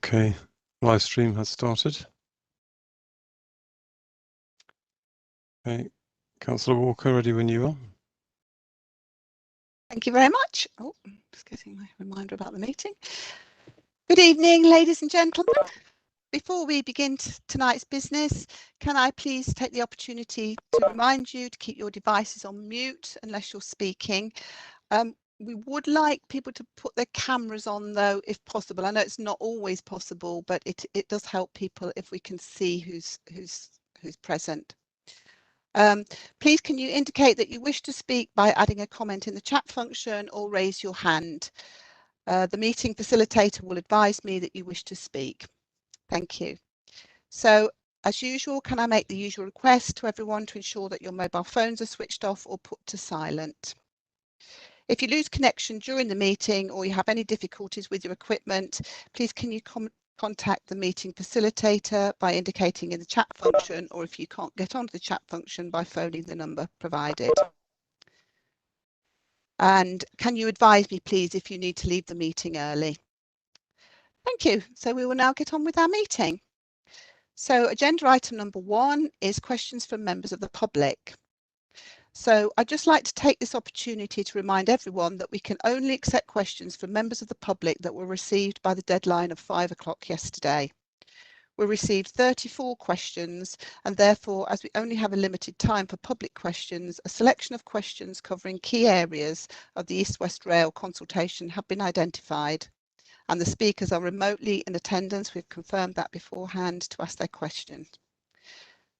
Okay, live stream has started. Okay, Councillor Walker, ready when you are. Thank you very much. Oh, just getting my reminder about the meeting. Good evening, ladies and gentlemen. Before we begin tonight's business, can I please take the opportunity to remind you to keep your devices on mute unless you're speaking. We would like people to put their cameras on though, if possible. I know it's not always possible, but it does help people if we can see who's present. Please can you indicate that you wish to speak by adding a comment in the chat function or raise your hand. The meeting facilitator will advise me that you wish to speak. Thank you. So as usual, can I make the usual request to everyone to ensure that your mobile phones are switched off or put to silent. If you lose connection during the meeting or you have any difficulties with your equipment, please can you contact the meeting facilitator by indicating in the chat function, or if you can't get onto the chat function, by phoning the number provided. And can you advise me, please, if you need to leave the meeting early? Thank you. So we will now get on with our meeting. So agenda item number 1 is questions from members of the public. So I'd just like to take this opportunity to remind everyone that we can only accept questions from members of the public that were received by the deadline of 5 o'clock yesterday. We received 34 questions, and therefore, as we only have a limited time for public questions, a selection of questions covering key areas of the East West Rail consultation have been identified, and the speakers are remotely in attendance. We've confirmed that beforehand to ask their questions.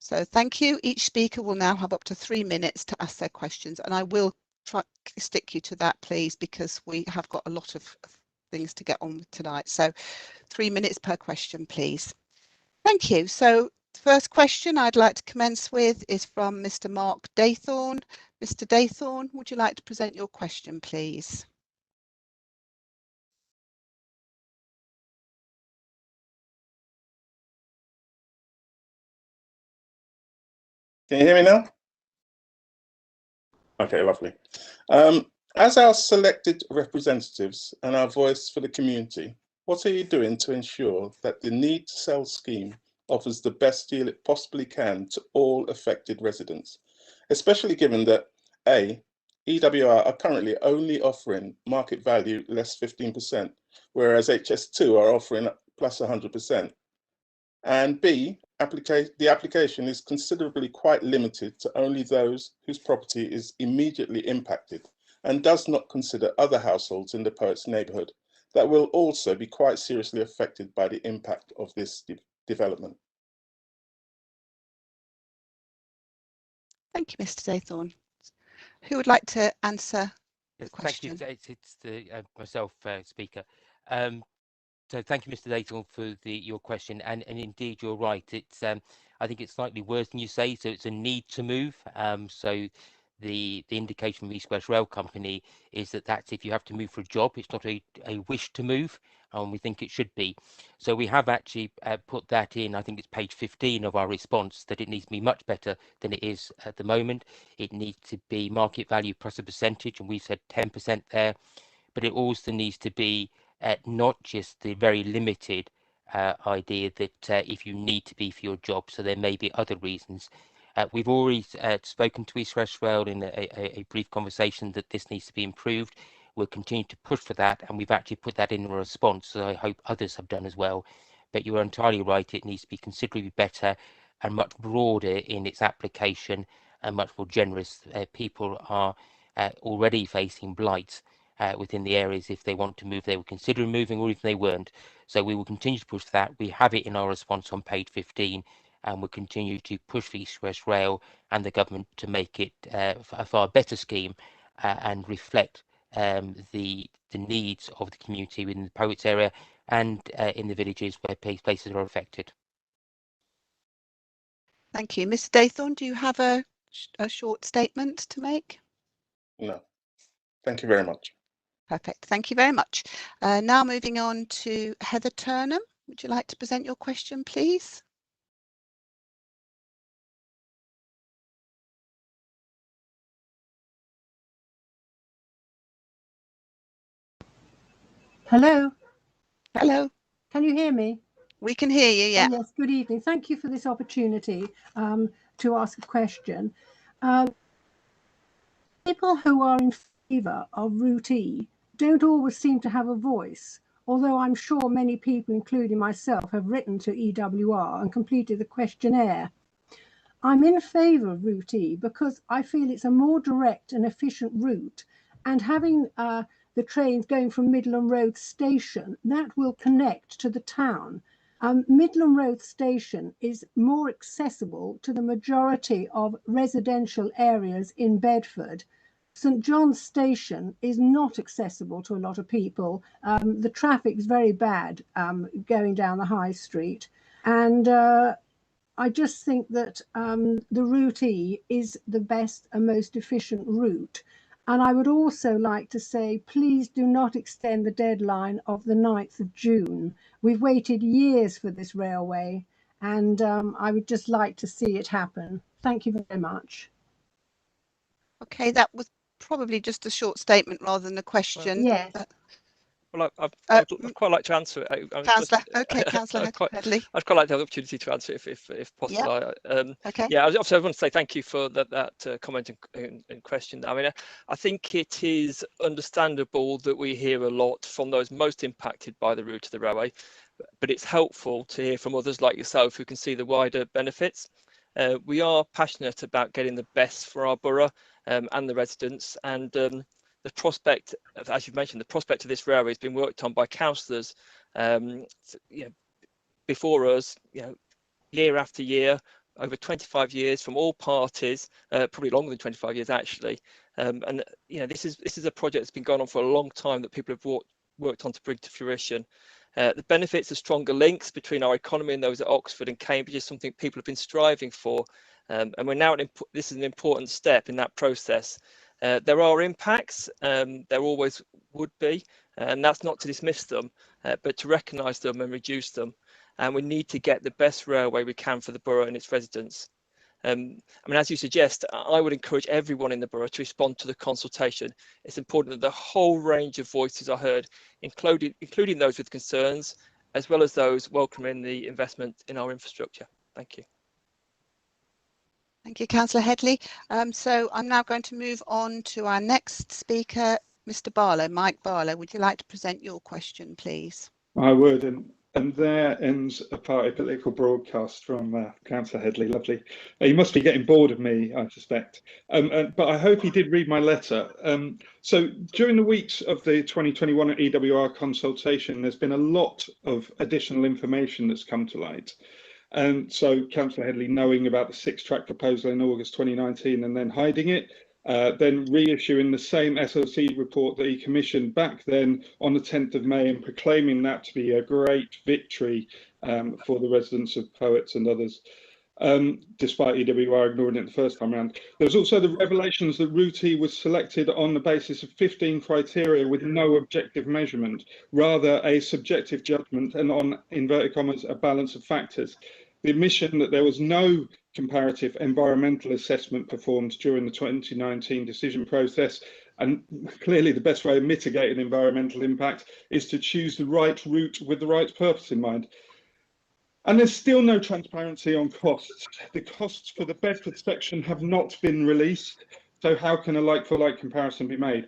So thank you. Each speaker will now have up to 3 minutes to ask their questions, and I will try to stick you to that, please, because we have got a lot of things to get on with tonight. So 3 minutes per question, please. Thank you. So the first question I'd like to commence with is from Mr. Mark Daythorne. Mr. Daythorne, would you like to present your question, please? Can you hear me now? Okay, lovely. As our selected representatives and our voice for the community, what are you doing to ensure that the need to sell scheme offers the best deal it possibly can to all affected residents, especially given that A, EWR are currently only offering market value less 15%, whereas HS2 are offering plus 100%, and B, the application is considerably quite limited to only those whose property is immediately impacted and does not consider other households in the poet's neighbourhood that will also be quite seriously affected by the impact of this development. Thank you, Mr. Daythorne. Who would like to answer the question? Thank you. It's myself, Speaker. So thank you, Mr. Daythorne, for your question. And indeed, you're right. It's I think it's slightly worse than you say. So it's a need to move. So the indication from East West Rail Company is that that's if you have to move for a job. It's not a wish to move, and we think it should be. So we have actually put that in. I think it's page 15 of our response, that it needs to be much better than it is at the moment. It needs to be market value plus a percentage, and we said 10% there. But it also needs to be not just the very limited idea that if you need to be for your job, so there may be other reasons. We've already spoken to East West Rail in a brief conversation that this needs to be improved. We'll continue to push for that, and we've actually put that in a response, so I hope others have done as well. But you're entirely right, it needs to be considerably better and much broader in its application and much more generous. People are already facing blight within the areas. If they want to move, they were considering moving, or if they weren't. So we will continue to push for that. We have it in our response on page 15, and we'll continue to push for East West Rail and the government to make it a far better scheme and reflect the needs of the community within the Poets area and in the villages where places are affected. Thank you. Mr. Daythorne, do you have a short statement to make? No. Thank you very much. Perfect. Thank you very much. Now moving on to Heather Turnham. Would you like to present your question, please? Hello. Hello. Can you hear me? We can hear you, yeah. Oh, yes, good evening. Thank you for this opportunity to ask a question. People who are in favour of Route E don't always seem to have a voice, although I'm sure many people, including myself, have written to EWR and completed the questionnaire. I'm in favour of Route E because I feel it's a more direct and efficient route, and having the trains going from Midland Road Station, that will connect to the town. Midland Road Station is more accessible to the majority of residential areas in Bedford. St John's Station is not accessible to a lot of people. The traffic is very bad going down the high street, and I just think that the Route E is the best and most efficient route. And I would also like to say, please do not extend the deadline of the 9th of June. We've waited years for this railway, and I would just like to see it happen. Thank you very much. Okay, that was probably just a short statement rather than a question. Yes. Well, I'd quite like to answer it. Councillor, okay, Councillor Headley. I'd quite like to have the opportunity to answer it if possible. Yep. Okay. Yeah, obviously I want to say thank you for that comment and question. I mean, I think it is understandable that we hear a lot from those most impacted by the route of the railway, but it's helpful to hear from others like yourself who can see the wider benefits. We are passionate about getting the best for our borough and the residents, and the prospect, as you've mentioned, the prospect of this railway has been worked on by councillors before us, year after year, over 25 years from all parties, probably longer than 25 years actually. And this is a project that's been going on for a long time that people have worked on to bring to fruition. The benefits of stronger links between our economy and those at Oxford and Cambridge is something people have been striving for, and we're now this is an important step in that process. There are impacts, there always would be, and that's not to dismiss them, but to recognise them and reduce them. And we need to get the best railway we can for the borough and its residents. I mean, as you suggest, I would encourage everyone in the borough to respond to the consultation. It's important that the whole range of voices are heard, including those with concerns, as well as those welcoming the investment in our infrastructure. Thank you. Thank you, Councillor Headley. So I'm now going to move on to our next speaker, Mr. Barlow. Mike Barlow, would you like to present your question, please? I would, and there ends a party political broadcast from Councillor Headley. Lovely. He must be getting bored of me, I suspect. But I hope he did read my letter. So during the weeks of the 2021 EWR consultation, there's been a lot of additional information that's come to light. And so Councillor Headley, knowing about the 6-track proposal in August 2019 and then hiding it, then reissuing the same SLC report that he commissioned back then on the 10th of May and proclaiming that to be a great victory for the residents of Poets and others, despite EWR ignoring it the first time around. There was also the revelations that Route E was selected on the basis of 15 criteria with no objective measurement, rather a subjective judgment and on, inverted commas, a balance of factors. The admission that there was no comparative environmental assessment performed during the 2019 decision process, and clearly the best way of mitigating environmental impact is to choose the right route with the right purpose in mind. And there's still no transparency on costs. The costs for the Bedford section have not been released, so how can a like-for-like comparison be made?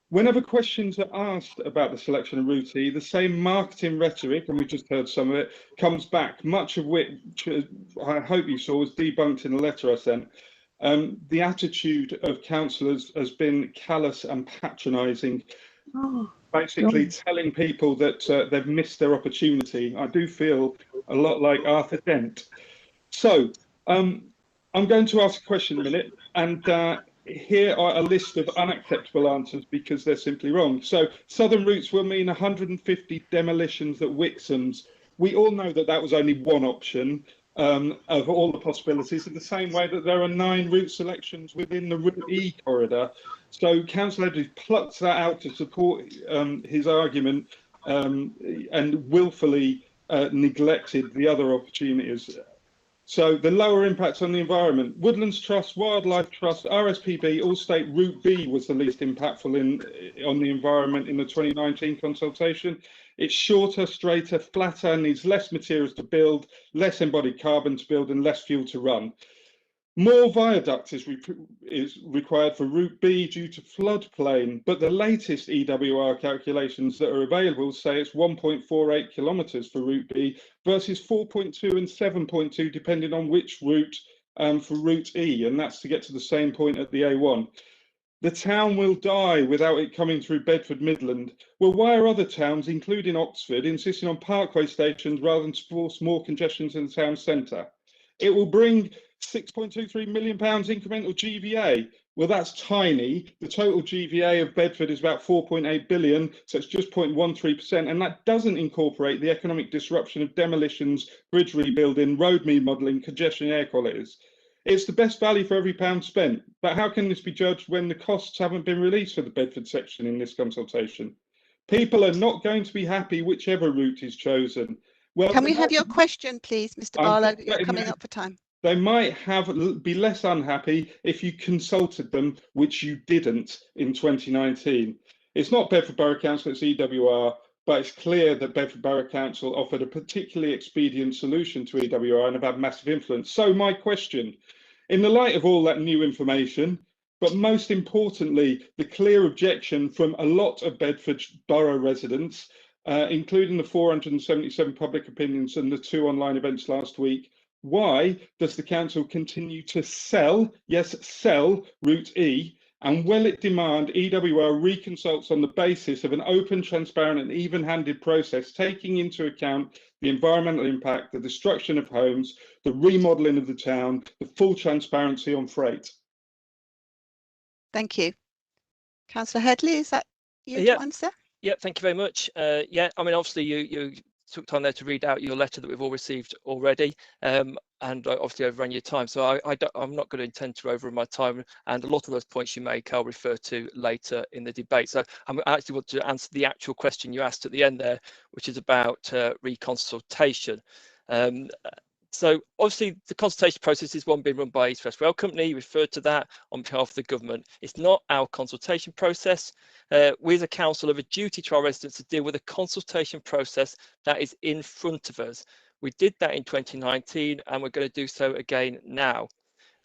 Whenever questions are asked about the selection of Route E, the same marketing rhetoric, and we just heard some of it, comes back, much of which I hope you saw was debunked in the letter I sent. The attitude of councillors has been callous and patronising, basically telling people that they've missed their opportunity. I do feel a lot like Arthur Dent. So I'm going to ask a question in a minute, and here are a list of unacceptable answers because they're simply wrong. So southern routes will mean 150 demolitions at Wixham's. We all know that that was only one option of all the possibilities, in the same way that there are 9 route selections within the Route E corridor. So Councillor Edwards plucked that out to support his argument and willfully neglected the other opportunities. So the lower impacts on the environment, Woodlands Trust, Wildlife Trust, RSPB all state Route B was the least impactful on the environment in the 2019 consultation. It's shorter, straighter, flatter, needs less materials to build, less embodied carbon to build, and less fuel to run. More viaducts is required for Route B due to floodplain, but the latest EWR calculations that are available say it's 1.48 kilometres for Route B versus 4.2 and 7.2 depending on which route for Route E, and that's to get to the same point at the A1. The town will die without it coming through Bedford Midland. Well, why are other towns, including Oxford, insisting on parkway stations rather than to force more congestion in the town centre? It will bring £6.23 million incremental GVA. Well, that's tiny. The total GVA of Bedford is about 4.8 billion, so it's just 0.13%, and that doesn't incorporate the economic disruption of demolitions, bridge rebuilding, road remodelling, congestion air qualities. It's the best value for every pound spent, but how can this be judged when the costs haven't been released for the Bedford section in this consultation? People are not going to be happy whichever route is chosen. Well, can we have your question, please, Mr. Barlow? You're coming up for time. They might be less unhappy if you consulted them, which you didn't in 2019. It's not Bedford Borough Council, it's EWR, but it's clear that Bedford Borough Council offered a particularly expedient solution to EWR and have had massive influence. So my question, in the light of all that new information, but most importantly, the clear objection from a lot of Bedford Borough residents, including the 477 public opinions and the 2 online events last week, why does the council continue to sell, yes, sell Route E, and will it demand EWR reconsults on the basis of an open, transparent and even-handed process, taking into account the environmental impact, the destruction of homes, the remodelling of the town, the full transparency on freight? Thank you. Councillor Headley, is that you to answer? Yeah, thank you very much. Yeah, I mean, obviously you took time there to read out your letter that we've all received already, and obviously overrun your time, so I'm not going to intend to overrun my time, and a lot of those points you make I'll refer to later in the debate. So I actually want to answer the actual question you asked at the end there, which is about reconsultation. So obviously the consultation process is one being run by East West Rail Company. You referred to that on behalf of the government. It's not our consultation process. We as a council have a duty to our residents to deal with a consultation process that is in front of us. We did that in 2019 and we're going to do so again now.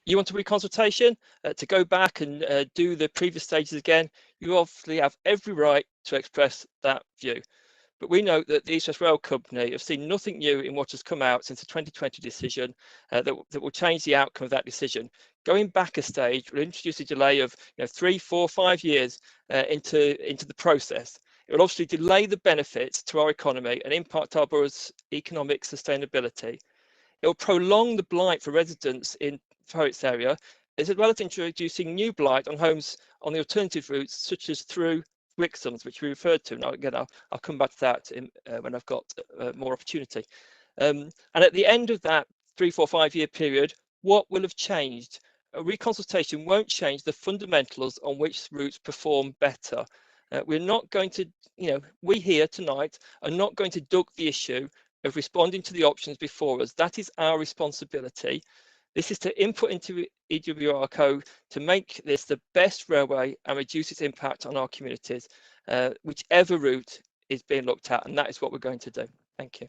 You want a reconsultation to go back and do the previous stages again? You obviously have every right to express that view. But we know that the East West Rail Company have seen nothing new in what has come out since the 2020 decision that will change the outcome of that decision. Going back a stage will introduce a delay of 3, 4, 5 years into the process. It will obviously delay the benefits to our economy and impact our borough's economic sustainability. It will prolong the blight for residents in Thurrock's area, as well as introducing new blight on homes on the alternative routes, such as through Wixham's, which we referred to. Now, again, I'll come back to that when I've got more opportunity. And at the end of that 3, 4, 5 year period, what will have changed? A reconsultation won't change the fundamentals on which routes perform better. We're not going to, we here tonight are not going to duck the issue of responding to the options before us. That is our responsibility. This is to input into EWR code to make this the best railway and reduce its impact on our communities, whichever route is being looked at, and that is what we're going to do. Thank you.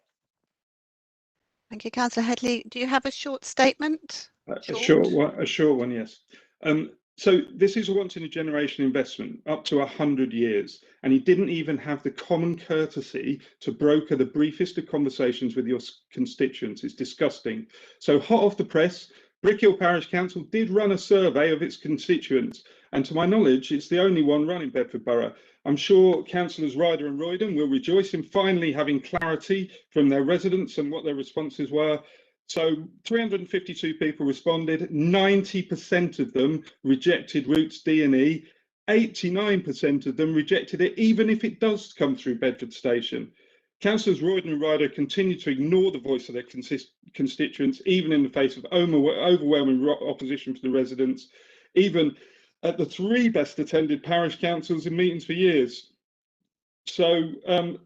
Thank you, Councillor Headley. Do you have a short statement? A short one, yes. So this is a once-in-a-generation investment, up to 100 years, and he didn't even have the common courtesy to broker the briefest of conversations with your constituents. It's disgusting. So hot off the press, Brickhill Parish Council did run a survey of its constituents, and to my knowledge, it's the only one run in Bedford Borough. I'm sure Councillors Ryder and Royden will rejoice in finally having clarity from their residents and what their responses were. So 352 people responded, 90% of them rejected routes D and E, 89% of them rejected it, even if it does come through Bedford Station. Councillors Royden and Ryder continue to ignore the voice of their constituents, even in the face of overwhelming opposition from the residents, even at the 3 best attended parish councils in meetings for years. So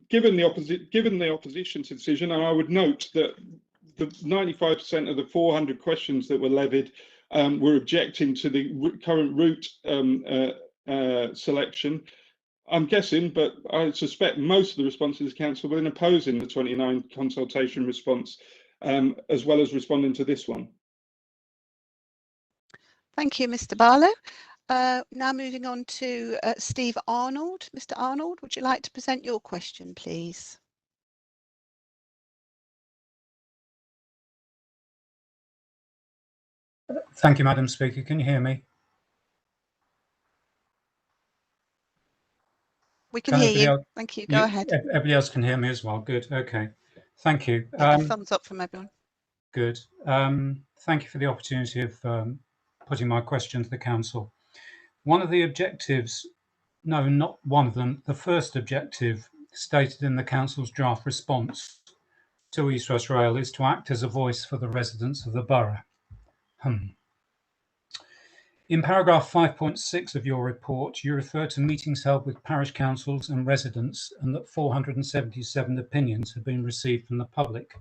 given the opposition to the decision, and I would note that the 95% of the 400 questions that were levied were objecting to the current route selection. I'm guessing, but I suspect most of the responses, Council, were in opposing the 29 consultation response, as well as responding to this one. Thank you, Mr. Barlow. Now moving on to Steve Arnold. Mr. Arnold, would you like to present your question, please? Thank you, Madam Speaker. Can you hear me? We can hear you. Else, thank you. Go ahead. Everybody else can hear me as well. Good. Okay. Thank you. Yeah, thumbs up from everyone. Good. Thank you for the opportunity of putting my question to the Council. One of the objectives, no, not one of them, the first objective stated in the Council's draft response to East West Rail is to act as a voice for the residents of the borough. In paragraph 5.6 of your report, you refer to meetings held with parish councils and residents and that 477 opinions have been received from the public.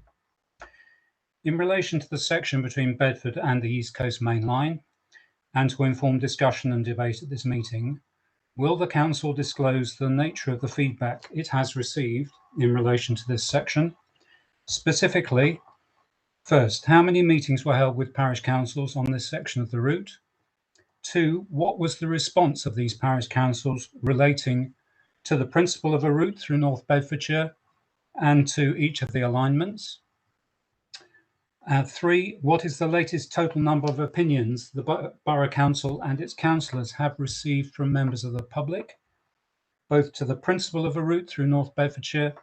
In relation to the section between Bedford and the East Coast Main Line, and to inform discussion and debate at this meeting, will the Council disclose the nature of the feedback it has received in relation to this section? Specifically, first, how many meetings were held with parish councils on this section of the route? 2, what was the response of these parish councils relating to the principle of a route through North Bedfordshire and to each of the alignments? 3, what is the latest total number of opinions the Borough Council and its councillors have received from members of the public, both to the principle of a route through North Bedfordshire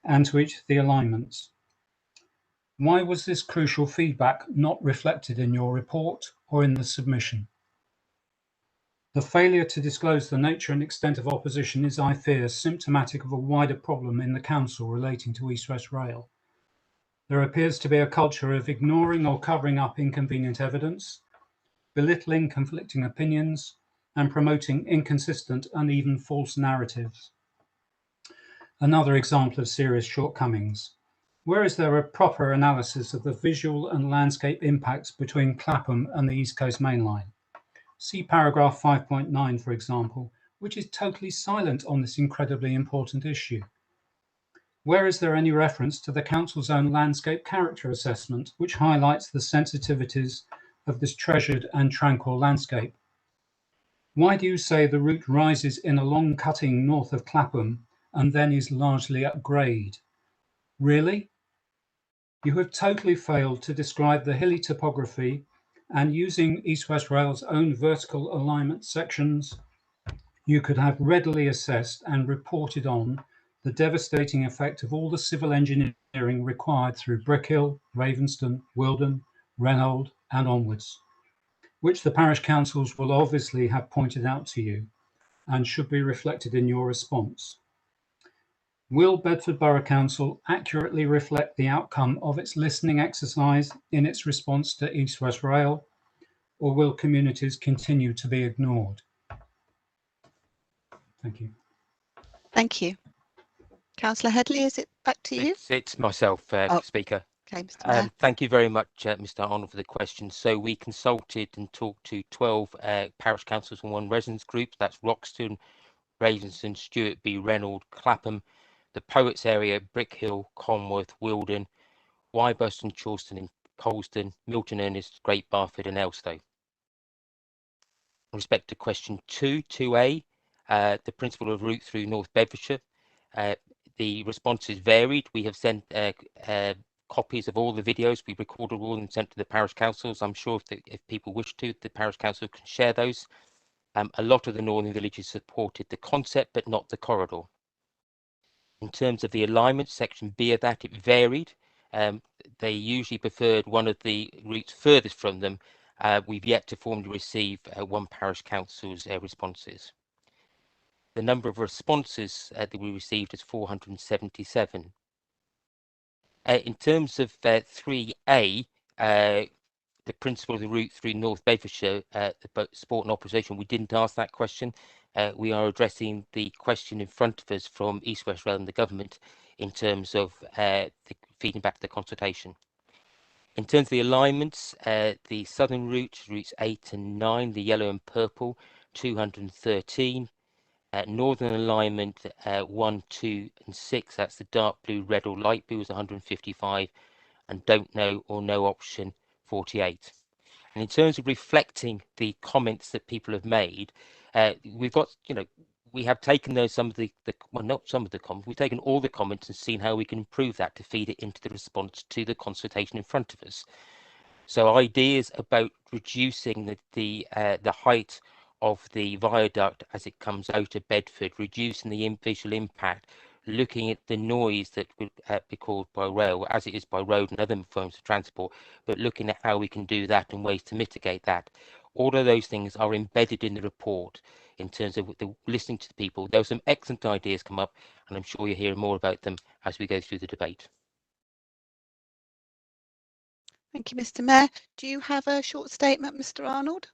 and to each of the alignments? Why was this crucial feedback not reflected in your report or in the submission? The failure to disclose the nature and extent of opposition is, I fear, symptomatic of a wider problem in the Council relating to East West Rail. There appears to be a culture of ignoring or covering up inconvenient evidence, belittling conflicting opinions, and promoting inconsistent and even false narratives. Another example of serious shortcomings. Where is there a proper analysis of the visual and landscape impacts between Clapham and the East Coast Main Line? See paragraph 5.9, for example, which is totally silent on this incredibly important issue. Where is there any reference to the Council's own landscape character assessment, which highlights the sensitivities of this treasured and tranquil landscape? Why do you say the route rises in a long cutting north of Clapham and then is largely at grade? Really? You have totally failed to describe the hilly topography, and using East West Rail's own vertical alignment sections, you could have readily assessed and reported on the devastating effect of all the civil engineering required through Brickhill, Ravenston, Wilden, Reynolds and onwards, which the parish councils will obviously have pointed out to you and should be reflected in your response. Will Bedford Borough Council accurately reflect the outcome of its listening exercise in its response to East West Rail, or will communities continue to be ignored? Thank you. Thank you. Councillor Headley, is it back to you? It's myself, Speaker. Okay, Mr. Mayor. Thank you very much, Mr. Arnold, for the question. So we consulted and talked to 12 parish councils and 1 residents group. That's Roxton, Ravenston, Stewart B, Reynolds, Clapham, the Poets area, Brickhill, Conworth, Wilden, Wyburton, Chawston and Colston, Milton Ernest, Great Barford and Elstow. In respect to question 2A, the principle of route through North Bedfordshire, the responses varied. We have sent copies of all the videos. We recorded all and sent to the parish councils. I'm sure if people wish to, the parish council can share those. A lot of the northern villages supported the concept, but not the corridor. In terms of the alignment, section B of that, it varied. They usually preferred one of the routes furthest from them. We've yet to formally receive 1 parish council's responses. The number of responses that we received is 477. In terms of 3A, the principle of the route through North Bedfordshire, the sport and opposition, we didn't ask that question. We are addressing the question in front of us from East West Rail and the government in terms of the feeding back to the consultation. In terms of the alignments, the southern route, routes 8 and 9, the yellow and purple, 213. Northern Alignment 1, 2 and 6, that's the dark blue, red or light blue, is 155, and don't know or no option 48. And in terms of reflecting the comments that people have made, we've got, we have taken those well, not some of the comments, we've taken all the comments and seen how we can improve that to feed it into the response to the consultation in front of us. So ideas about reducing the height of the viaduct as it comes out of Bedford, reducing the visual impact, looking at the noise that would be caused by rail, as it is by road and other forms of transport, but looking at how we can do that and ways to mitigate that. All of those things are embedded in the report in terms of listening to the people. There were some excellent ideas come up, and I'm sure you'll hear more about them as we go through the debate. Thank you, Mr. Mayor. Do you have a short statement, Mr. Arnold?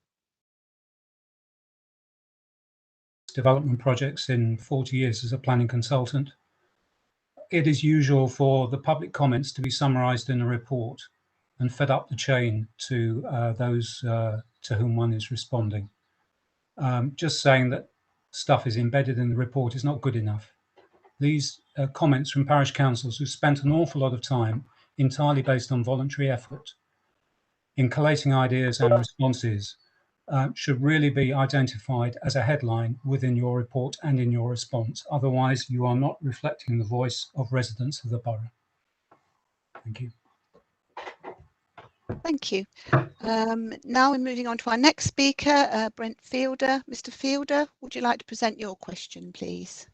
Development projects in 40 years as a planning consultant. It is usual for the public comments to be summarised in a report and fed up the chain to those to whom one is responding. Just saying that stuff is embedded in the report is not good enough. These comments from parish councils who spent an awful lot of time entirely based on voluntary effort in collating ideas and responses should really be identified as a headline within your report and in your response. Otherwise, you are not reflecting the voice of residents of the borough. Thank you. Thank you. Now we're moving on to our next speaker, Brent Fielder. Mr. Fielder, would you like to present your question, please?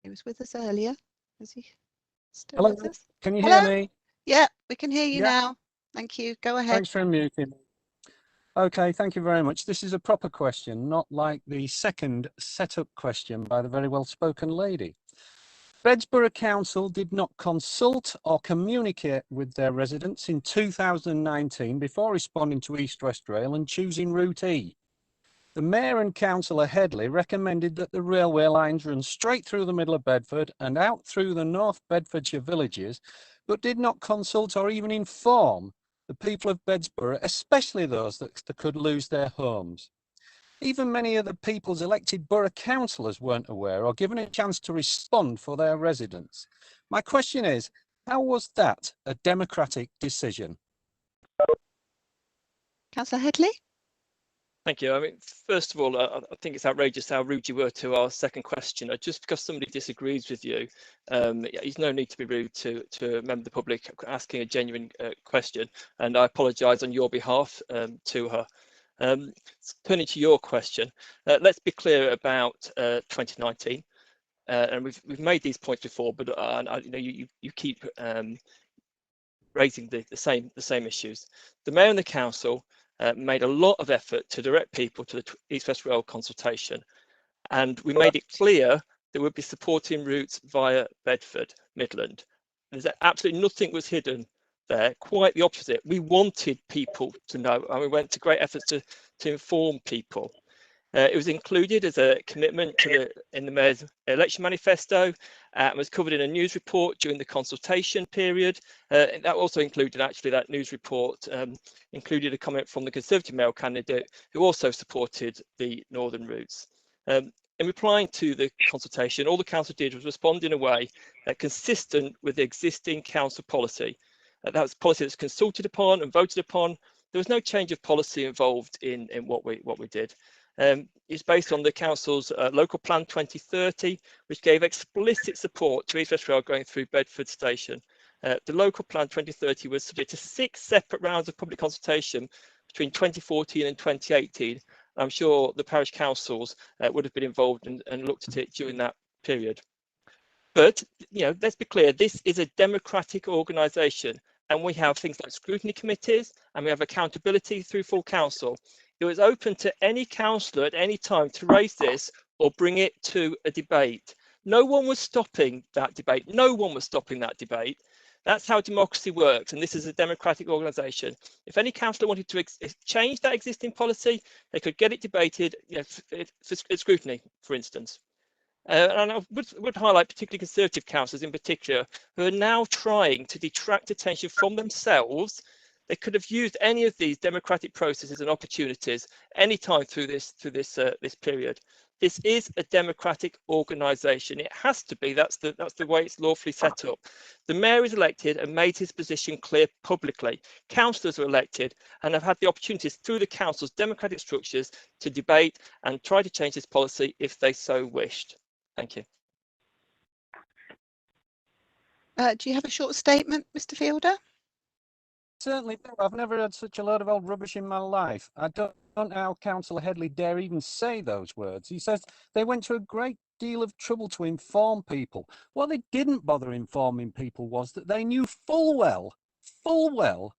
He was with us earlier. Is he still Hello, with us? can you Hello? hear me? Yeah, we can hear you Yeah. now. Thank you. Go ahead. Thanks for unmuting. Okay, thank you very much. This is a proper question, not like the second setup question by the very well-spoken lady. Bedsborough Council did not consult or communicate with their residents in 2019 before responding to East West Rail and choosing Route E. The Mayor and Councillor Headley recommended that the railway lines run straight through the middle of Bedford and out through the North Bedfordshire villages, but did not consult or even inform the people of Bedsborough, especially those that could lose their homes. Even many of the people's elected borough councillors weren't aware or given a chance to respond for their residents. My question is, how was that a democratic decision? Councillor Headley? Thank you. I mean, first of all, I think it's outrageous how rude you were to our second questioner. Just because somebody disagrees with you, there's no need to be rude to a member of the public asking a genuine question. And I apologise on your behalf to her. Turning to your question, let's be clear about 2019. And we've made these points before, but you keep raising the same issues. The Mayor and the Council made a lot of effort to direct people to the East West Rail consultation, and we made it clear that we'd be supporting routes via Bedford Midland. There's absolutely nothing was hidden there, quite the opposite. We wanted people to know, and we went to great efforts to inform people. It was included as a commitment in the Mayor's election manifesto, and was covered in a news report during the consultation period. That also included, actually, that news report included a comment from the Conservative Mayor candidate who also supported the northern routes. In replying to the consultation, all the council did was respond in a way consistent with the existing council policy. That was policy that's consulted upon and voted upon. There was no change of policy involved in what we did. It's based on the council's local plan 2030, which gave explicit support to East West Rail going through Bedford Station. The local plan 2030 was subject to 6 separate rounds of public consultation between 2014 and 2018. I'm sure the parish councils would have been involved and looked at it during that period. But let's be clear, this is a democratic organisation, and we have things like scrutiny committees, and we have accountability through full council. It was open to any councillor at any time to raise this or bring it to a debate. No one was stopping that debate. No one was stopping that debate. That's how democracy works, and this is a democratic organisation. If any councillor wanted to change that existing policy, they could get it debated, you know, for scrutiny, for instance. And I would highlight particularly Conservative councillors in particular, who are now trying to detract attention from themselves. They could have used any of these democratic processes and opportunities any time through this period. This is a democratic organisation. It has to be. That's the way it's lawfully set up. The mayor is elected and made his position clear publicly. Councillors are elected and have had the opportunities through the council's democratic structures to debate and try to change this policy if they so wished. Thank you. Do you have a short statement, Mr. Fielder? Certainly do. I've never heard such a load of old rubbish in my life. I don't know how Councillor Headley dare even say those words. He says they went to a great deal of trouble to inform people. What they didn't bother informing people was that they knew full well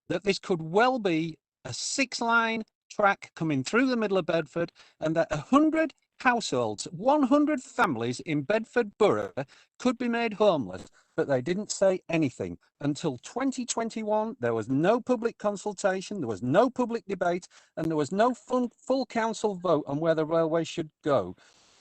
that this could well be a 6-line track coming through the middle of Bedford, and that 100 households, 100 families in Bedford Borough could be made homeless. But they didn't say anything. Until 2021, there was no public consultation, there was no public debate, and there was no full council vote on where the railway should go.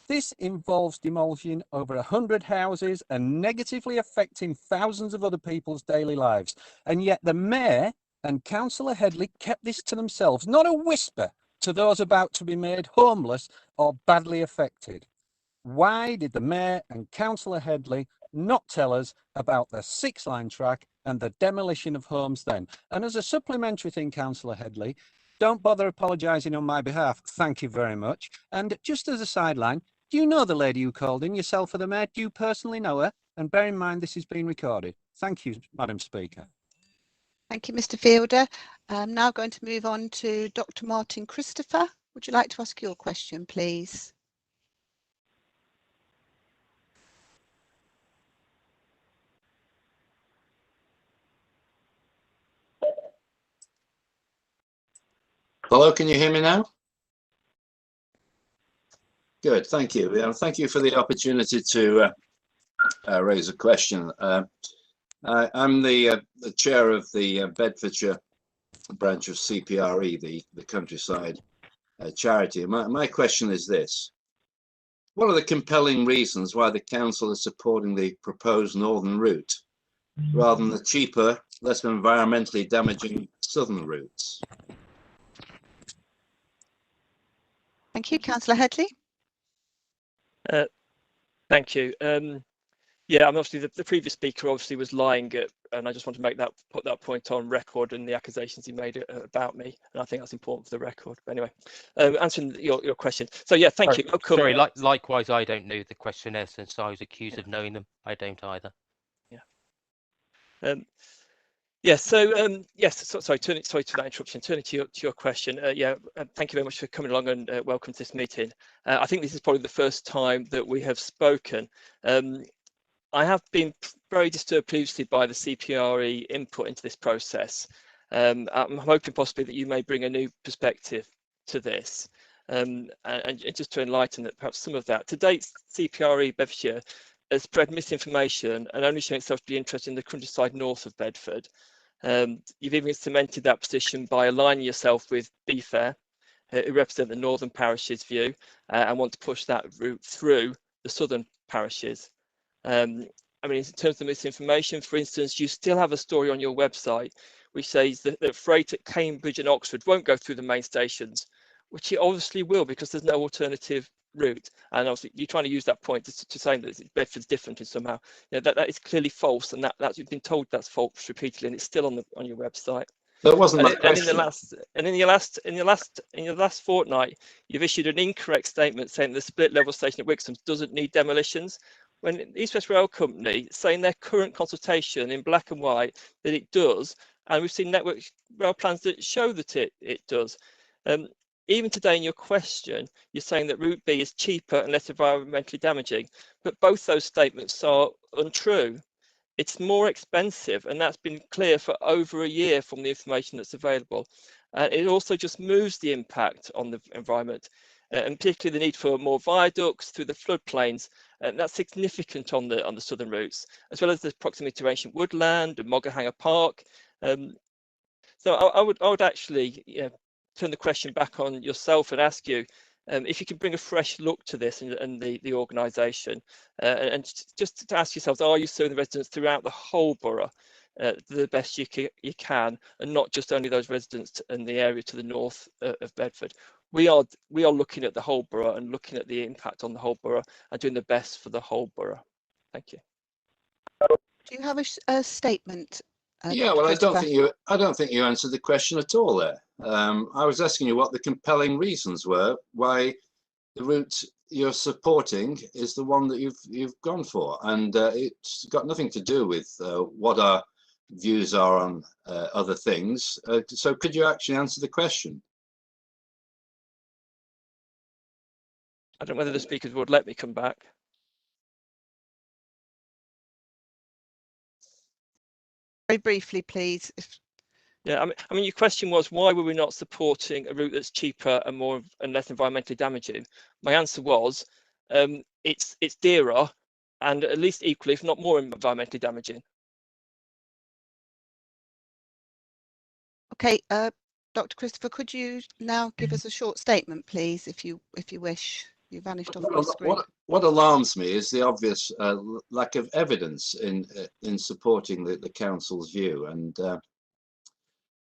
This involves demolishing over 100 houses and negatively affecting thousands of other people's daily lives. And yet the mayor and Councillor Headley kept this to themselves, not a whisper to those about to be made homeless or badly affected. Why did the mayor and Councillor Headley not tell us about the 6-line track and the demolition of homes then? And as a supplementary thing, Councillor Headley, don't bother apologising on my behalf. Thank you very much. And just as a sideline, do you know the lady who called in, yourself or the mayor? Do you personally know her? And bear in mind, this is being recorded. Thank you, Madam Speaker. Thank you, Mr. Fielder. I'm now going to move on to Dr. Martin Christopher. Would you like to ask your question, please? Hello, can you hear me now? Good, thank you. Thank you for the opportunity to raise a question. I'm the chair of the Bedfordshire branch of CPRE, the countryside charity. My question is this. What are the compelling reasons why the council is supporting the proposed northern route rather than the cheaper, less environmentally damaging southern routes? Thank you, Councillor Headley. Thank you. Yeah, I'm obviously the previous speaker obviously was lying, and I just want to put that point on record and the accusations he made about me, and I think that's important for the record. But anyway, answering your question. So yeah, thank you. Sorry, likewise, I don't know the questionnaire since I was accused of knowing them. I don't either. Yeah. Yeah, so yes, sorry to that interruption. Turning to your question, yeah, thank you very much for coming along and welcome to this meeting. I think this is probably the first time that we have spoken. I have been very disturbed previously by the CPRE input into this process. I'm hoping possibly that you may bring a new perspective to this, and just to enlighten that perhaps some of that. To date, CPRE Bedfordshire has spread misinformation and only shown itself to be interested in the countryside north of Bedford. You've even cemented that position by aligning yourself with BFAIR, who represent the northern parishes view and want to push that route through the southern parishes. I mean, in terms of misinformation, for instance, you still have a story on your website which says that freight at Cambridge and Oxford won't go through the main stations, which it obviously will because there's no alternative route. And obviously you're trying to use that point to say that Bedford's different in somehow. You know, that is clearly false, and that's you've been told that's false repeatedly, and it's still on your website. That wasn't my question. And in your last fortnight, you've issued an incorrect statement saying the split level station at Wixham doesn't need demolitions, when East West Rail Company saying their current consultation in black and white that it does, and we've seen network rail plans that show that it does. Even today in your question, you're saying that Route B is cheaper and less environmentally damaging, but both those statements are untrue. It's more expensive, and that's been clear for over a year from the information that's available. It also just moves the impact on the environment, and particularly the need for more viaducts through the floodplains That's significant on the southern routes, as well as the proximity to ancient woodland and Moggahanger Park. So I would actually turn the question back on yourself and ask you if you can bring a fresh look to this and the organisation, and just to ask yourselves, are you serving the residents throughout the whole borough the best you can, and not just only those residents in the area to the north of Bedford? We are looking at the whole borough and looking at the impact on the whole borough and doing the best for the whole borough. Thank you. Do you have a statement? Yeah, well, I don't think you answered the question at all there. I was asking you what the compelling reasons were why the route you're supporting is the one that you've gone for, and it's got nothing to do with what our views are on other things. So could you actually answer the question? I don't know whether the speakers would let me come back. Very briefly, please. Yeah, I mean, your question was, why were we not supporting a route that's cheaper and less environmentally damaging? My answer was, it's dearer and at least equally, if not more, environmentally damaging. Okay, Dr. Christopher, could you now give us a short statement, please, if you wish? You vanished off my screen. What alarms me is the obvious lack of evidence in supporting the council's view, and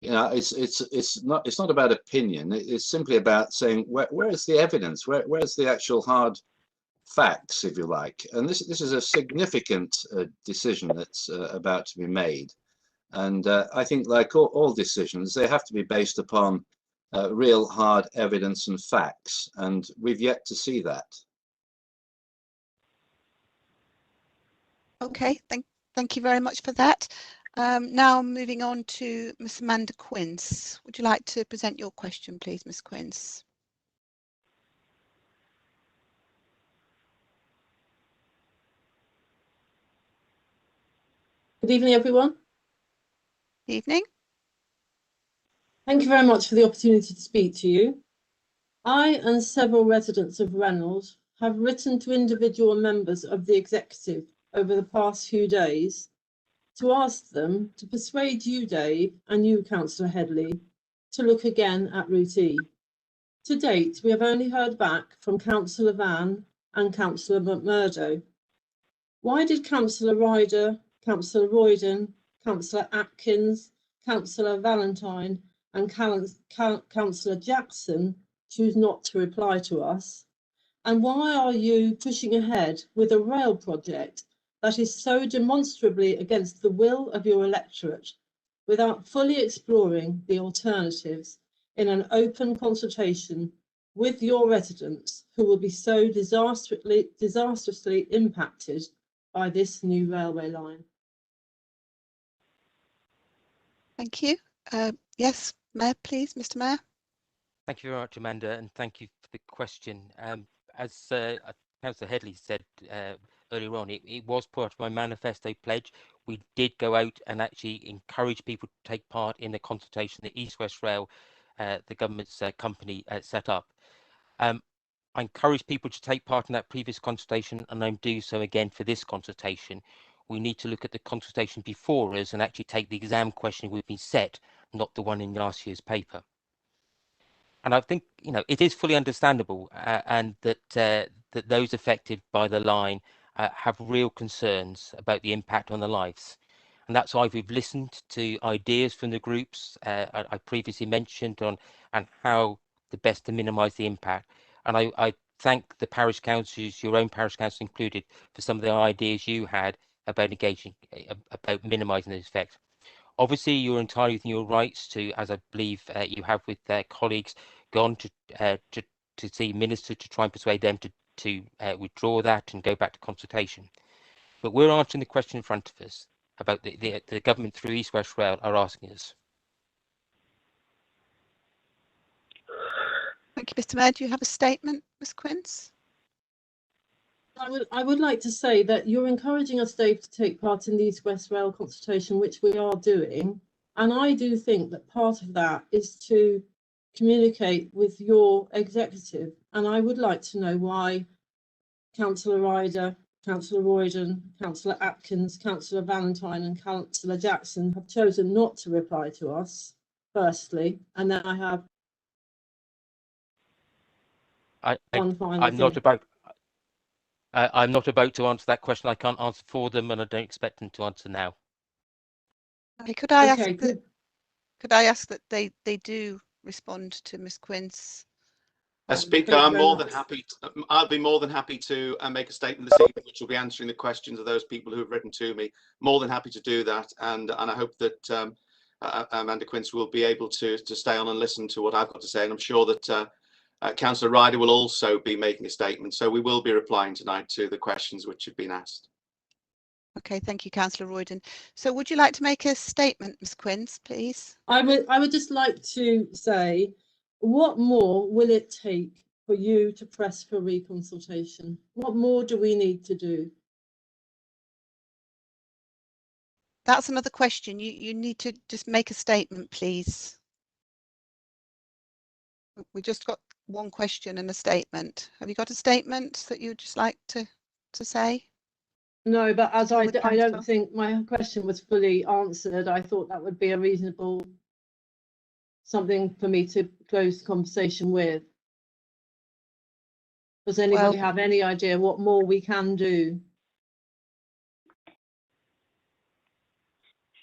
you know, it's not about opinion. It's simply about saying where is the evidence? Where's the actual hard facts, if you like? And this is a significant decision that's about to be made. And I think, like all decisions, they have to be based upon real hard evidence and facts, and we've yet to see that. Okay, thank you very much for that. Now moving on to Miss Amanda Quince. Would you like to present your question, please, Miss Quince? Good evening, everyone. Evening. Thank you very much for the opportunity to speak to you. I and several residents of Reynolds have written to individual members of the executive over the past few days to ask them to persuade you, Dave, and you, Councillor Headley, to look again at Route E. To date, we have only heard back from Councillor Van and Councillor McMurdo. Why did Councillor Ryder, Councillor Royden, Councillor Atkins, Councillor Valentine and Councillor Jackson choose not to reply to us? And why are you pushing ahead with a rail project that is so demonstrably against the will of your electorate without fully exploring the alternatives in an open consultation with your residents who will be so disastrously impacted by this new railway line? Thank you. Yes, Mayor, please, Mr. Mayor. Thank you very much, Amanda, and thank you for the question. As Councillor Headley said earlier on, it was part of my manifesto pledge. We did go out and actually encourage people to take part in the consultation that East West Rail, the government's company, set up. I encourage people to take part in that previous consultation, and I'm doing so again for this consultation. We need to look at the consultation before us and actually take the exam question we've been set, not the one in last year's paper. And I think, you know, it is fully understandable and that those affected by the line have real concerns about the impact on their lives. And that's why we've listened to ideas from the groups I previously mentioned on and how the best to minimise the impact. And I thank the parish councils, your own parish council included, for some of the ideas you had about engaging, about minimising those effects. Obviously, you're entirely within your rights to, as I believe you have with their colleagues, gone to see minister to try and persuade them to withdraw that and go back to consultation. But we're answering the question in front of us about the government through East West Rail are asking us. Thank you, Mr. Mayor. Do you have a statement, Ms. Quince? I would like to say that you're encouraging us, Dave, to take part in the East West Rail consultation, which we are doing. And I do think that part of that is to communicate with your executive. And I would like to know why Councillor Ryder, Councillor Royden, Councillor Atkins, Councillor Valentine and Councillor Jackson have chosen not to reply to us, firstly, and then I have one final I'm thing. I'm not about to answer that question. I can't answer for them, and I don't expect them to answer now. Okay, could I Okay, ask that they do respond to Ms Quince? Speaker, thank you I'm very more than much. happy. I'll be more than happy to make a statement this evening, which will be answering the questions of those people who have written to me. More than happy to do that, and I hope that Amanda Quince will be able to stay on and listen to what I've got to say. And I'm sure that Councillor Ryder will also be making a statement. So we will be replying tonight to the questions which have been asked. Okay, thank you, Councillor Royden. So would you like to make a statement, Ms Quince, please? I would just like to say, what more will it take for you to press for reconsultation? What more do we need to do? That's another question. You need to just make a statement, please. We just got one question and a statement. Have you got a statement that you'd just like to say? No, but as I don't Councillor? think my question was fully answered, I thought that would be a reasonable something for me to close the conversation with. Does anybody have any idea what more we can do?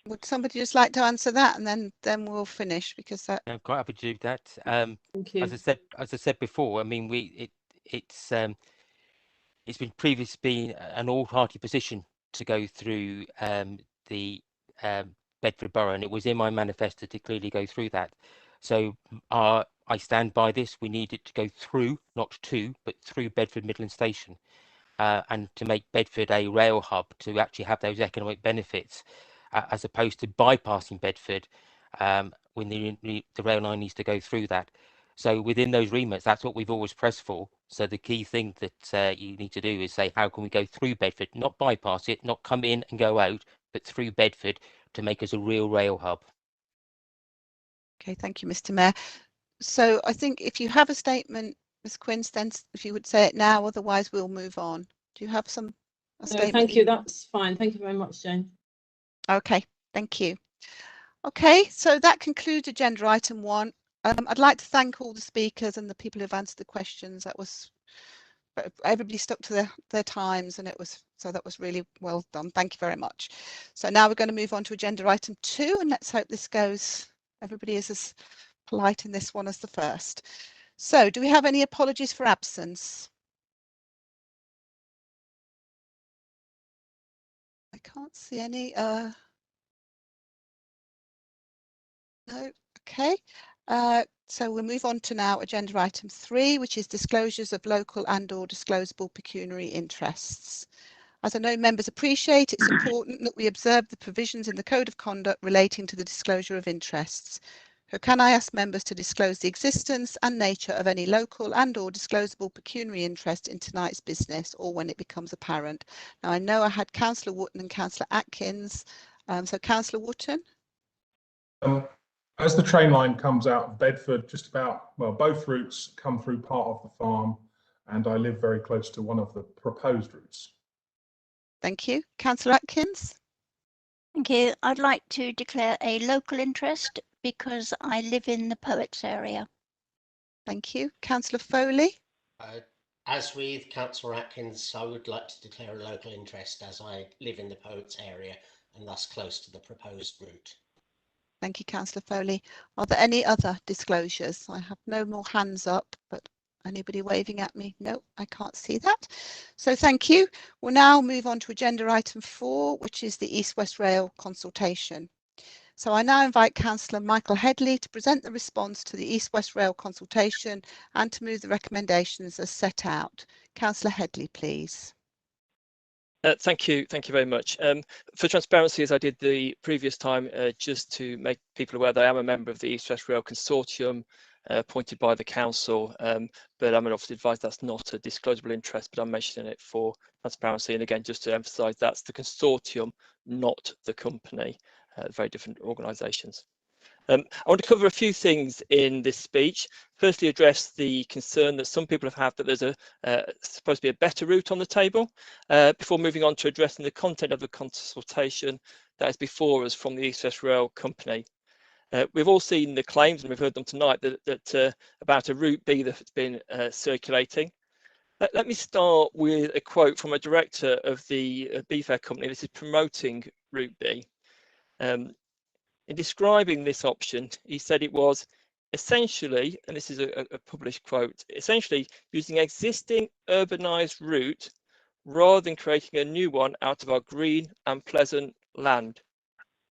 Would somebody just like to answer that, and then we'll finish, because that. I'm quite happy to do that. Thank you. As I said before, I mean, it's been previously an all-party position to go through the Bedford Borough, and it was in my manifesto to clearly go through that. So I stand by this. We need it to go through, not to, but through Bedford Midland Station, and to make Bedford a rail hub to actually have those economic benefits, as opposed to bypassing Bedford when the rail line needs to go through that. So within those remits, that's what we've always pressed for. So the key thing that you need to do is say, how can we go through Bedford, not bypass it, not come in and go out, but through Bedford to make us a real rail hub. Okay, thank you, Mr. Mayor. So I think if you have a statement, Ms Quince, then if you would say it now, otherwise we'll move on. Do you have a statement? Thank you, that's fine. Thank you very much, Jane. Okay, thank you. Okay, so that concludes agenda item 1. I'd like to thank all the speakers and the people who've answered the questions. That was, everybody stuck to their times, and that was really well done. Thank you very much. So now we're going to move on to agenda item 2, and let's hope this goes, everybody is as polite in this one as the first. So do we have any apologies for absence? I can't see any. No. Okay. So we'll move on to now agenda item 3, which is disclosures of local and/or disclosable pecuniary interests. As I know members appreciate, it's important that we observe the provisions in the Code of Conduct relating to the disclosure of interests. So can I ask members to disclose the existence and nature of any local and/or disclosable pecuniary interest in tonight's business, or when it becomes apparent? Now, I know I had Councillor Wootton and Councillor Atkins. So Councillor Wootton. As the train line comes out of Bedford, just about, well, both routes come through part of the farm, and I live very close to one of the proposed routes. Thank you. Councillor Atkins. Thank you. I'd like to declare a local interest because I live in the Poets area. Thank you. Councillor Foley. As with Councillor Atkins, I would like to declare a local interest as I live in the Poets area and thus close to the proposed route. Thank you, Councillor Foley. Are there any other disclosures? I have no more hands up, but anybody waving at me? No, I can't see that. So thank you. We'll now move on to agenda item 4, which is the East West Rail consultation. So I now invite Councillor Michael Headley to present the response to the East West Rail consultation and to move the recommendations as set out. Councillor Headley, please. Thank you very much. For transparency, as I did the previous time, just to make people aware that I am a member of the East West Rail Consortium appointed by the council, but I'm obviously advised that's not a disclosable interest, but I'm mentioning it for transparency. And again, just to emphasise, that's the consortium, not the company, very different organisations. I want to cover a few things in this speech. Firstly, address the concern that some people have had that there's supposed to be a better route on the table, before moving on to addressing the content of the consultation that is before us from the East West Rail Company. We've all seen the claims, and we've heard them tonight, that about a Route B that's been circulating. Let me start with a quote from a director of the BFAir company. This is promoting Route B. In describing this option, he said it was essentially, and this is a published quote, essentially using existing urbanized route rather than creating a new one out of our green and pleasant land.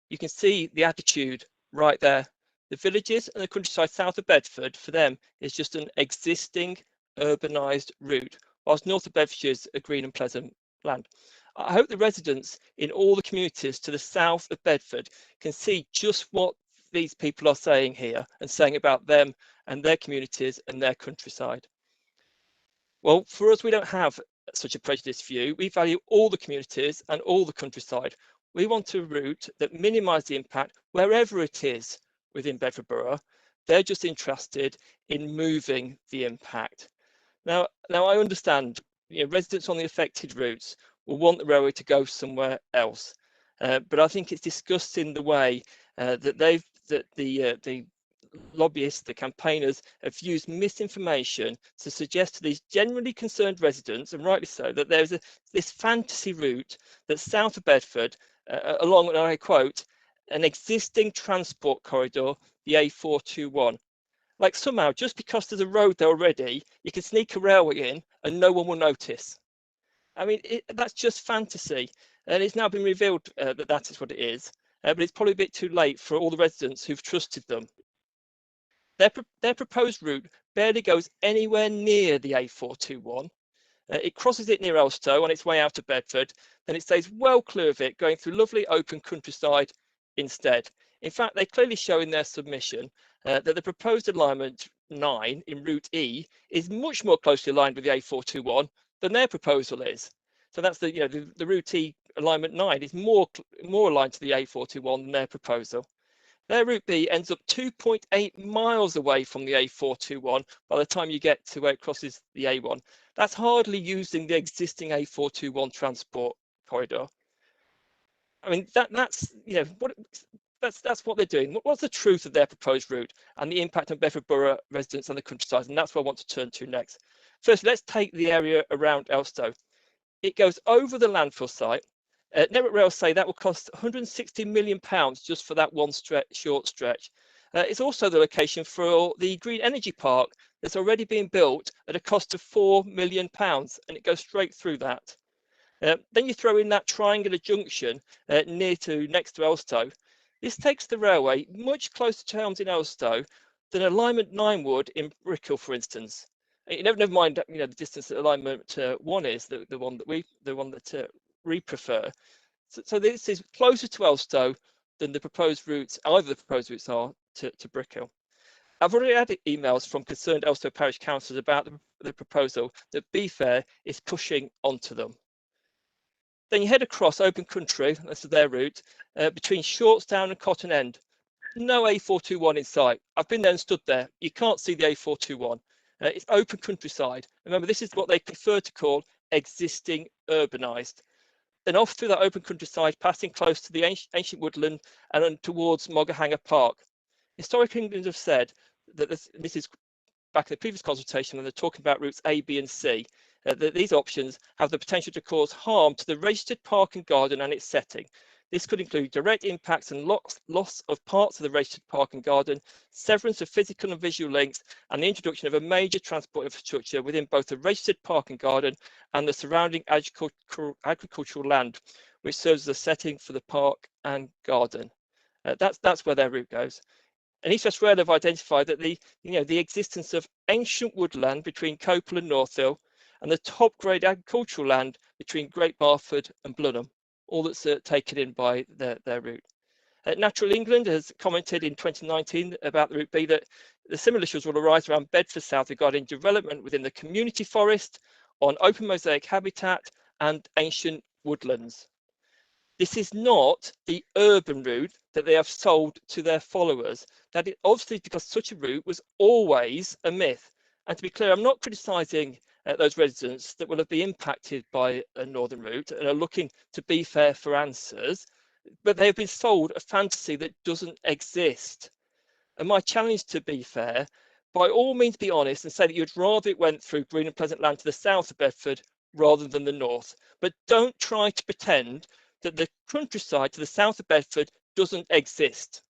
You can see the attitude right there. The villages and the countryside south of Bedford, for them, is just an existing urbanised route, whilst north of Bedfordshire is a green and pleasant land. I hope the residents in all the communities to the south of Bedford can see just what these people are saying here and saying about them and their communities and their countryside. Well, for us, we don't have such a prejudiced view. We value all the communities and all the countryside. We want a route that minimises the impact wherever it is within Bedford Borough. They're just interested in moving the impact. Now I understand, residents on the affected routes will want the railway to go somewhere else, but I think it's disgusting the way that the lobbyists, the campaigners, have used misinformation to suggest to these genuinely concerned residents, and rightly so, that there's this fantasy route that's south of Bedford, along, and I quote, an existing transport corridor, the A421. Like somehow, just because there's a road there already, you can sneak a railway in and no one will notice. I mean, that's just fantasy. And it's now been revealed that that is what it is. But it's probably a bit too late for all the residents who've trusted them. Their proposed route barely goes anywhere near the A421. It crosses it near Elstow on its way out of Bedford, then it stays well clear of it, going through lovely open countryside instead. In fact, they clearly show in their submission that the proposed alignment 9 in Route E is much more closely aligned with the A421 than their proposal is. So that's the Route E alignment 9 is more aligned to the A421 than their proposal. Their Route B ends up 2.8 miles away from the A421 by the time you get to where it crosses the A1. That's hardly using the existing A421 transport corridor. I mean, that's what they're doing. What's the truth of their proposed route and the impact on Bedford Borough residents and the countryside? And that's what I want to turn to next. First, let's take the area around Elstow. It goes over the landfill site. Network Rail say that will cost £160 million just for that one short stretch. It's also the location for the green energy park that's already being built at a cost of £4 million, and it goes straight through that. Then you throw in that triangular junction next to Elstow. This takes the railway much closer to Helms in Elstow than alignment 9 would in Brickhill, for instance. Never mind, the distance that alignment 1 is, the one that we prefer. So this is closer to Elstow than the proposed routes, either the proposed routes are to Brickhill. I've already had emails from concerned Elstow Parish councillors about the proposal that BFair is pushing onto them. Then you head across open country, that's their route, between Shortstown and Cotton End. No A421 in sight. I've been there and stood there. You can't see the A421. It's open countryside. Remember, this is what they prefer to call existing urbanised. Then off through that open countryside, passing close to the ancient woodland and on towards Moggerhanger Park. Historic England have said that this is back in the previous consultation when they're talking about routes A, B and C, that these options have the potential to cause harm to the registered park and garden and its setting. This could include direct impacts and loss of parts of the registered park and garden, severance of physical and visual links, and the introduction of a major transport infrastructure within both the registered park and garden and the surrounding agricultural land, which serves as a setting for the park and garden. That's where their route goes. And East West Rail have identified that the existence of ancient woodland between Copel and Northill and the top grade agricultural land between Great Barford and Blenheim, all that's taken in by their route. Natural England has commented in 2019 about the Route B that the similar issues will arise around Bedford South regarding development within the community forest, on open mosaic habitat and ancient woodlands. This is not the urban route that they have sold to their followers. That is obviously because such a route was always a myth. And to be clear, I'm not criticising those residents that will have been impacted by a northern route and are looking to Be Fair for answers, but they've been sold a fantasy that doesn't exist. And my challenge to Be Fair, by all means be honest and say that you'd rather it went through green and pleasant land to the south of Bedford rather than the north. But don't try to pretend that the countryside to the south of Bedford doesn't exist.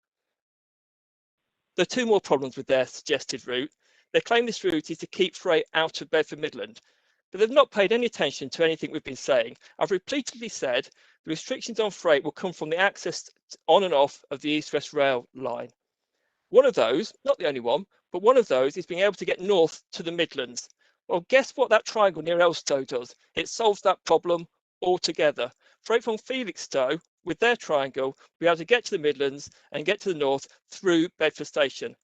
There are two more problems with their suggested route. They claim this route is to keep freight out of Bedford Midland, but they've not paid any attention to anything we've been saying. I've repeatedly said the restrictions on freight will come from the access on and off of the East-West Rail line. One of those, not the only one, but one of those is being able to get north to the Midlands. Well, guess what that triangle near Elstow does? It solves that problem altogether. Freight from Felixstowe, with their triangle, will be able to get to the Midlands and get to the north through Bedford Station.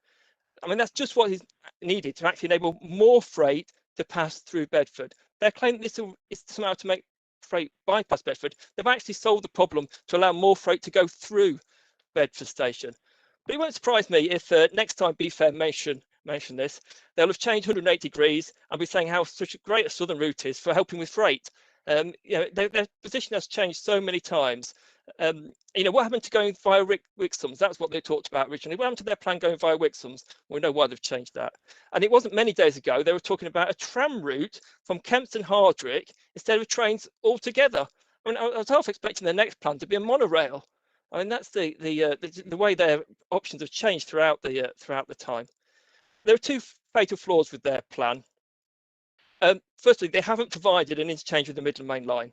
I mean, that's just what is needed to actually enable more freight to pass through Bedford. They're claiming this is somehow to make freight bypass Bedford. They've actually solved the problem to allow more freight to go through Bedford Station. But it won't surprise me if next time Be Fair mention this, they'll have changed 180 degrees and be saying how such a great a southern route is for helping with freight. You know, their position has changed so many times. You know, what happened to going via Wixhams? That's what they talked about originally. What happened to their plan going via Wixhams? We know why they've changed that. And it wasn't many days ago they were talking about a tram route from Kempston Hardwick instead of trains altogether. I mean, I was half expecting their next plan to be a monorail. I mean, that's the way their options have changed throughout the time. There are two fatal flaws with their plan. Firstly, they haven't provided an interchange with the Midland Main Line.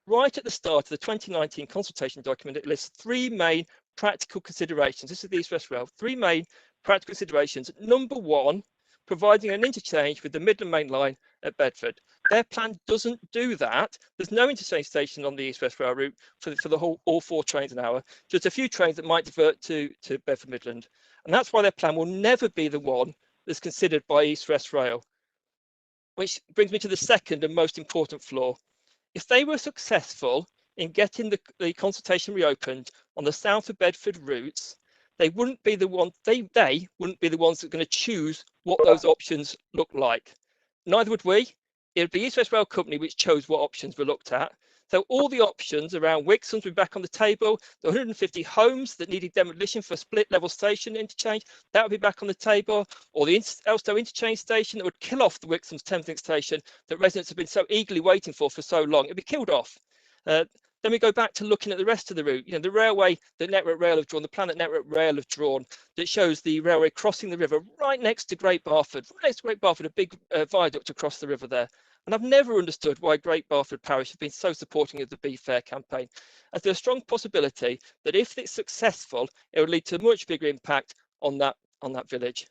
Right at the start of the 2019 consultation document, it lists three main practical considerations. This is the East-West Rail. Three main practical considerations. Number one, providing an interchange with the Midland Main Line at Bedford. Their plan doesn't do that. There's no interchange station on the East-West Rail route for the whole all 4 trains an hour. Just a few trains that might divert to Bedford Midland. And that's why their plan will never be the one that's considered by East-West Rail. Which brings me to the second and most important flaw. If they were successful in getting the consultation reopened on the south of Bedford routes, they wouldn't be the one. They wouldn't be the ones that are going to choose what those options look like. Neither would we. It would be East-West Rail Company which chose what options were looked at. So all the options around Wixhams would be back on the table. The 150 homes that needed demolition for a split level station interchange, that would be back on the table. Or the Elstow interchange station that would kill off the Wixhams Thameslink station that residents have been so eagerly waiting for so long. It'd be killed off. Then we go back to looking at the rest of the route. You know, the railway that Network Rail have drawn, the plan that Network Rail have drawn, that shows the railway crossing the river right next to Great Barford. Right next to Great Barford, a big viaduct across the river there. And I've never understood why Great Barford Parish have been so supporting of the Be Fair campaign, as there's a strong possibility that if it's successful, it will lead to a much bigger impact on that village.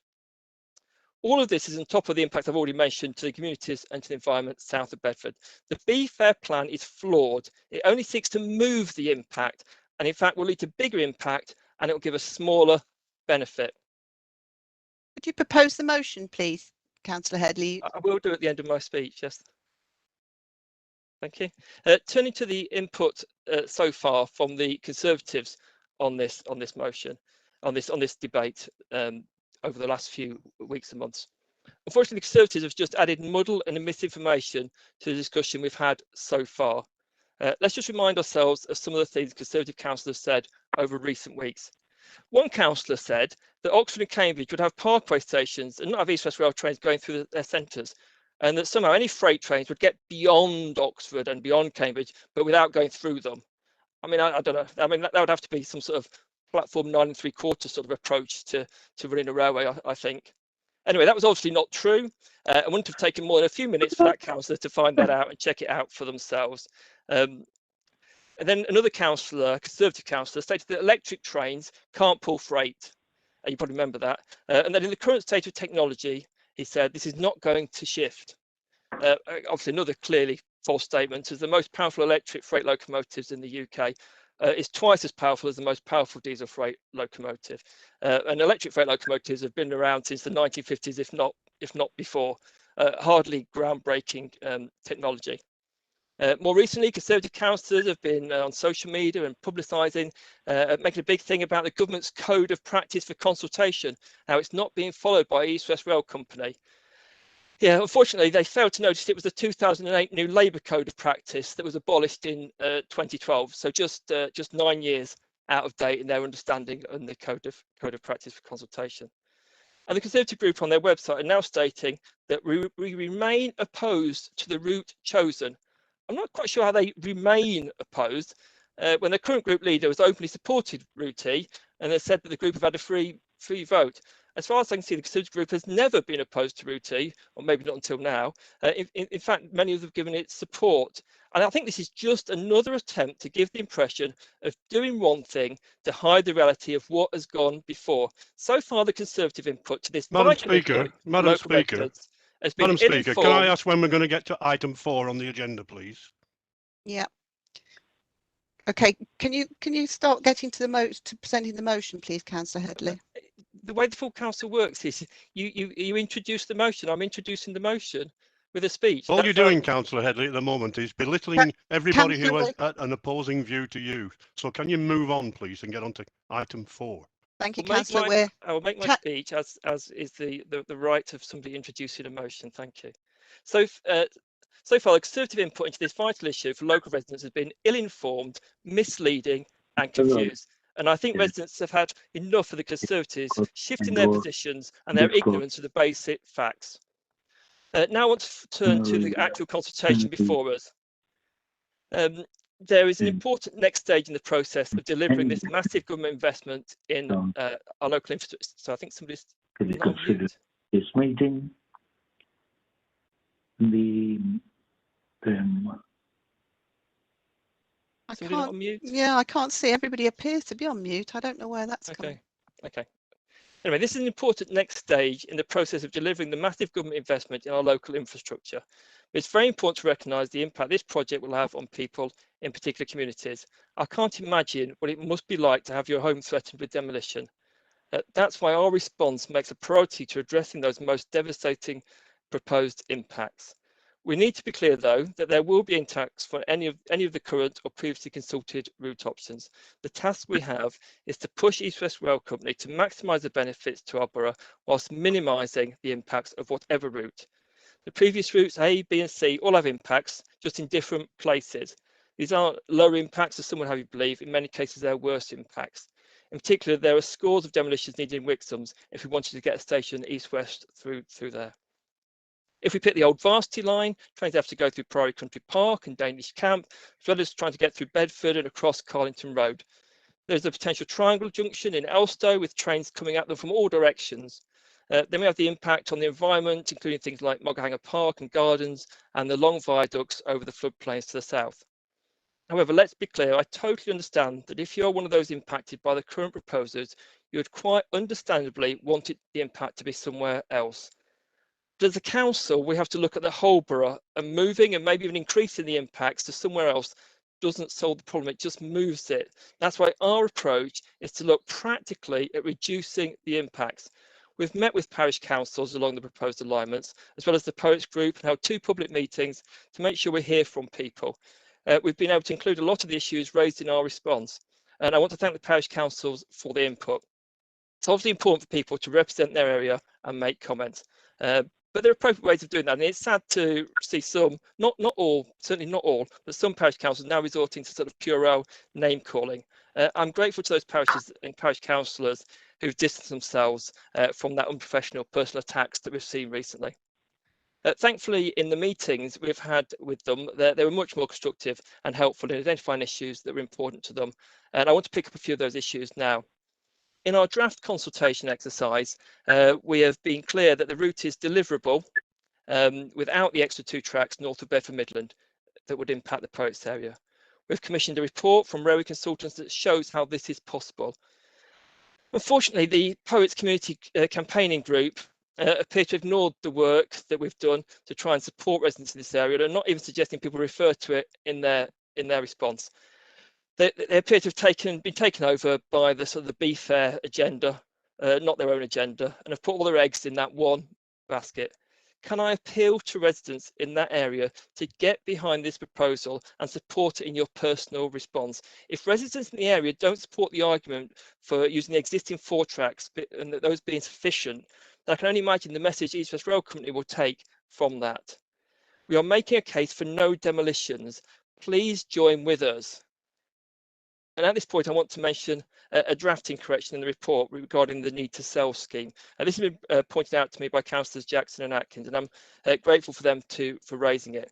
All of this is on top of the impact I've already mentioned to the communities and to the environment south of Bedford. The Be Fair plan is flawed. It only seeks to move the impact, and in fact will lead to bigger impact, and it will give a smaller benefit. Would you propose the motion, please, Councillor Headley? I will do at the end of my speech, yes. Thank you. Turning to the input so far from the Conservatives on this motion, on this debate over the last few weeks and months. Unfortunately, the Conservatives have just added muddle and misinformation to the discussion we've had so far. Let's just remind ourselves of some of the things Conservative councillors said over recent weeks. One councillor said that Oxford and Cambridge would have parkway stations and not have East-West Rail trains going through their centres, and that somehow any freight trains would get beyond Oxford and beyond Cambridge, but without going through them. I mean, I don't know. I mean, that would have to be some sort of platform 9 3/4 sort of approach to running a railway, I think. Anyway, that was obviously not true. It wouldn't have taken more than a few minutes for that councillor to find that out and check it out for themselves. And then another councillor, Conservative councillor, stated that electric trains can't pull freight. You probably remember that. And that in the current state of technology, he said, this is not going to shift. Obviously, another clearly false statement, as the most powerful electric freight locomotives in the UK is twice as powerful as the most powerful diesel freight locomotive. And electric freight locomotives have been around since the 1950s, if not before. Hardly groundbreaking technology. More recently, Conservative councillors have been on social media and publicising, making a big thing about the government's code of practice for consultation, how it's not being followed by East West Rail Company. Yeah, unfortunately, they failed to notice it was the 2008 new Labour Code of Practice that was abolished in 2012, so just 9 years out of date in their understanding on the code of practice for consultation. And the Conservative group on their website are now stating that we remain opposed to the route chosen. I'm not quite sure how they remain opposed when the current group leader has openly supported Route E and has said that the group have had a free vote. As far as I can see, the Conservative group has never been opposed to Route E, or maybe not until now. In fact, many of them have given it support. And I think this is just another attempt to give the impression of doing one thing to hide the reality of what has gone before. So far, the Conservative input to this vital issue for local residents has been Madam Speaker, can I ill-informed. ask when we're going to get to item 4 on the agenda, please? Yeah. Okay, can you start getting to presenting the motion, please, Councillor Headley? The way the full council works is you introduce the motion. I'm introducing the motion with a speech. All you're doing, Councillor Headley, at the moment is belittling everybody who has an opposing view to you. So can you move on, please, and get on to item 4? Thank you, Councillor. I will make my speech as is the right of somebody introducing a motion. Thank you. So far, the Conservative input into this vital issue for local residents has been ill-informed, misleading and confused. And I think residents have had enough of the Conservatives shifting their positions and their ignorance of the basic facts. Now I want to turn to the actual consultation before us. There is an important next stage in the process of delivering this massive government investment in our local infrastructure. So I think somebody's not on mute. This meeting, I can't see. Everybody appears to be on mute. I don't know where that's coming. Okay. Anyway, this is an important next stage in the process of delivering the massive government investment in our local infrastructure. It's very important to recognise the impact this project will have on people in particular communities. I can't imagine what it must be like to have your home threatened with demolition. That's why our response makes a priority to addressing those most devastating proposed impacts. We need to be clear, though, that there will be impacts for any of the current or previously consulted route options. The task we have is to push East West Rail Company to maximise the benefits to our borough whilst minimising the impacts of whatever route. The previous routes A, B and C all have impacts, just in different places. These aren't lower impacts, as some would have you believe. In many cases, they're worse impacts. In particular, there are scores of demolitions needed in Wixhams if we wanted to get a station east-west through there. If we pick the old Varsity line, trains have to go through Priory Country Park and Danish Camp, as well as trying to get through Bedford and across Carlington Road. There's a potential triangle junction in Elstow with trains coming at them from all directions. Then we have the impact on the environment, including things like Moghanger Park and gardens and the long viaducts over the floodplains to the south. However, let's be clear, I totally understand that if you're one of those impacted by the current proposals, you would quite understandably want the impact to be somewhere else. But as a council, we have to look at the whole borough, and moving and maybe even increasing the impacts to somewhere else doesn't solve the problem, it just moves it. That's why our approach is to look practically at reducing the impacts. We've met with parish councils along the proposed alignments, as well as the Poets Group, and held 2 public meetings to make sure we hear from people. We've been able to include a lot of the issues raised in our response, and I want to thank the parish councils for the input. It's obviously important for people to represent their area and make comments. But there are appropriate ways of doing that, and it's sad to see some, not all, certainly not all, but some parish councils now resorting to sort of puerile name calling. I'm grateful to those parishes and parish councillors who've distanced themselves from that unprofessional personal attacks that we've seen recently. Thankfully, in the meetings we've had with them, they were much more constructive and helpful in identifying issues that were important to them. And I want to pick up a few of those issues now. In our draft consultation exercise, we have been clear that the route is deliverable without the extra 2 tracks north of Bedford Midland that would impact the Poets area. We've commissioned a report from railway consultants that shows how this is possible. Unfortunately, the Poets Community Campaigning Group appear to have ignored the work that we've done to try and support residents in this area, and not even suggesting people refer to it in their response. They appear to have been taken over by the sort of the Be Fair agenda, not their own agenda, and have put all their eggs in that one basket. can I appeal to residents in that area to get behind this proposal and support it in your personal response? If residents in the area don't support the argument for using the existing 4 tracks and that those being sufficient, then I can only imagine the message East West Rail Company will take from that. We are making a case for no demolitions. Please join with us. And at this point, I want to mention a drafting correction in the report regarding the need to sell scheme. And this has been pointed out to me by Councillors Jackson and Atkins, and I'm grateful for them for raising it.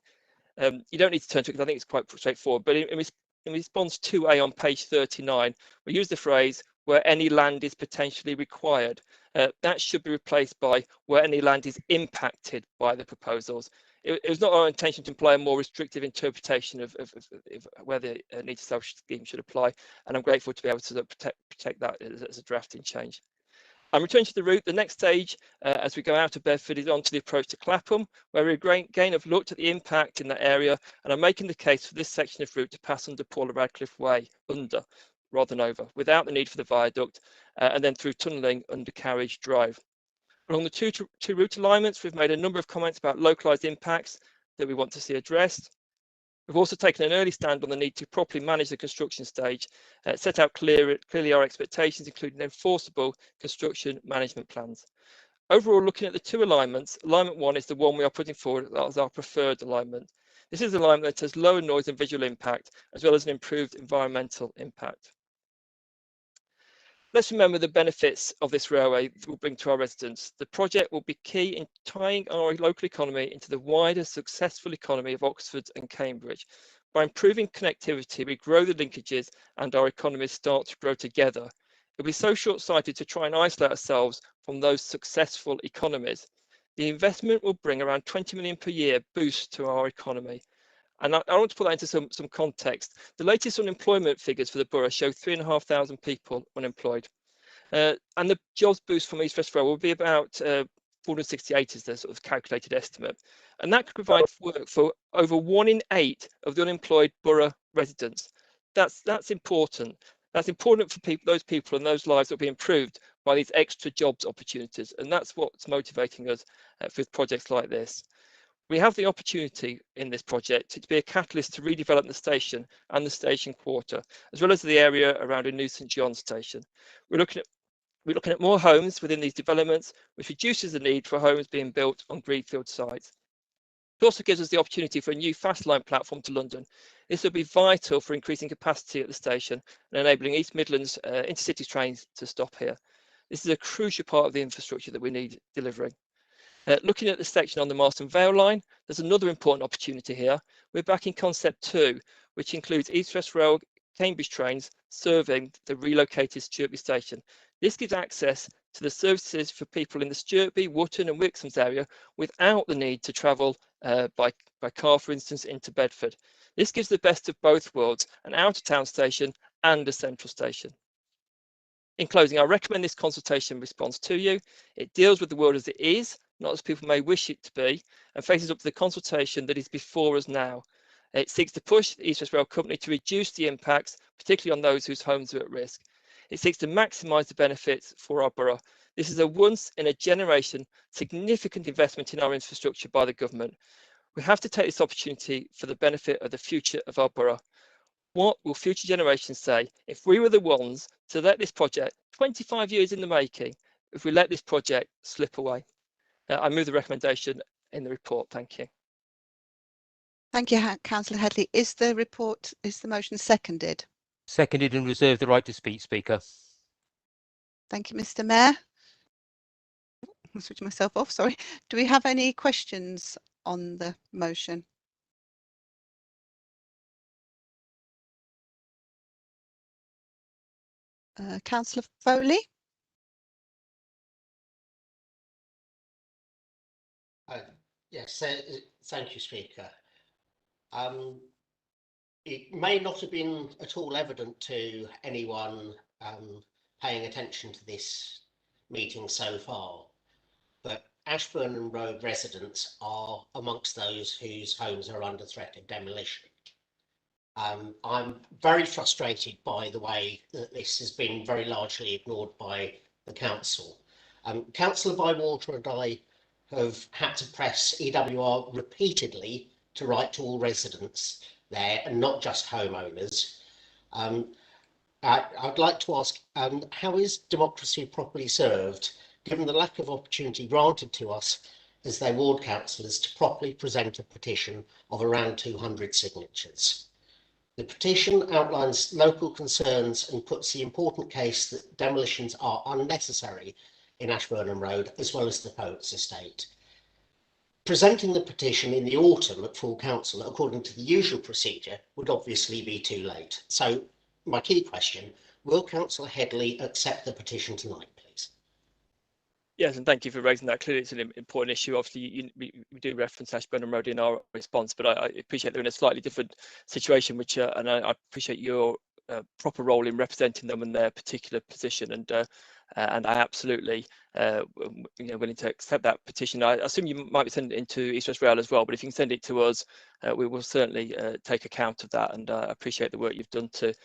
You don't need to turn to it because I think it's quite straightforward, but in response to A on page 39, we use the phrase where any land is potentially required. That should be replaced by where any land is impacted by the proposals. It was not our intention to imply a more restrictive interpretation of where the need to sell scheme should apply, and I'm grateful to be able to protect that as a drafting change. I'm returning to the route. The next stage, as we go out of Bedford, is on to the approach to Clapham, where we again have looked at the impact in that area, and I'm making the case for this section of route to pass under Paula Radcliffe Way, rather than over, without the need for the viaduct, and then through tunnelling under Carriage Drive. Along the two route alignments, we've made a number of comments about localised impacts that we want to see addressed. We've also taken an early stand on the need to properly manage the construction stage, set out clearly our expectations, including enforceable construction management plans. Overall, looking at the 2 alignments, alignment 1 is the one we are putting forward as our preferred alignment. This is an alignment that has lower noise and visual impact, as well as an improved environmental impact. Let's remember the benefits of this railway that will bring to our residents. The project will be key in tying our local economy into the wider successful economy of Oxford and Cambridge. By improving connectivity, we grow the linkages and our economies start to grow together. It would be so short-sighted to try and isolate ourselves from those successful economies. The investment will bring around 20 million per year boost to our economy. And I want to put that into some context. The latest unemployment figures for the borough show 3,500 people unemployed. And the jobs boost from East West Rail will be about 468 is the sort of calculated estimate. And that could provide work for over 1 in 8 of the unemployed borough residents. That's important. That's important for those people and those lives that will be improved by these extra jobs opportunities. And that's what's motivating us with projects like this. We have the opportunity in this project to be a catalyst to redevelop the station and the station quarter, as well as the area around a new St John station. We're looking at more homes within these developments, which reduces the need for homes being built on greenfield sites. It also gives us the opportunity for a new fast line platform to London. This will be vital for increasing capacity at the station and enabling East Midlands intercity trains to stop here. This is a crucial part of the infrastructure that we need delivering. Looking at the section on the Marston Vale line, there's another important opportunity here. We're back in concept 2, which includes East West Rail Cambridge trains serving the relocated Sturtby station. This gives access to the services for people in the Sturtby, Wootton and Wixham's area without the need to travel by car, for instance, into Bedford. This gives the best of both worlds, an out-of-town station and a central station. In closing, I recommend this consultation response to you. It deals with the world as it is, not as people may wish it to be, and faces up to the consultation that is before us now. It seeks to push the East West Rail Company to reduce the impacts, particularly on those whose homes are at risk. It seeks to maximise the benefits for our borough. This is a once-in-a-generation significant investment in our infrastructure by the government. We have to take this opportunity for the benefit of the future of our borough. What will future generations say if we were the ones to let this project, 25 years in the making, if we let this project slip away? I move the recommendation in the report. Thank you. Thank you, Councillor Headley. Is the motion seconded? Seconded and reserve the right to speak, Speaker. Thank you, Mr. Mayor. I'll switch myself off, sorry. Do we have any questions on the motion? Councillor Foley? Yes, thank you, Speaker. It may not have been at all evident to anyone paying attention to this meeting so far, but Ashburn Road residents are amongst those whose homes are under threat of demolition. I'm very frustrated by the way that this has been very largely ignored by the council. Councillor Bywater and I have had to press EWR repeatedly to write to all residents there and not just homeowners. I'd like to ask, how is democracy properly served, given the lack of opportunity granted to us as their ward councillors to properly present a petition of around 200 signatures? The petition outlines local concerns and puts the important case that demolitions are unnecessary in Ashburnham Road, as well as the Poets Estate. Presenting the petition in the autumn at full council, according to the usual procedure, would obviously be too late. So my key question, will Councillor Headley accept the petition tonight, please? Yes, and thank you for raising that. Clearly, it's an important issue. Obviously, we do reference Ashburnham Road in our response, but I appreciate they're in a slightly different situation, which and I appreciate your proper role in representing them in their particular position, and I absolutely willing to accept that petition. I assume you might be sending it into East West Rail as well, but if you can send it to us, we will certainly take account of that, and I appreciate the work you've done to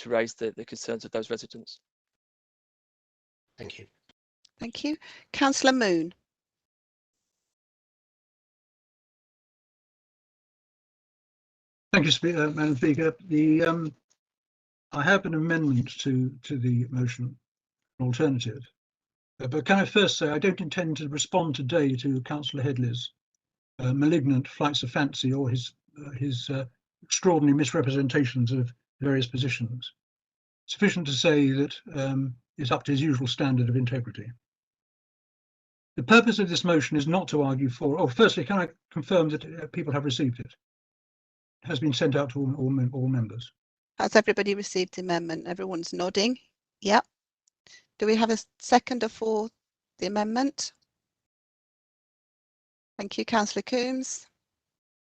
raise the concerns of those residents. Thank you. Thank you. Councillor Moon. Thank you, Madam Speaker. I have an amendment to the motion, an alternative. But can I first say I don't intend to respond today to Councillor Headley's malignant flights of fancy or his extraordinary misrepresentations of various positions. Sufficient to say that it's up to his usual standard of integrity. The purpose of this motion is not to argue for. Oh, firstly, can I confirm that people have received it? It has been sent out to all members. Has everybody received the amendment? Everyone's nodding. Yep. Do we have a seconder for the amendment? Thank you, Councillor Coombs.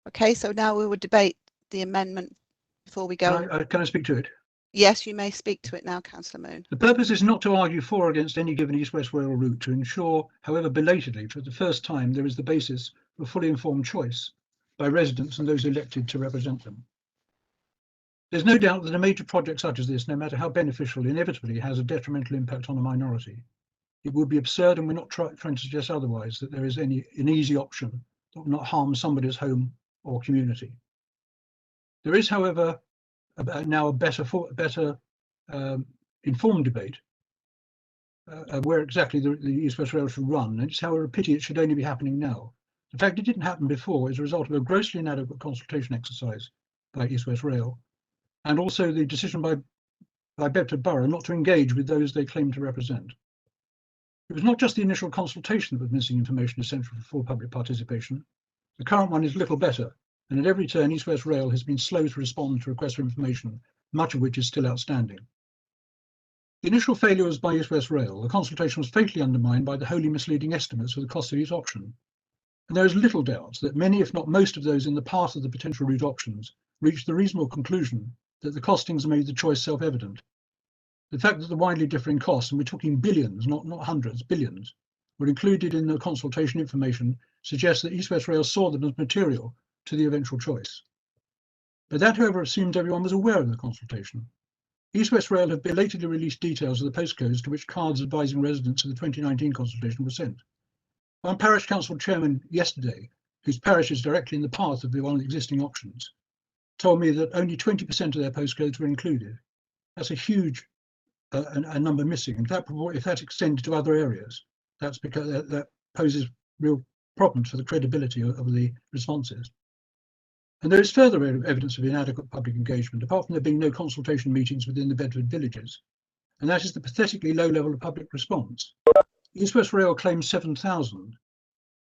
Okay, so now we will debate the amendment before we go. Can I speak to it? Yes, you may speak to it now, Councillor Moon. The purpose is not to argue for or against any given East West Rail route, to ensure, however belatedly, for the first time, there is the basis for fully informed choice by residents and those elected to represent them. There's no doubt that a major project such as this, no matter how beneficial, inevitably has a detrimental impact on a minority. It would be absurd, and we're not trying to suggest otherwise, that there is an easy option that will not harm somebody's home or community. There is, however, now a better informed debate where exactly the East West Rail should run, and it's however a pity it should only be happening now. The fact it didn't happen before is a result of a grossly inadequate consultation exercise by East West Rail, and also the decision by Bedford Borough not to engage with those they claim to represent. It was not just the initial consultation that was missing information essential for full public participation. The current one is little better, and at every turn East West Rail has been slow to respond to requests for information, much of which is still outstanding. The initial failure was by East West Rail. The consultation was fatally undermined by the wholly misleading estimates for the cost of each option. And there is little doubt that many, if not most, of those in the path of the potential route options reached the reasonable conclusion that the costings made the choice self-evident. The fact that the widely differing costs, and we're talking billions, not hundreds, billions, were included in the consultation information suggests that East West Rail saw them as material to the eventual choice. But that, however, assumed everyone was aware of the consultation. East West Rail have belatedly released details of the postcodes to which cards advising residents of the 2019 consultation were sent. One parish council chairman yesterday, whose parish is directly in the path of one of the existing options, told me that only 20% of their postcodes were included. That's a huge a number missing. And if that extended to other areas, that's because that poses real problems for the credibility of the responses. And there is further evidence of inadequate public engagement, apart from there being no consultation meetings within the Bedford villages, and that is the pathetically low level of public response. East West Rail claims 7,000,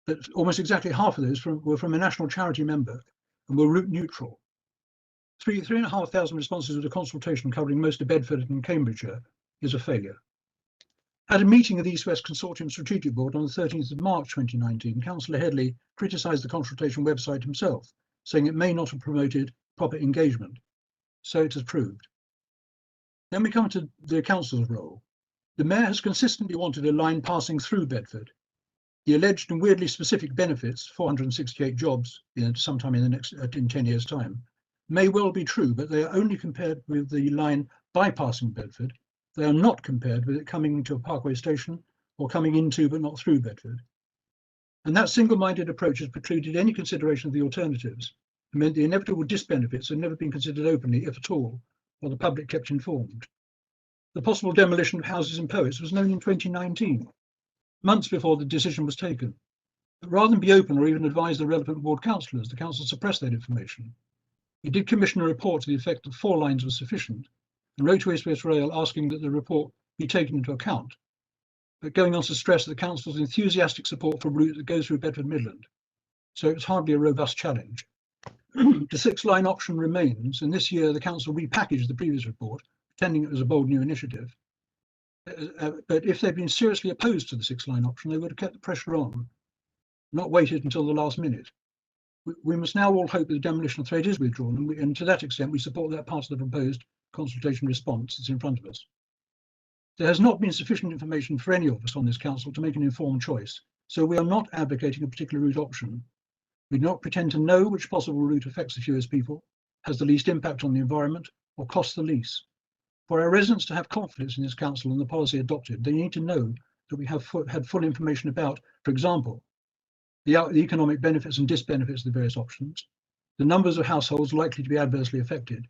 but almost exactly half of those were from a national charity member and were route neutral. 3,500 responses to a consultation covering most of Bedford and Cambridgeshire is a failure. At a meeting of the East West Consortium Strategic Board on the 13th of March 2019, Councillor Headley criticised the consultation website himself, saying it may not have promoted proper engagement. So it has proved. Then we come to the council's role. The mayor has consistently wanted a line passing through Bedford. The alleged and weirdly specific benefits, 468 jobs sometime in 10 years' time, may well be true, but they are only compared with the line bypassing Bedford. They are not compared with it coming into a Parkway station or coming into but not through Bedford. And that single-minded approach has precluded any consideration of the alternatives and meant the inevitable disbenefits have never been considered openly, if at all, while the public kept informed. The possible demolition of houses in Poets was known in 2019, months before the decision was taken. But rather than be open or even advise the relevant ward councillors, the council suppressed that information. It did commission a report to the effect that 4 lines was sufficient and wrote to East West Rail asking that the report be taken into account, but going on to stress the council's enthusiastic support for a route that goes through Bedford Midland. So it was hardly a robust challenge. The 6-line option remains, and this year the council repackaged the previous report, pretending it was a bold new initiative. But if they'd been seriously opposed to the 6-line option, they would have kept the pressure on, not waited until the last minute. We must now all hope that the demolition threat is withdrawn, and to that extent we support that part of the proposed consultation response that's in front of us. There has not been sufficient information for any of us on this council to make an informed choice, so we are not advocating a particular route option. We do not pretend to know which possible route affects the fewest people, has the least impact on the environment, or costs the least. For our residents to have confidence in this council and the policy adopted, they need to know that we have had full information about, for example, the economic benefits and disbenefits of the various options, the numbers of households likely to be adversely affected,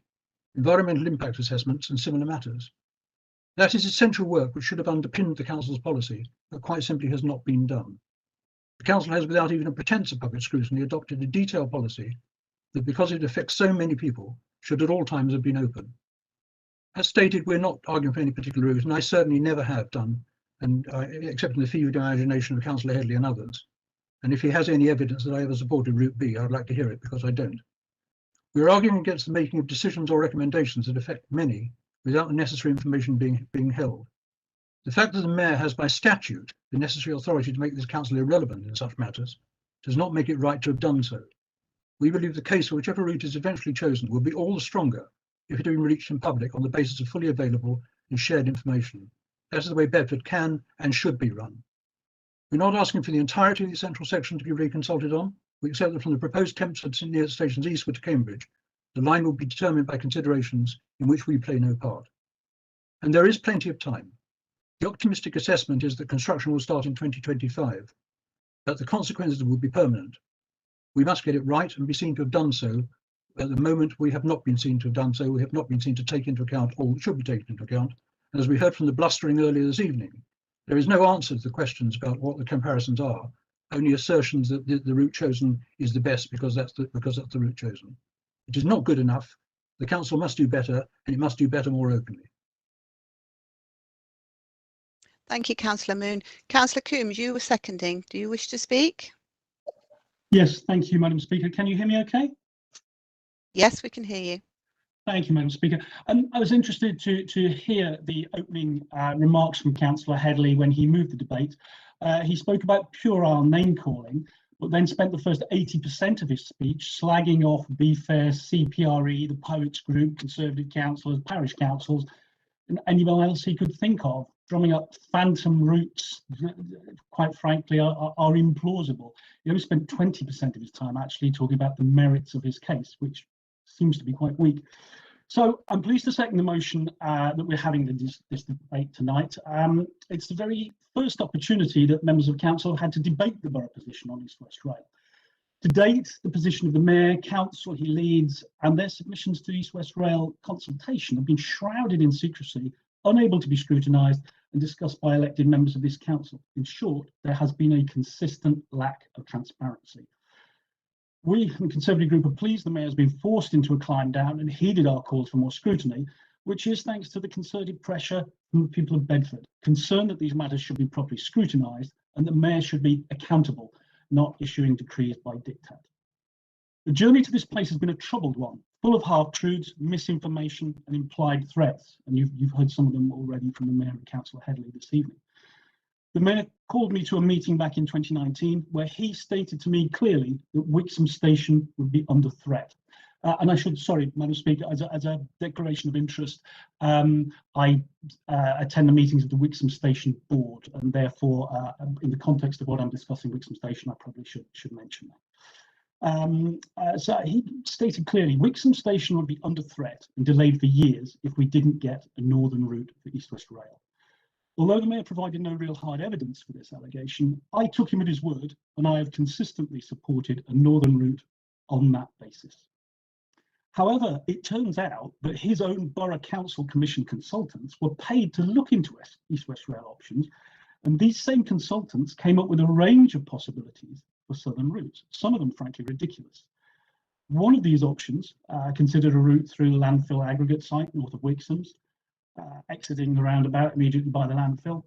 environmental impact assessments, and similar matters. That is essential work which should have underpinned the council's policy, but quite simply has not been done. The council has, without even a pretence of public scrutiny, adopted a detailed policy that, because it affects so many people, should at all times have been open. As stated, we're not arguing for any particular route, and I certainly never have done, and except in the fevered imagination of Councillor Headley and others. And if he has any evidence that I ever supported Route B, I would like to hear it, because I don't. We're arguing against the making of decisions or recommendations that affect many without the necessary information being held. The fact that the mayor has by statute the necessary authority to make this council irrelevant in such matters does not make it right to have done so. We believe the case for whichever route is eventually chosen will be all the stronger if it had been reached in public on the basis of fully available and shared information. That is the way Bedford can and should be run. We're not asking for the entirety of the central section to be reconsulted on. We accept that from the proposed Tempsford near stations eastward to Cambridge, the line will be determined by considerations in which we play no part. And there is plenty of time. The optimistic assessment is that construction will start in 2025, but the consequences will be permanent. We must get it right and be seen to have done so. At the moment, we have not been seen to have done so. We have not been seen to take into account all that should be taken into account. And as we heard from the blustering earlier this evening, there is no answer to the questions about what the comparisons are, only assertions that the route chosen is the best because that's the route chosen. It is not good enough. The council must do better, and it must do better more openly. Thank you, Councillor Moon. Councillor Coombs, you were seconding. Do you wish to speak? Yes, thank you, Madam Speaker. Can you hear me okay? Yes, we can hear you. Thank you, Madam Speaker. I was interested to hear the opening remarks from Councillor Headley when he moved the debate. He spoke about puerile name-calling, but then spent the first 80% of his speech slagging off BFAIR, CPRE, the Poets Group, Conservative councillors, parish councils, and anyone else he could think of, drumming up phantom routes, quite frankly, are implausible. He only spent 20% of his time actually talking about the merits of his case, which seems to be quite weak. So I'm pleased to second the motion that we're having this debate tonight. It's the very first opportunity that members of council have had to debate the borough position on East West Rail. To date, the position of the mayor, council he leads, and their submissions to East West Rail consultation have been shrouded in secrecy, unable to be scrutinised and discussed by elected members of this council. In short, there has been a consistent lack of transparency. We in the Conservative group are pleased the mayor has been forced into a climb down and heeded our calls for more scrutiny, which is thanks to the concerted pressure from the people of Bedford, concerned that these matters should be properly scrutinised and the mayor should be accountable, not issuing decrees by diktat. The journey to this place has been a troubled one, full of half-truths, misinformation and implied threats, and you've heard some of them already from the mayor and Councillor Headley this evening. The mayor called me to a meeting back in 2019 where he stated to me clearly that Wixham Station would be under threat. And I should, sorry, Madam Speaker, as a declaration of interest, I attend the meetings of the Wixham Station Board, and therefore, in the context of what I'm discussing, Wixham Station, I probably should mention that. So he stated clearly, Wixham Station would be under threat and delayed for years if we didn't get a northern route for East West Rail. Although the mayor provided no real hard evidence for this allegation, I took him at his word, and I have consistently supported a northern route on that basis. However, it turns out that his own Borough Council Commission consultants were paid to look into East-West Rail options, and these same consultants came up with a range of possibilities for southern routes, some of them frankly ridiculous. One of these options considered a route through the landfill aggregate site north of Wixham's, exiting the roundabout immediately by the landfill.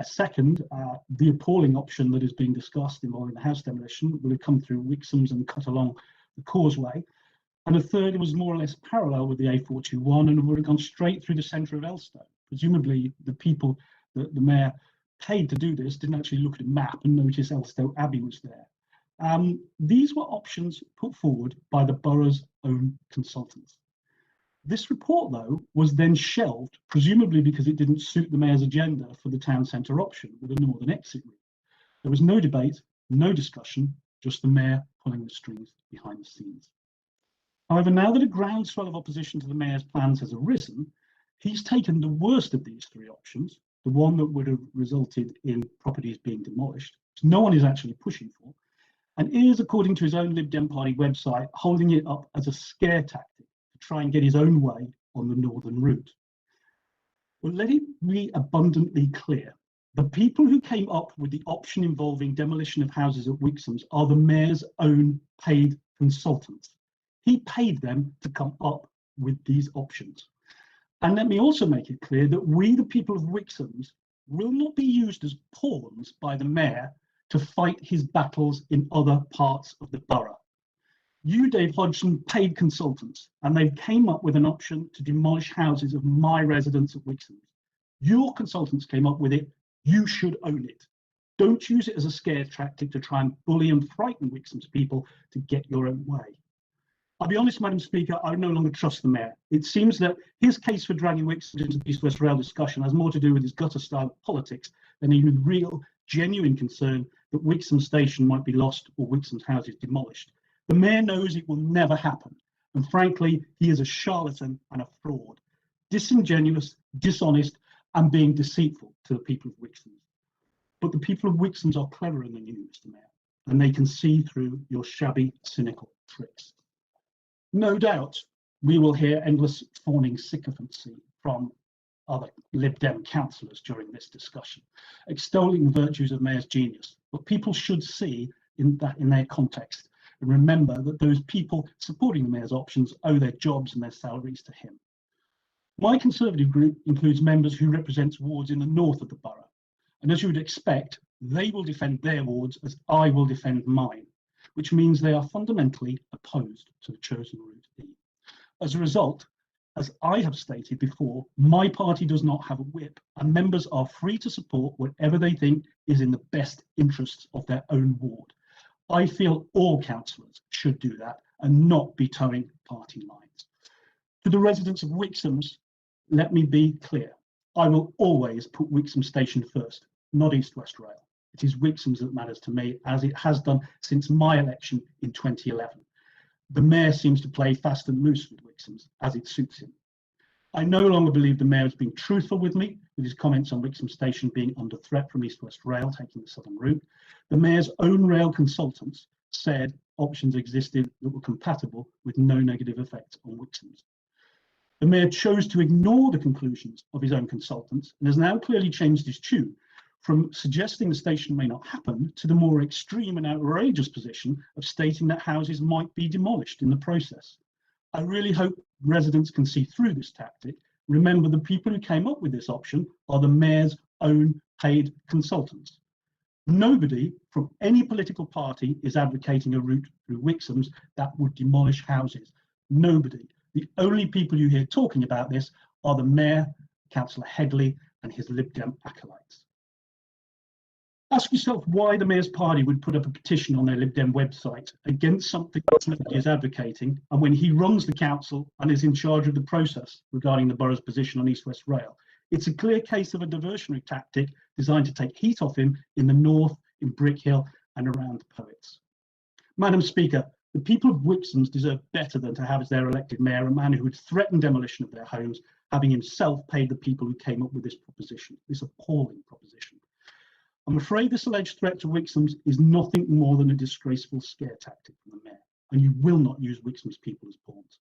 A second, the appalling option that is being discussed involving the house demolition, will have come through Wixham's and cut along the causeway. And a third was more or less parallel with the A421 and would have gone straight through the centre of Elstow. Presumably, the people that the mayor paid to do this didn't actually look at a map and notice Elstow Abbey was there. These were options put forward by the borough's own consultants. This report, though, was then shelved, presumably because it didn't suit the mayor's agenda for the town centre option with a northern exit route. There was no debate, no discussion, just the mayor pulling the strings behind the scenes. However, now that a groundswell of opposition to the mayor's plans has arisen, he's taken the worst of these three options, the one that would have resulted in properties being demolished, which no one is actually pushing for, and is, according to his own Lib Dem Party website, holding it up as a scare tactic to try and get his own way on the northern route. Well, let it be abundantly clear. The people who came up with the option involving demolition of houses at Wixham's are the mayor's own paid consultants. He paid them to come up with these options. And let me also make it clear that we, the people of Wixham's, will not be used as pawns by the mayor to fight his battles in other parts of the borough. You, Dave Hodgson, paid consultants, and they came up with an option to demolish houses of my residents at Wixham's. Your consultants came up with it. You should own it. Don't use it as a scare tactic to try and bully and frighten Wixham's people to get your own way. I'll be honest, Madam Speaker, I no longer trust the mayor. It seems that his case for dragging Wixham into the East-West Rail discussion has more to do with his gutter-style politics than even real, genuine concern that Wixham station might be lost or Wixham's houses demolished. The mayor knows it will never happen, and frankly, he is a charlatan and a fraud, disingenuous, dishonest, and being deceitful to the people of Wixham. But the people of Wixham are cleverer than you, Mr. Mayor, and they can see through your shabby, cynical tricks. No doubt we will hear endless fawning sycophancy from other Lib Dem councillors during this discussion, extolling the virtues of Mayor's genius, but people should see in their context and remember that those people supporting the Mayor's options owe their jobs and their salaries to him. My Conservative group includes members who represent wards in the north of the borough, and as you would expect, they will defend their wards as I will defend mine, which means they are fundamentally opposed to the chosen route E. As a result, as I have stated before, my party does not have a whip, and members are free to support whatever they think is in the best interests of their own ward. I feel all councillors should do that and not be towing party lines. To the residents of Wixham's, let me be clear. I will always put Wixham Station first, not East-West Rail. It is Wixham's that matters to me, as it has done since my election in 2011. The mayor seems to play fast and loose with Wixham's as it suits him. I no longer believe the mayor has been truthful with me with his comments on Wixham Station being under threat from East-West Rail taking the southern route. The mayor's own rail consultants said options existed that were compatible with no negative effects on Wixham's. The mayor chose to ignore the conclusions of his own consultants and has now clearly changed his tune from suggesting the station may not happen to the more extreme and outrageous position of stating that houses might be demolished in the process. I really hope residents can see through this tactic. Remember, the people who came up with this option are the mayor's own paid consultants. Nobody from any political party is advocating a route through Wixham's that would demolish houses. Nobody. The only people you hear talking about this are the mayor, Councillor Headley, and his Lib Dem acolytes. Ask yourself why the mayor's party would put up a petition on their Lib Dem website against something he is advocating, and when he runs the council and is in charge of the process regarding the borough's position on East-West Rail. It's a clear case of a diversionary tactic designed to take heat off him in the north, in Brick Hill, and around the Poets. Madam Speaker, the people of Wixham's deserve better than to have as their elected mayor a man who would threaten demolition of their homes, having himself paid the people who came up with this proposition, this appalling proposition. I'm afraid this alleged threat to Wixham's is nothing more than a disgraceful scare tactic from the mayor, and you will not use Wixham's people as pawns.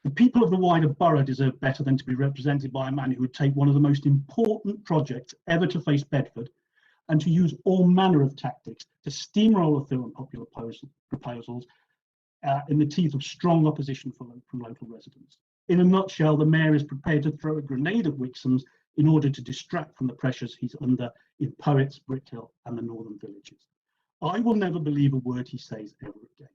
The people of the wider borough deserve better than to be represented by a man who would take one of the most important projects ever to face Bedford and to use all manner of tactics to steamroll through unpopular proposals in the teeth of strong opposition from local residents. In a nutshell, the mayor is prepared to throw a grenade at Wixham's in order to distract from the pressures he's under in Poets, Brickhill and the northern villages. I will never believe a word he says ever again.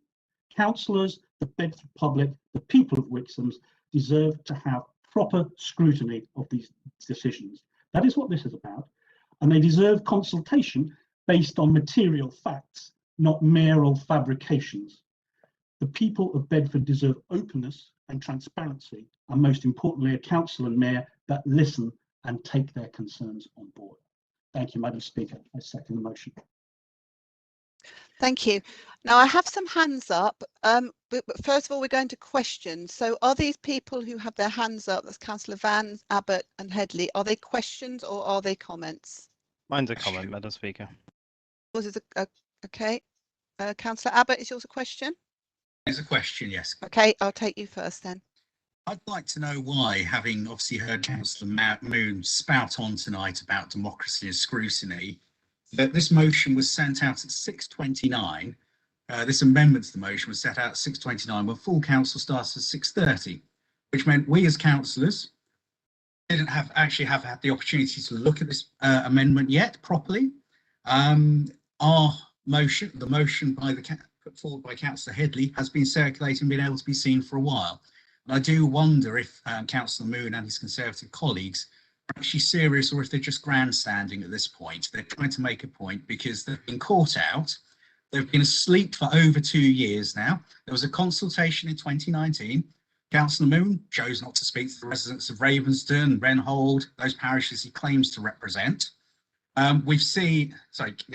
Councillors, the Bedford public, the people of Wixham's deserve to have proper scrutiny of these decisions. That is what this is about. And they deserve consultation based on material facts, not mayoral fabrications. The people of Bedford deserve openness and transparency, and most importantly, a council and mayor that listen and take their concerns on board. Thank you, Madam Speaker. I second the motion. Thank you. Now I have some hands up, but first of all, we're going to questions. So are these people who have their hands up, that's Councillor Vans, Abbott and Headley, are they questions or are they comments? Mine's a comment, Madam Speaker. Yours is okay. Councillor Abbott, is yours a question? It's a question, yes. Okay, I'll take you first then. I'd like to know why, having obviously heard Councillor Moon spout on tonight about democracy and scrutiny, that this motion was sent out at 6:29. This amendment to the motion was set out at 6:29 when full council started at 6:30, which meant we as councillors didn't actually have had the opportunity to look at this amendment yet properly. Our motion, the motion put forward by Councillor Headley, has been circulating and been able to be seen for a while. And I do wonder if Councillor Moon and his Conservative colleagues are actually serious or if they're just grandstanding at this point. They're trying to make a point because they've been caught out. They've been asleep for over 2 years now. There was a consultation in 2019. Councillor Moon chose not to speak to the residents of Ravensden, Wrenhold, those parishes he claims to represent. We've seen,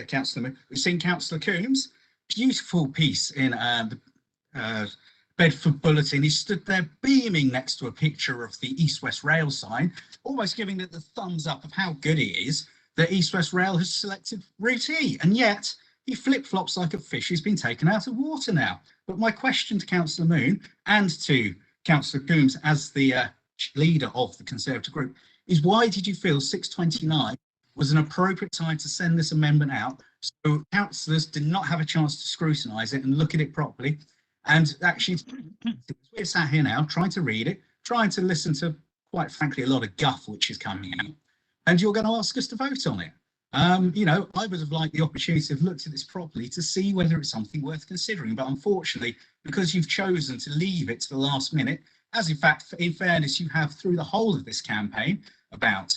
Councillor Moon, we've seen Councillor Coombs, beautiful piece in the Bedford Bulletin. He stood there beaming next to a picture of the East West Rail sign, almost giving it the thumbs up of how good it is that East West Rail has selected Route E, and yet he flip-flops like a fish who's been taken out of water now. But my question to Councillor Moon and to Councillor Coombs as the leader of the Conservative group is, why did you feel 6:29 was an appropriate time to send this amendment out so councillors did not have a chance to scrutinise it and look at it properly? And actually, we're sat here now trying to read it, trying to listen to, quite frankly, a lot of guff which is coming out, and you're going to ask us to vote on it. You know, I would have liked the opportunity to have looked at this properly to see whether it's something worth considering. But unfortunately, because you've chosen to leave it to the last minute, as in fact, in fairness, you have through the whole of this campaign about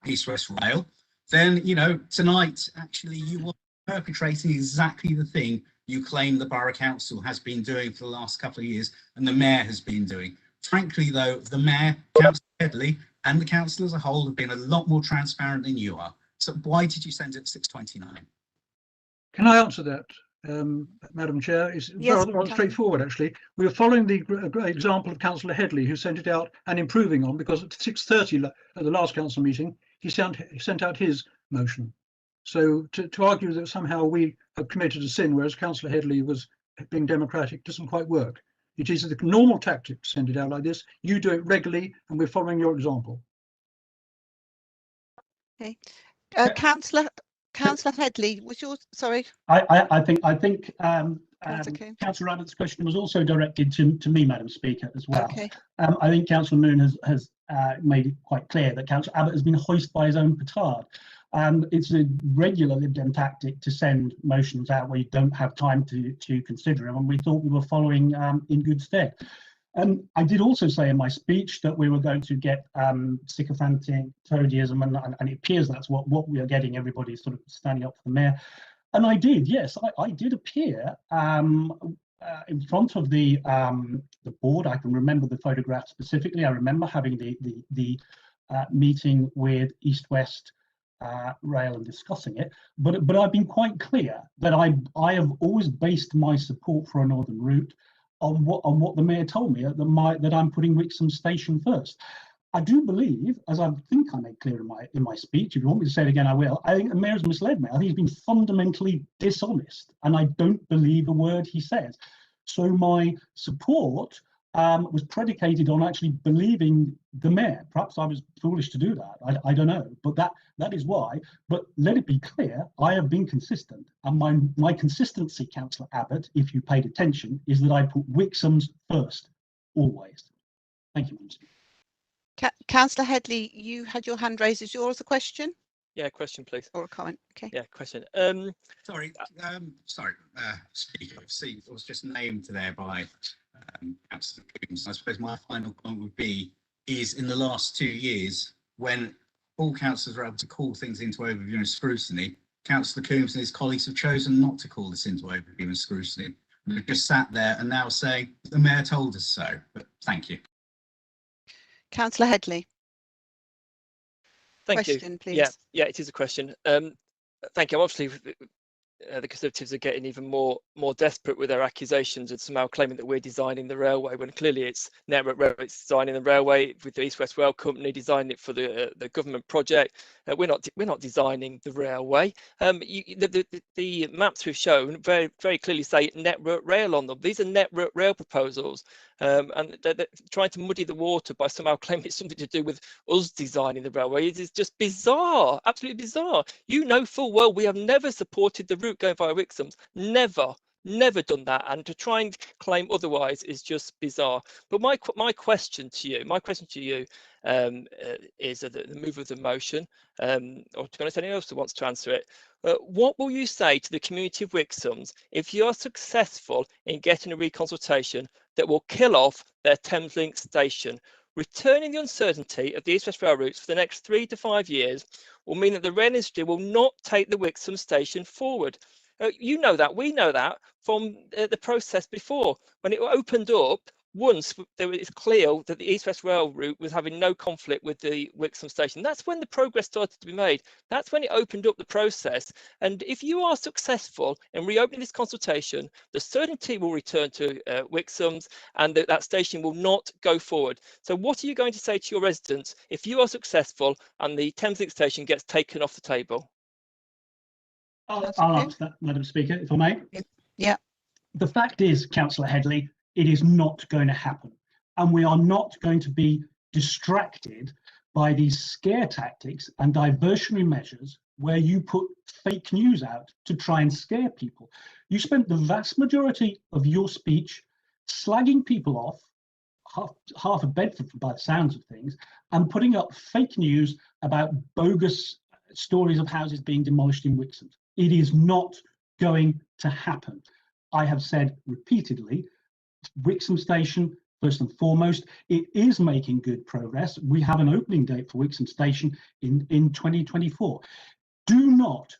East West Rail, then, you know, tonight, actually, you are perpetrating exactly the thing you claim the Borough Council has been doing for the last couple of years and the Mayor has been doing. Frankly, though, the Mayor, Councillor Headley, and the Council as a whole have been a lot more transparent than you are. So why did you send it at 6:29? Can I answer that, Madam Chair? It's Yes, rather straightforward, actually. We were following the example of Councillor Headley, who sent it out and improving on, because at 6:30 at the last council meeting, he sent out his motion. So to argue that somehow we have committed a sin, whereas Councillor Headley was being democratic, doesn't quite work. It is the normal tactic to send it out like this. You do it regularly, and we're following your example. Okay, Councillor Headley, was yours? Sorry. I think okay. Councillor Abbott's question was also directed to me, Madam Speaker, as well. Okay. I think Councillor Moon has made it quite clear that Councillor Abbott has been hoisted by his own petard. It's a regular Lib Dem tactic to send motions out where you don't have time to consider them, and we thought we were following in good stead. I did also say in my speech that we were going to get sycophantic toadyism, and it appears that's what we are getting. Everybody's sort of standing up for the Mayor. And I did, yes, I did appear in front of the board. I can remember the photograph specifically. I remember having the meeting with East West Rail and discussing it. But I've been quite clear that I have always based my support for a northern route on what the Mayor told me, that I'm putting Wixham Station first. I do believe, as I think I made clear in my speech, if you want me to say it again, I will. I think the mayor has misled me. I think he's been fundamentally dishonest, and I don't believe a word he says. So my support was predicated on actually believing the mayor. Perhaps I was foolish to do that. I don't know, but that is why. But let it be clear, I have been consistent, and my consistency, Councillor Abbott, if you paid attention, is that I put Wixham's first, always. Thank you, Minister. Councillor Headley, you had your hand raised. Is yours a question? Yeah, question, please. Or a comment? Okay. Yeah, question. Sorry, Speaker. See, I was just named there by Councillor Coombs. I suppose my final comment would be: is in the last 2 years, when all councillors were able to call things into overview and scrutiny, Councillor Coombs and his colleagues have chosen not to call this into overview and scrutiny. And they've just sat there and now saying the mayor told us so. But thank you. Councillor Headley. Thank Question, you. please. Yeah, it is a question. Thank you. Obviously, the Conservatives are getting even more desperate with their accusations and somehow claiming that we're designing the railway, when clearly it's Network Rail, it's designing the railway with the East West Rail Company, designing it for the government project. We're not designing the railway. The maps we've shown very clearly say Network Rail on them. These are Network Rail proposals, and they're trying to muddy the water by somehow claiming it's something to do with us designing the railway. It is just bizarre, absolutely bizarre. You know full well we have never supported the route going via Wixham's, never done that, and to try and claim otherwise is just bizarre. But my question to you is the move of the motion, or to be honest, anyone else who wants to answer it. What will you say to the community of Wixham's if you are successful in getting a reconsultation that will kill off their Thameslink station? Returning the uncertainty of the East West Rail routes for the next 3 to 5 years will mean that the rail industry will not take the Wixham station forward. You know that, we know that from the process before. When it opened up, once it's clear that the East West Rail route was having no conflict with the Wixham station, that's when the progress started to be made. That's when it opened up the process. And if you are successful in reopening this consultation, the certainty will return to Wixham's, and that station will not go forward. So what are you going to say to your residents if you are successful and the Thameslink station gets taken off the table? I'll answer that, Madam Speaker, if I may. Yeah. The fact is, Councillor Headley, it is not going to happen. And we are not going to be distracted by these scare tactics and diversionary measures where you put fake news out to try and scare people. You spent the vast majority of your speech slagging people off, half of Bedford by the sounds of things, and putting up fake news about bogus stories of houses being demolished in Wixham. It is not going to happen. I have said repeatedly, Wixham Station, first and foremost, it is making good progress. We have an opening date for Wixham Station in 2024. Do not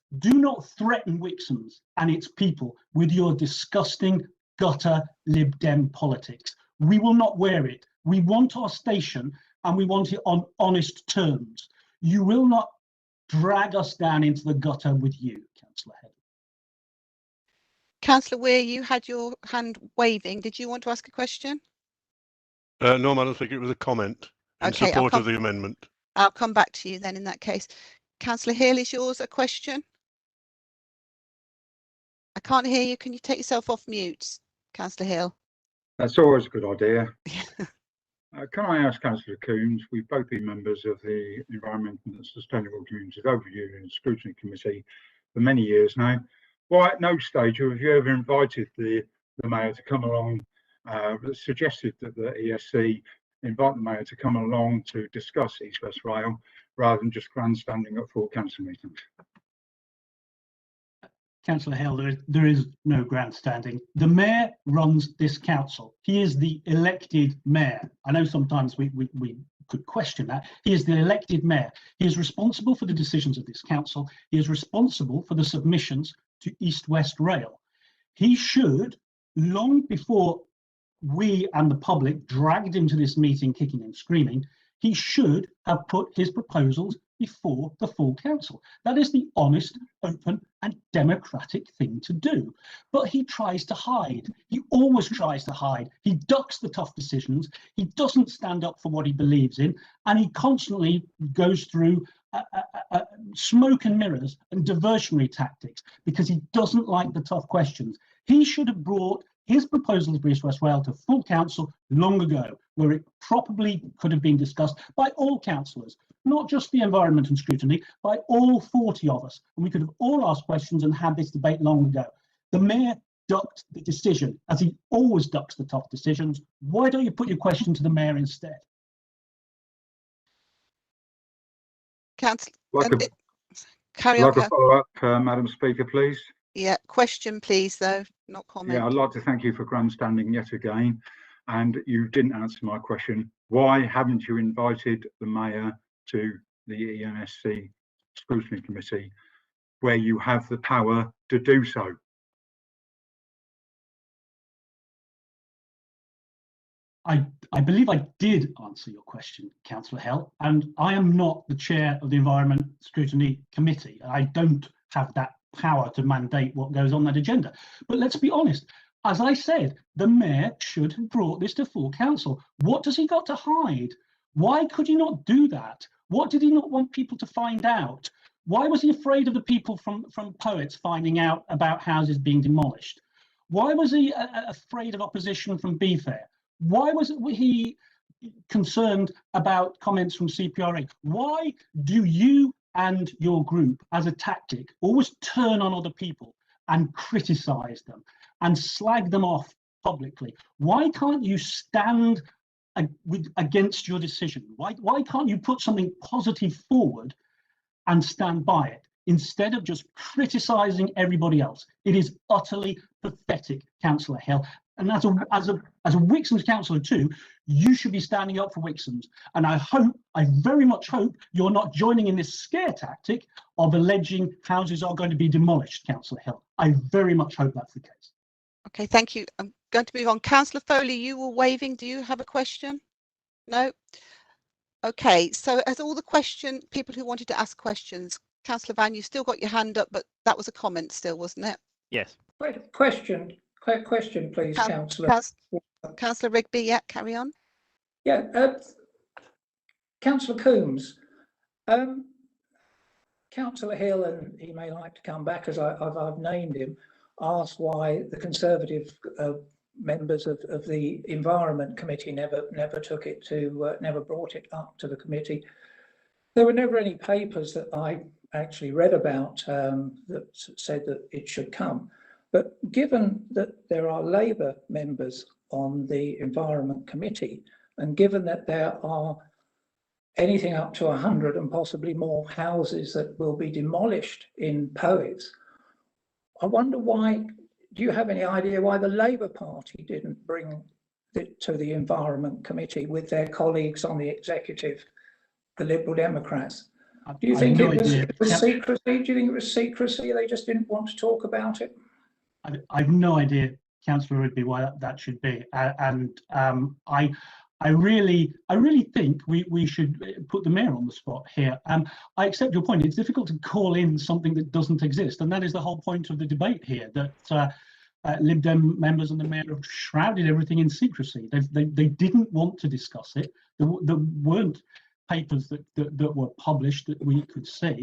threaten Wixham's and its people with your disgusting gutter Lib Dem politics. We will not wear it. We want our station and we want it on honest terms. You will not drag us down into the gutter with you, Councillor Headley. Councillor Weir, you had your hand waving. Did you want to ask a question? No, Madam Speaker, it was a comment in support of the amendment. I'll come back to you then in that case. Councillor Hill, is yours a question? I can't hear you. Can you take yourself off mute, Councillor Hill? That's always a good idea. Can I ask Councillor Coombs, we've both been members of the Environmental and Sustainable Communities Overview and Scrutiny Committee for many years now. Why at no stage have you ever invited the Mayor to come along, suggested that the ESC invite the Mayor to come along to discuss East West Rail rather than just grandstanding at full council meetings? Councillor Hill, there is no grandstanding. The Mayor runs this council. He is the elected Mayor. I know sometimes we could question that. He is the elected Mayor. He is responsible for the decisions of this council. He is responsible for the submissions to East West Rail. He should, long before we and the public dragged him to this meeting kicking and screaming, he should have put his proposals before the full council. That is the honest, open and democratic thing to do. But he tries to hide. He always tries to hide. He ducks the tough decisions. He doesn't stand up for what he believes in. And he constantly goes through smoke and mirrors and diversionary tactics because he doesn't like the tough questions. He should have brought his proposal of East West Wales to full council long ago, where it probably could have been discussed by all councillors, not just the Environment and Scrutiny, by all 40 of us. And we could have all asked questions and had this debate long ago. The Mayor ducked the decision, as he always ducks the tough decisions. Why don't you put your question to the Mayor instead? Councillor, carry on. Like a follow-up, Madam Speaker, please. Yeah, question, please, though, not comment. Yeah, I'd like to thank you for grandstanding yet again. And you didn't answer my question. Why haven't you invited the Mayor to the ENSC Scrutiny Committee, where you have the power to do so? I believe I did answer your question, Councillor Hill, and I am not the chair of the Environment Scrutiny Committee. I don't have that power to mandate what goes on that agenda. But let's be honest, as I said, the Mayor should have brought this to full council. What does he got to hide? Why could he not do that? What did he not want people to find out? Why was he afraid of the people from Poets finding out about houses being demolished? Why was he afraid of opposition from BFair? Why was he concerned about comments from CPRA? Why do you and your group, as a tactic, always turn on other people and criticize them and slag them off publicly? Why can't you stand against your decision? Why can't you put something positive forward and stand by it instead of just criticizing everybody else? It is utterly pathetic, Councillor Hill. And as a Wixham's councillor too, you should be standing up for Wixham's. And I very much hope you're not joining in this scare tactic of alleging houses are going to be demolished, Councillor Hill. I very much hope that's the case. Okay, thank you. I'm going to move on. Councillor Foley, you were waving. Do you have a question? No? Okay, so as all the people who wanted to ask questions, Councillor Van, you still got your hand up, but that was a comment still, wasn't it? Yes. Quick question, please, Councillor. Councillor Rigby, yeah, carry on. Yeah, Councillor Coombs. Councillor Hill, and he may like to come back as I've named him, asked why the Conservative members of the Environment Committee never took it to, never brought it up to the committee. There were never any papers that I actually read about that said that it should come. But given that there are Labour members on the Environment Committee, and given that there are anything up to 100 and possibly more houses that will be demolished in Poets, I wonder why, do you have any idea why the Labour Party didn't bring it to the Environment Committee with their colleagues on the executive, the Liberal Democrats? Do you think it was secrecy? Do you think it was secrecy? They just didn't want to talk about it? I have no idea, Councillor Rigby, why that should be. I really think we should put the Mayor on the spot here. I accept your point. It's difficult to call in something that doesn't exist, and that is the whole point of the debate here, that Lib Dem members and the Mayor have shrouded everything in secrecy. They didn't want to discuss it. There weren't papers that were published that we could see.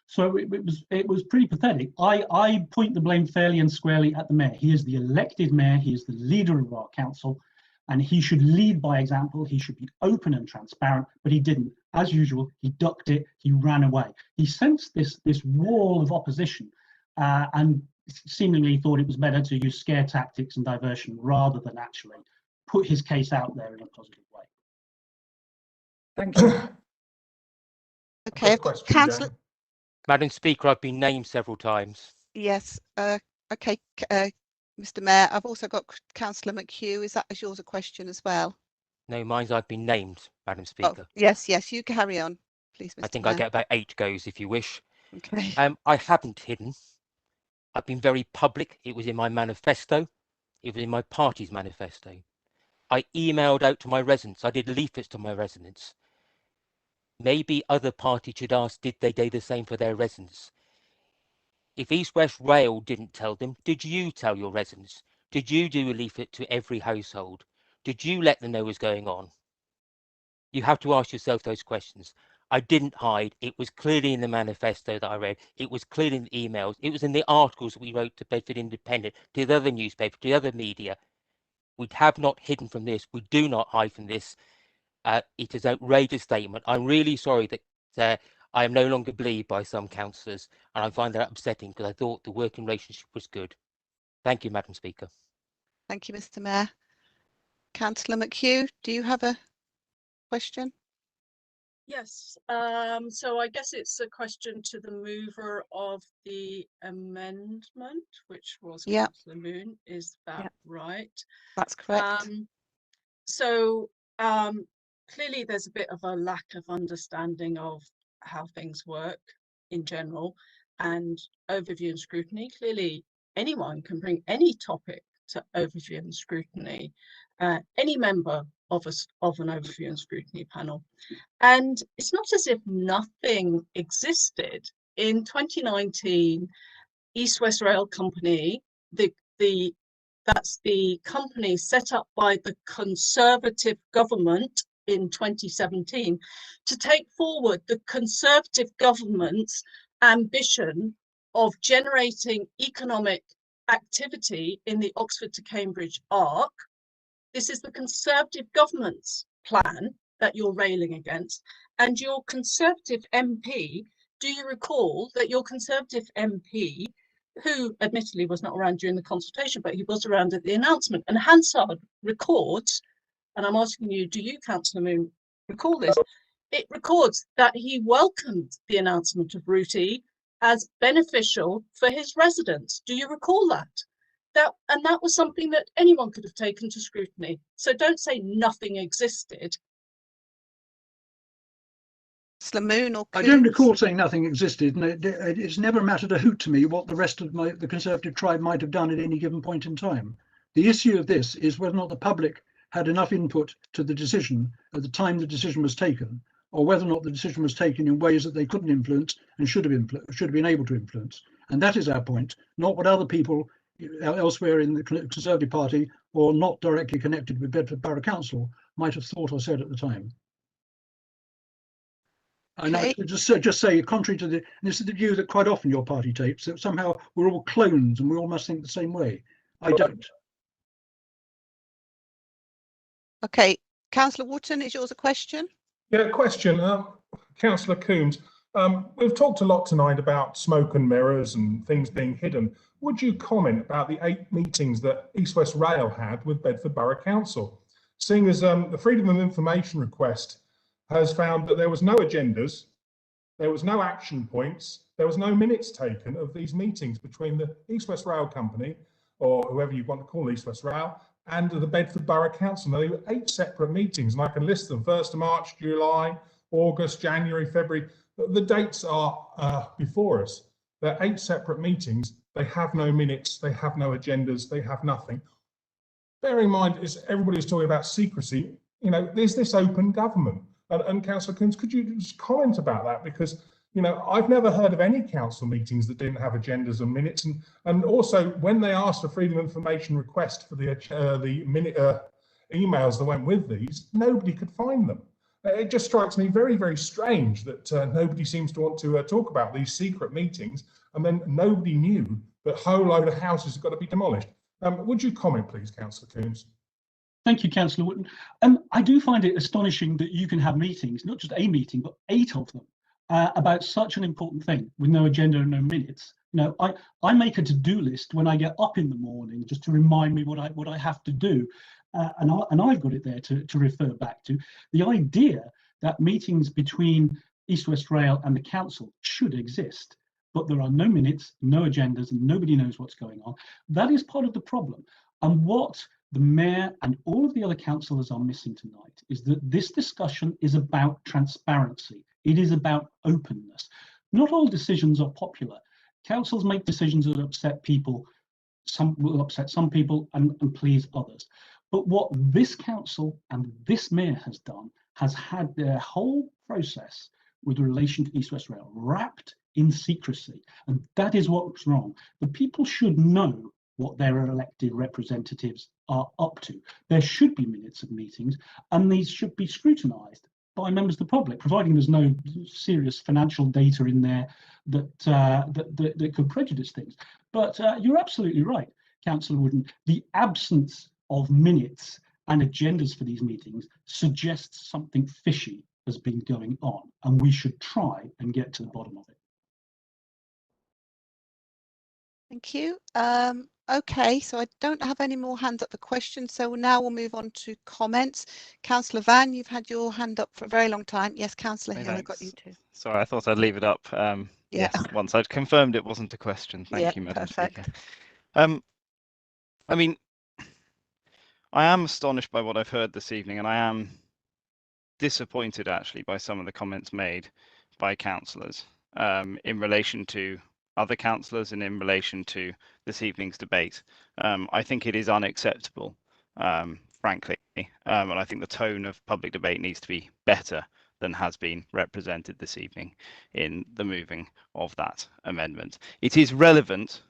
So it was pretty pathetic. I point the blame fairly and squarely at the Mayor. He is the elected Mayor. He is the leader of our council, and he should lead by example. He should be open and transparent, but he didn't. As usual, he ducked it. He ran away. He sensed this wall of opposition, and seemingly thought it was better to use scare tactics and diversion rather than actually put his case out there in a positive way. Thank you. Okay, I've got Councillor. Madam Speaker, I've been named several times. Yes. Okay, Mr. Mayor, I've also got Councillor McHugh. Is yours a question as well? No, mine's I've been named, Madam Speaker. Oh, yes, you carry on, please, Mr. I think Mayor. I get about 8 goes if you wish. Okay. I haven't hidden. I've been very public. It was in my manifesto. It was in my party's manifesto. I emailed out to my residents. I did leaflets to my residents. maybe other parties should ask, did they do the same for their residents? If East West Rail didn't tell them, did you tell your residents? Did you do a leaflet to every household? Did you let them know what was going on? You have to ask yourself those questions. I didn't hide. It was clearly in the manifesto that I read. It was clearly in the emails. It was in the articles that we wrote to Bedford Independent, to the other newspapers, to the other media. We have not hidden from this. We do not hide from this. It is an outrageous statement. I'm really sorry that I am no longer believed by some councillors, and I find that upsetting because I thought the working relationship was good. Thank you, Madam Speaker. Thank you, Mr. Mayor. Councillor McHugh, do you have a question? Yes, so I guess it's a question to the mover of the amendment, which was Councillor Moon. Is that right? That's correct. Clearly there's a bit of a lack of understanding of how things work in general, and overview and scrutiny. Clearly anyone can bring any topic to overview and scrutiny, any member of an overview and scrutiny panel. And it's not as if nothing existed. In 2019, East West Rail Company, that's the company set up by the Conservative government in 2017 to take forward the Conservative government's ambition of generating economic activity in the Oxford to Cambridge arc. This is the Conservative government's plan that you're railing against, and your Conservative MP, do you recall that your Conservative MP, who admittedly was not around during the consultation, but he was around at the announcement, and Hansard records, and I'm asking you, do you, Councillor Moon, recall this? It records that he welcomed the announcement of Route E as beneficial for his residents. Do you recall that? And that was something that anyone could have taken to scrutiny. So don't say nothing existed. Slamoon or I don't recall saying nothing existed, and it's never mattered a hoot to me what the rest of the Conservative tribe might have done at any given point in time. The issue of this is whether or not the public had enough input to the decision at the time the decision was taken, or whether or not the decision was taken in ways that they couldn't influence and should have been able to influence. And that is our point, not what other people elsewhere in the Conservative Party or not directly connected with Bedford Borough Council might have thought or said at the time. And I just say, contrary to this is the view that quite often your party takes, that somehow we're all clones and we all must think the same way. I don't. Okay, Councillor Wotton, is yours a question? Yeah, question. Councillor Coombs, we've talked a lot tonight about smoke and mirrors and things being hidden. Would you comment about the 8 meetings that East West Rail had with Bedford Borough Council? Seeing as the Freedom of Information request has found that there was no agendas, there was no action points, there was no minutes taken of these meetings between the East West Rail Company, or whoever you want to call East West Rail, and the Bedford Borough Council. Now, there were 8 separate meetings, and I can list them: 1st of March, July, August, January, February. The dates are before us. They're 8 separate meetings. They have no minutes, they have no agendas, they have nothing. Bearing in mind, everybody's talking about secrecy, there's this open government. And Councillor Coombs, could you just comment about that? Because, I've never heard of any council meetings that didn't have agendas and minutes. And also, when they asked for Freedom of Information request for the minute emails that went with these, nobody could find them. It just strikes me very, very strange that nobody seems to want to talk about these secret meetings, and then nobody knew that a whole load of houses have got to be demolished. Would you comment, please, Councillor Coombs? Thank you, Councillor Wotton. I do find it astonishing that you can have meetings, not just a meeting, but 8 of them, about such an important thing with no agenda and no minutes. I make a to-do list when I get up in the morning just to remind me what I have to do, and I've got it there to refer back to. The idea that meetings between East West Rail and the council should exist, but there are no minutes, no agendas, and nobody knows what's going on. That is part of the problem. And what the mayor and all of the other councillors are missing tonight is that this discussion is about transparency. It is about openness. Not all decisions are popular. Councils make decisions that upset people. Some will upset some people and please others. But what this council and this mayor has done has had their whole process with relation to East West Rail wrapped in secrecy. And that is what's wrong. The people should know what their elected representatives are up to. There should be minutes of meetings, and these should be scrutinised by members of the public, providing there's no serious financial data in there that could prejudice things. But you're absolutely right, Councillor Wooden. The absence of minutes and agendas for these meetings suggests something fishy has been going on, and we should try and get to the bottom of it. Thank you. Okay, so I don't have any more hands up for questions, so now we'll move on to comments. Councillor Van, you've had your hand up for a very long time. Yes, Councillor Hill, I got you too. Sorry, I thought I'd leave it up. Yeah. Yes, once I'd confirmed it wasn't a question. Thank you, Madam Speaker. I mean, I am astonished by what I've heard this evening, and I am disappointed actually by some of the comments made by councillors in relation to other councillors and in relation to this evening's debate. I think it is unacceptable, frankly, and I think the tone of public debate needs to be better than has been represented this evening in the moving of that amendment. It is relevant,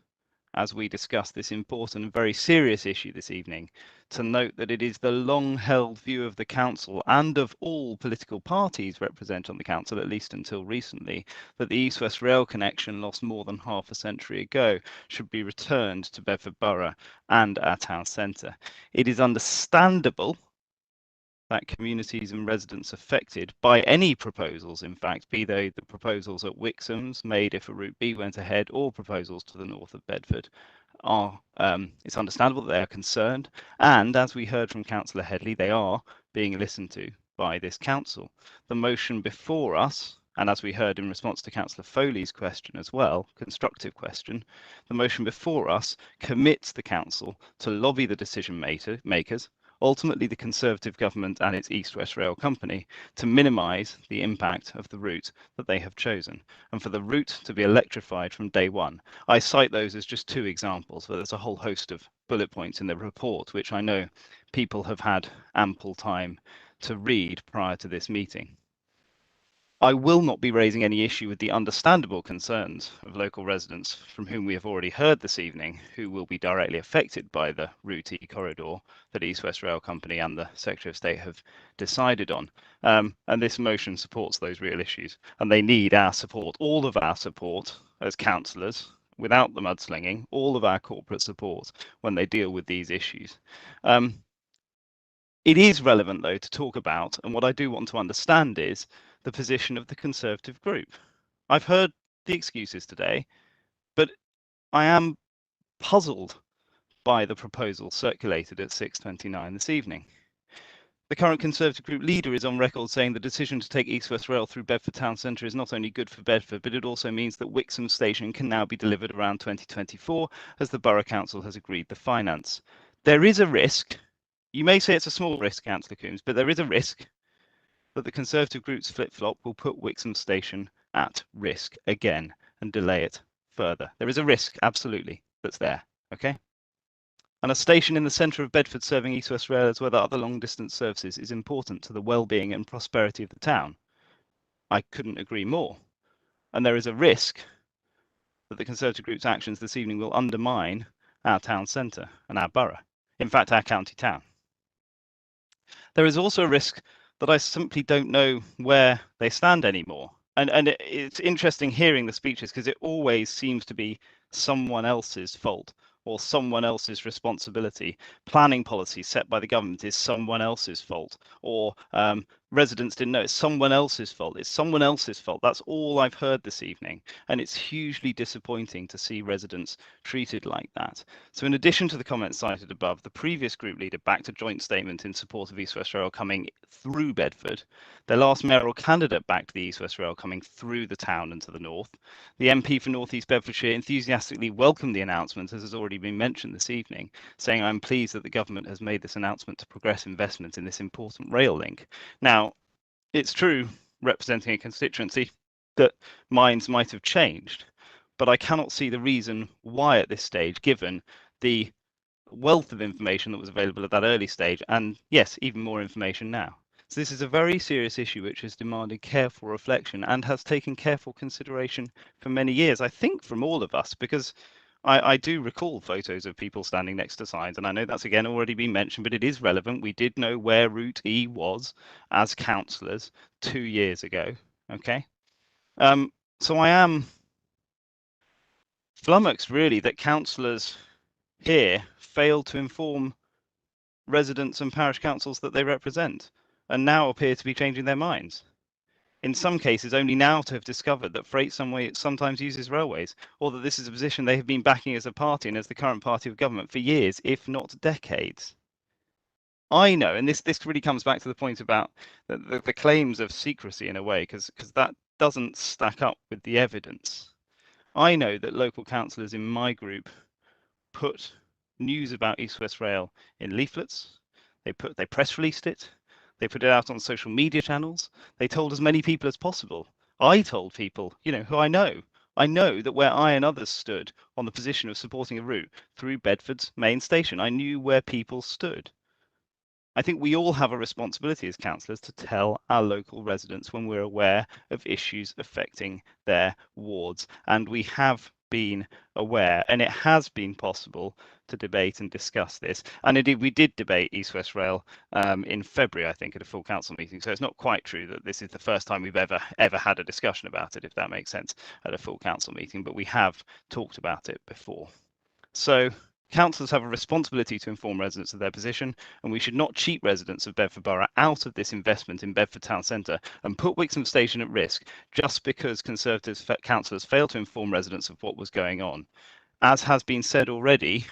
as we discuss this important and very serious issue this evening, to note that it is the long-held view of the Council and of all political parties represented on the Council, at least until recently, that the East-West Rail connection lost more than half a century ago should be returned to Bedford Borough and our town centre. It is understandable that communities and residents affected by any proposals, in fact, be they the proposals at Wixham's made if a Route B went ahead or proposals to the north of Bedford, it's understandable that they are concerned. And as we heard from Councillor Headley, they are being listened to by this council. The motion before us, and as we heard in response to Councillor Foley's question as well, constructive question, the motion before us commits the council to lobby the decision makers, ultimately the Conservative government and its East West Rail Company, to minimise the impact of the route that they have chosen, and for the route to be electrified from day one. I cite those as just two examples, but there's a whole host of bullet points in the report, which I know people have had ample time to read prior to this meeting. I will not be raising any issue with the understandable concerns of local residents from whom we have already heard this evening, who will be directly affected by the Route E corridor that East West Rail Company and the Secretary of State have decided on. And this motion supports those real issues, and they need our support, all of our support as councillors, without the mudslinging, all of our corporate support when they deal with these issues. It is relevant, though, to talk about, and what I do want to understand is the position of the Conservative group. I've heard the excuses today, but I am puzzled by the proposal circulated at 6:29 this evening. The current Conservative group leader is on record saying the decision to take East West Rail through Bedford Town Centre is not only good for Bedford, but it also means that Wixham Station can now be delivered around 2024, as the Borough Council has agreed the finance. There is a risk, you may say it's a small risk, Councillor Coombs, but there is a risk that the Conservative group's flip-flop will put Wixham Station at risk again and delay it further. There is a risk, absolutely, that's there, okay? And a station in the centre of Bedford serving East West Rail as well as other long-distance services is important to the well-being and prosperity of the town. I couldn't agree more. And there is a risk that the Conservative group's actions this evening will undermine our town centre and our borough, in fact, our county town. There is also a risk that I simply don't know where they stand anymore. And it's interesting hearing the speeches because it always seems to be someone else's fault or someone else's responsibility. Planning policy set by the government is someone else's fault, or residents didn't know, it's someone else's fault. It's someone else's fault. That's all I've heard this evening. And it's hugely disappointing to see residents treated like that. So in addition to the comments cited above, the previous group leader backed a joint statement in support of East West Rail coming through Bedford. Their last mayoral candidate backed the East West Rail coming through the town and to the north. The MP for North East Bedfordshire enthusiastically welcomed the announcement, as has already been mentioned this evening, saying, "I'm pleased that the government has made this announcement to progress investment in this important rail link." Now, it's true, representing a constituency, that minds might have changed, but I cannot see the reason why at this stage, given the wealth of information that was available at that early stage, and yes, even more information now. So this is a very serious issue which has demanded careful reflection and has taken careful consideration for many years, I think from all of us, because I do recall photos of people standing next to signs, and I know that's again already been mentioned, but it is relevant. We did know where Route E was as councillors 2 years ago. Okay, so I am flummoxed really that councillors here failed to inform residents and parish councils that they represent, and now appear to be changing their minds. In some cases, only now to have discovered that freight sometimes uses railways, or that this is a position they have been backing as a party and as the current party of government for years, if not decades. I know, and this really comes back to the point about the claims of secrecy in a way, because that doesn't stack up with the evidence. I know that local councillors in my group put news about East West Rail in leaflets. They press released it. They put it out on social media channels. They told as many people as possible. I told people, you know, who I know. I know that where I and others stood on the position of supporting a route through Bedford's main station, I knew where people stood. I think we all have a responsibility as councillors to tell our local residents when we're aware of issues affecting their wards. And we have been aware, and it has been possible to debate and discuss this. And indeed, we did debate East West Rail in February, I think, at a full council meeting. So it's not quite true that this is the first time we've ever had a discussion about it, if that makes sense, at a full council meeting. But we have talked about it before. So councillors have a responsibility to inform residents of their position, and we should not cheat residents of Bedford Borough out of this investment in Bedford Town Centre and put Wixham Station at risk just because Conservative councillors failed to inform residents of what was going on. As has been said already,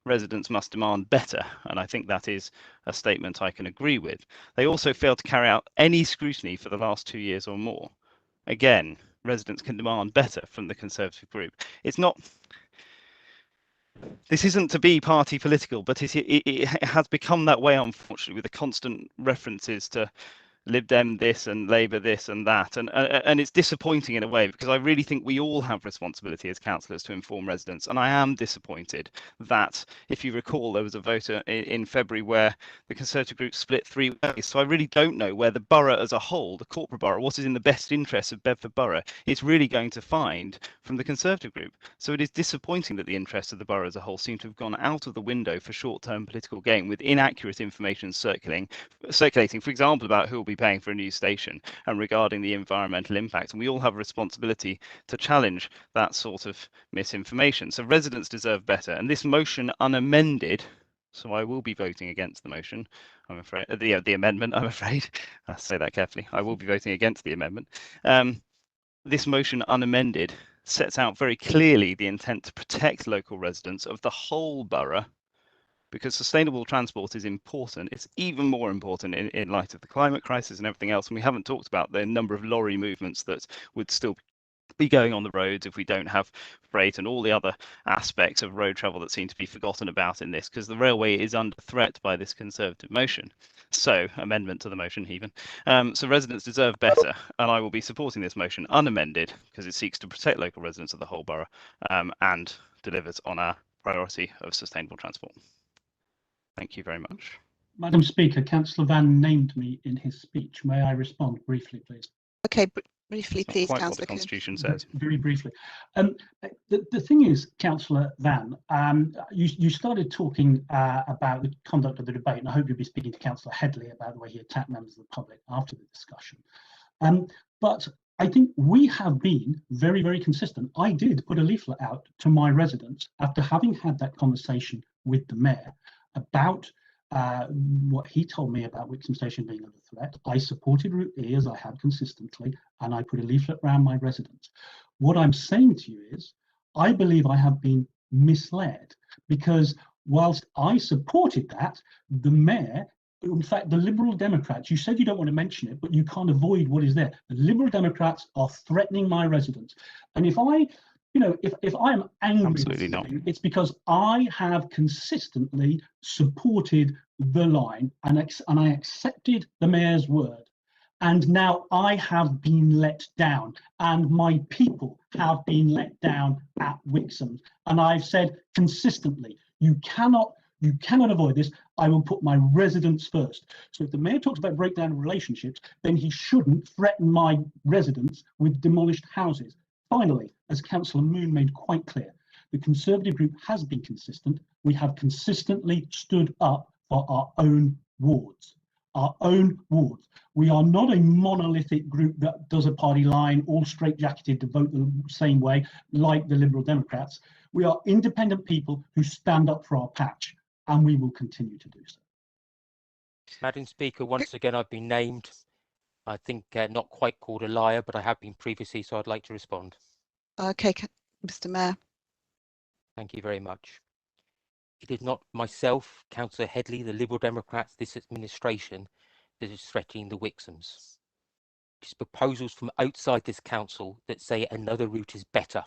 residents must demand better, and I think that is a statement I can agree with. They also failed to carry out any scrutiny for the last 2 years or more. Again, residents can demand better from the Conservative group. It's not... This isn't to be party political, but it has become that way, unfortunately, with the constant references to Lib Dem this and Labour this and that, and it's disappointing in a way, because I really think we all have responsibility as councillors to inform residents, and I am disappointed that, if you recall, there was a vote in February where the Conservative group split 3 ways. So I really don't know where the borough as a whole, the corporate borough, what is in the best interest of Bedford Borough, is really going to find from the Conservative group. So it is disappointing that the interests of the borough as a whole seem to have gone out of the window for short-term political gain, with inaccurate information circulating, for example, about who will be paying for a new station and regarding the environmental impact. And we all have a responsibility to challenge that sort of misinformation. So residents deserve better. And this motion unamended, so I will be voting against the motion, I'm afraid, the amendment, I'm afraid. I'll say that carefully. I will be voting against the amendment. This motion unamended sets out very clearly the intent to protect local residents of the whole borough, because sustainable transport is important. It's even more important in light of the climate crisis and everything else. And we haven't talked about the number of lorry movements that would still be going on the roads if we don't have freight, and all the other aspects of road travel that seem to be forgotten about in this, because the railway is under threat by this Conservative motion. So, amendment to the motion even. So residents deserve better, and I will be supporting this motion unamended because it seeks to protect local residents of the whole borough and delivers on our priority of sustainable transport. Thank you very much. Madam Speaker, Councillor Van named me in his speech. May I respond briefly, please? Okay, briefly, please, Quite what Councillor the Constitution says. Very briefly. The thing is, Councillor Van, you started talking about the conduct of the debate, and I hope you'll be speaking to Councillor Headley about the way he attacked members of the public after the discussion. But I think we have been very, very consistent. I did put a leaflet out to my residents after having had that conversation with the mayor about what he told me about Wixham Station being under threat. I supported Route E, as I had consistently, and I put a leaflet around my residents. What I'm saying to you is, I believe I have been misled, because whilst I supported that, the mayor, in fact, the Liberal Democrats, you said you don't want to mention it, but you can't avoid what is there. The Liberal Democrats are threatening my residents. And if I'm angry, absolutely not, it's because I have consistently supported the line and I accepted the mayor's word. And now I have been let down, and my people have been let down at Wixham. And I've said consistently, you cannot You cannot avoid this. I will put my residents first. So if the mayor talks about breakdown of relationships, then he shouldn't threaten my residents with demolished houses. Finally, as Councillor Moon made quite clear, the Conservative group has been consistent. We have consistently stood up for our own wards. Our own wards. We are not a monolithic group that does a party line, all straitjacketed to vote the same way, like the Liberal Democrats. We are independent people who stand up for our patch, and we will continue to do so. Madam Speaker, once again, I've been named. I think not quite called a liar, but I have been previously, so I'd like to respond. Okay, Mr. Mayor. Thank you very much. It is not myself, Councillor Headley, the Liberal Democrats, this administration that is threatening the Wixoms. It is proposals from outside this council that say another route is better.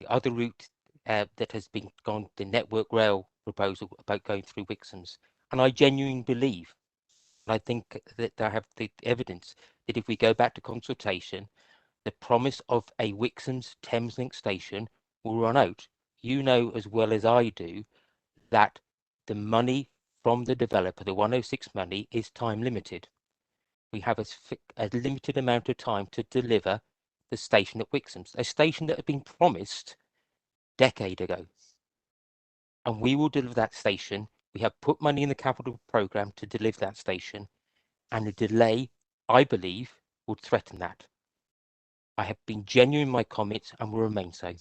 The other route that has been gone, the Network Rail proposal about going through Wixoms. And I genuinely believe, and I think that I have the evidence, that if we go back to consultation, the promise of a Wixoms Thameslink station will run out. You know as well as I do that the money from the developer, the 106 money, is time limited. We have a limited amount of time to deliver the station at Wixoms, a station that had been promised a decade ago. And we will deliver that station. We have put money in the capital programme to deliver that station, and a delay, I believe, would threaten that. I have been genuine in my comments and will remain so.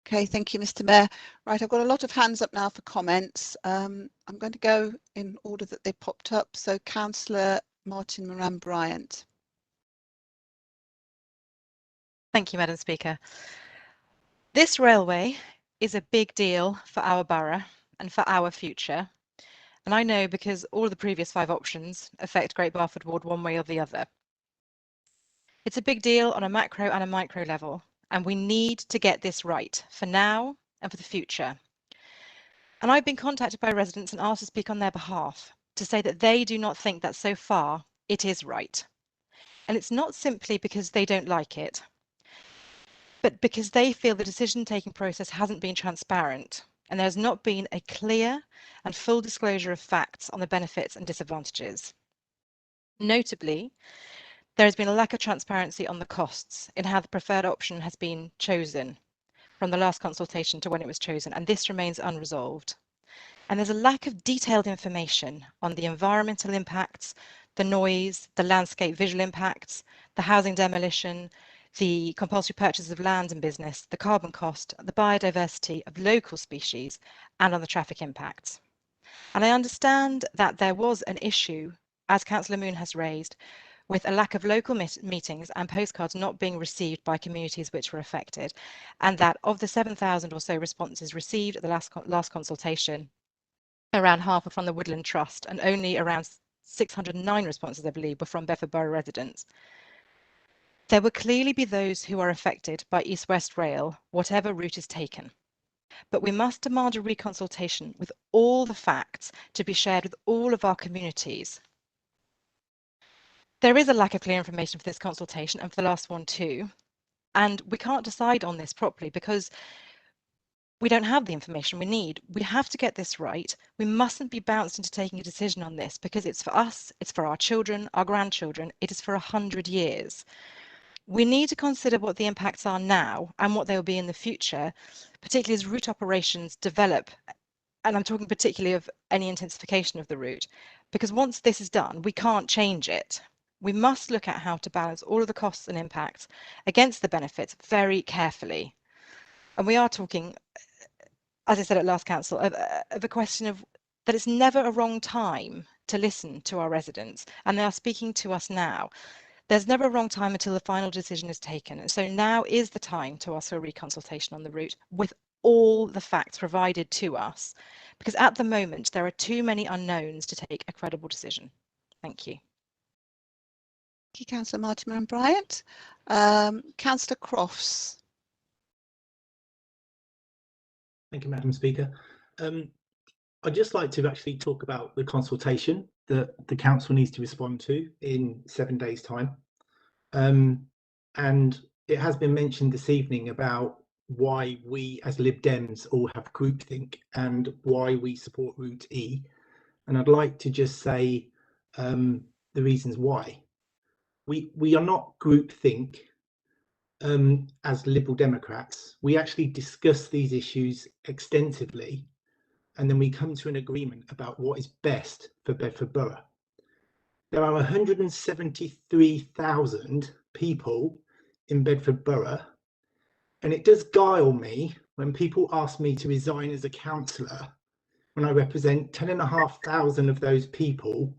Okay, thank you, Mr. Mayor. Right, I've got a lot of hands up now for comments. I'm going to go in order that they popped up. So Councillor Martin Moran-Bryant. Thank you, Madam Speaker. This railway is a big deal for our borough and for our future. And I know because all of the previous 5 options affect Great Barford Ward one way or the other. It's a big deal on a macro and a micro level, and we need to get this right for now and for the future. And I've been contacted by residents and asked to speak on their behalf to say that they do not think that so far it is right. And it's not simply because they don't like it, but because they feel the decision-taking process hasn't been transparent and there's not been a clear and full disclosure of facts on the benefits and disadvantages. Notably, there has been a lack of transparency on the costs in how the preferred option has been chosen from the last consultation to when it was chosen, and this remains unresolved. And there's a lack of detailed information on the environmental impacts, the noise, the landscape visual impacts, the housing demolition, the compulsory purchase of land and business, the carbon cost, the biodiversity of local species, and on the traffic impacts. And I understand that there was an issue, as Councillor Moon has raised, with a lack of local meetings and postcards not being received by communities which were affected, and that of the 7,000 or so responses received at the last consultation, around half were from the Woodland Trust, and only around 609 responses, I believe, were from Bedford Borough residents. There will clearly be those who are affected by East West Rail, whatever route is taken. But we must demand a reconsultation with all the facts to be shared with all of our communities. There is a lack of clear information for this consultation and for the last one too. And we can't decide on this properly because we don't have the information we need. We have to get this right. We mustn't be bounced into taking a decision on this because it's for us, it's for our children, our grandchildren, it is for 100 years. We need to consider what the impacts are now and what they will be in the future, particularly as route operations develop. And I'm talking particularly of any intensification of the route, because once this is done, we can't change it. We must look at how to balance all of the costs and impacts against the benefits very carefully. And we are talking, as I said at last council, of a question of that it's never a wrong time to listen to our residents, and they are speaking to us now. There's never a wrong time until the final decision is taken. And so now is the time to ask for a reconsultation on the route with all the facts provided to us, because at the moment there are too many unknowns to take a credible decision. Thank you. Thank you, Councillor Martin Moran-Bryant. Councillor Crofts. Thank you, Madam Speaker. I'd just like to actually talk about the consultation that the council needs to respond to in 7 days' time. And it has been mentioned this evening about why we as Lib Dems all have groupthink and why we support Route E. And I'd like to just say the reasons why. We are not groupthink as Liberal Democrats. We actually discuss these issues extensively, and then we come to an agreement about what is best for Bedford Borough. There are 173,000 people in Bedford Borough, and it does guile me when people ask me to resign as a councillor when I represent 10,500 of those people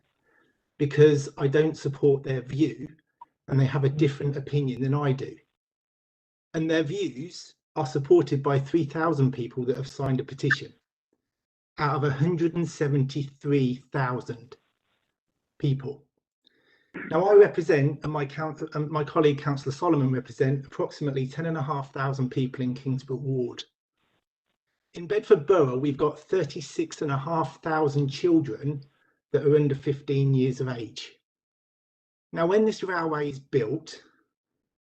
because I don't support their view and they have a different opinion than I do. And their views are supported by 3,000 people that have signed a petition out of 173,000 people. Now I represent, and my colleague Councillor Solomon represent, approximately 10,500 people in Kingsbrook Ward. In Bedford Borough, we've got 36,500 children that are under 15 years of age. Now, when this railway is built,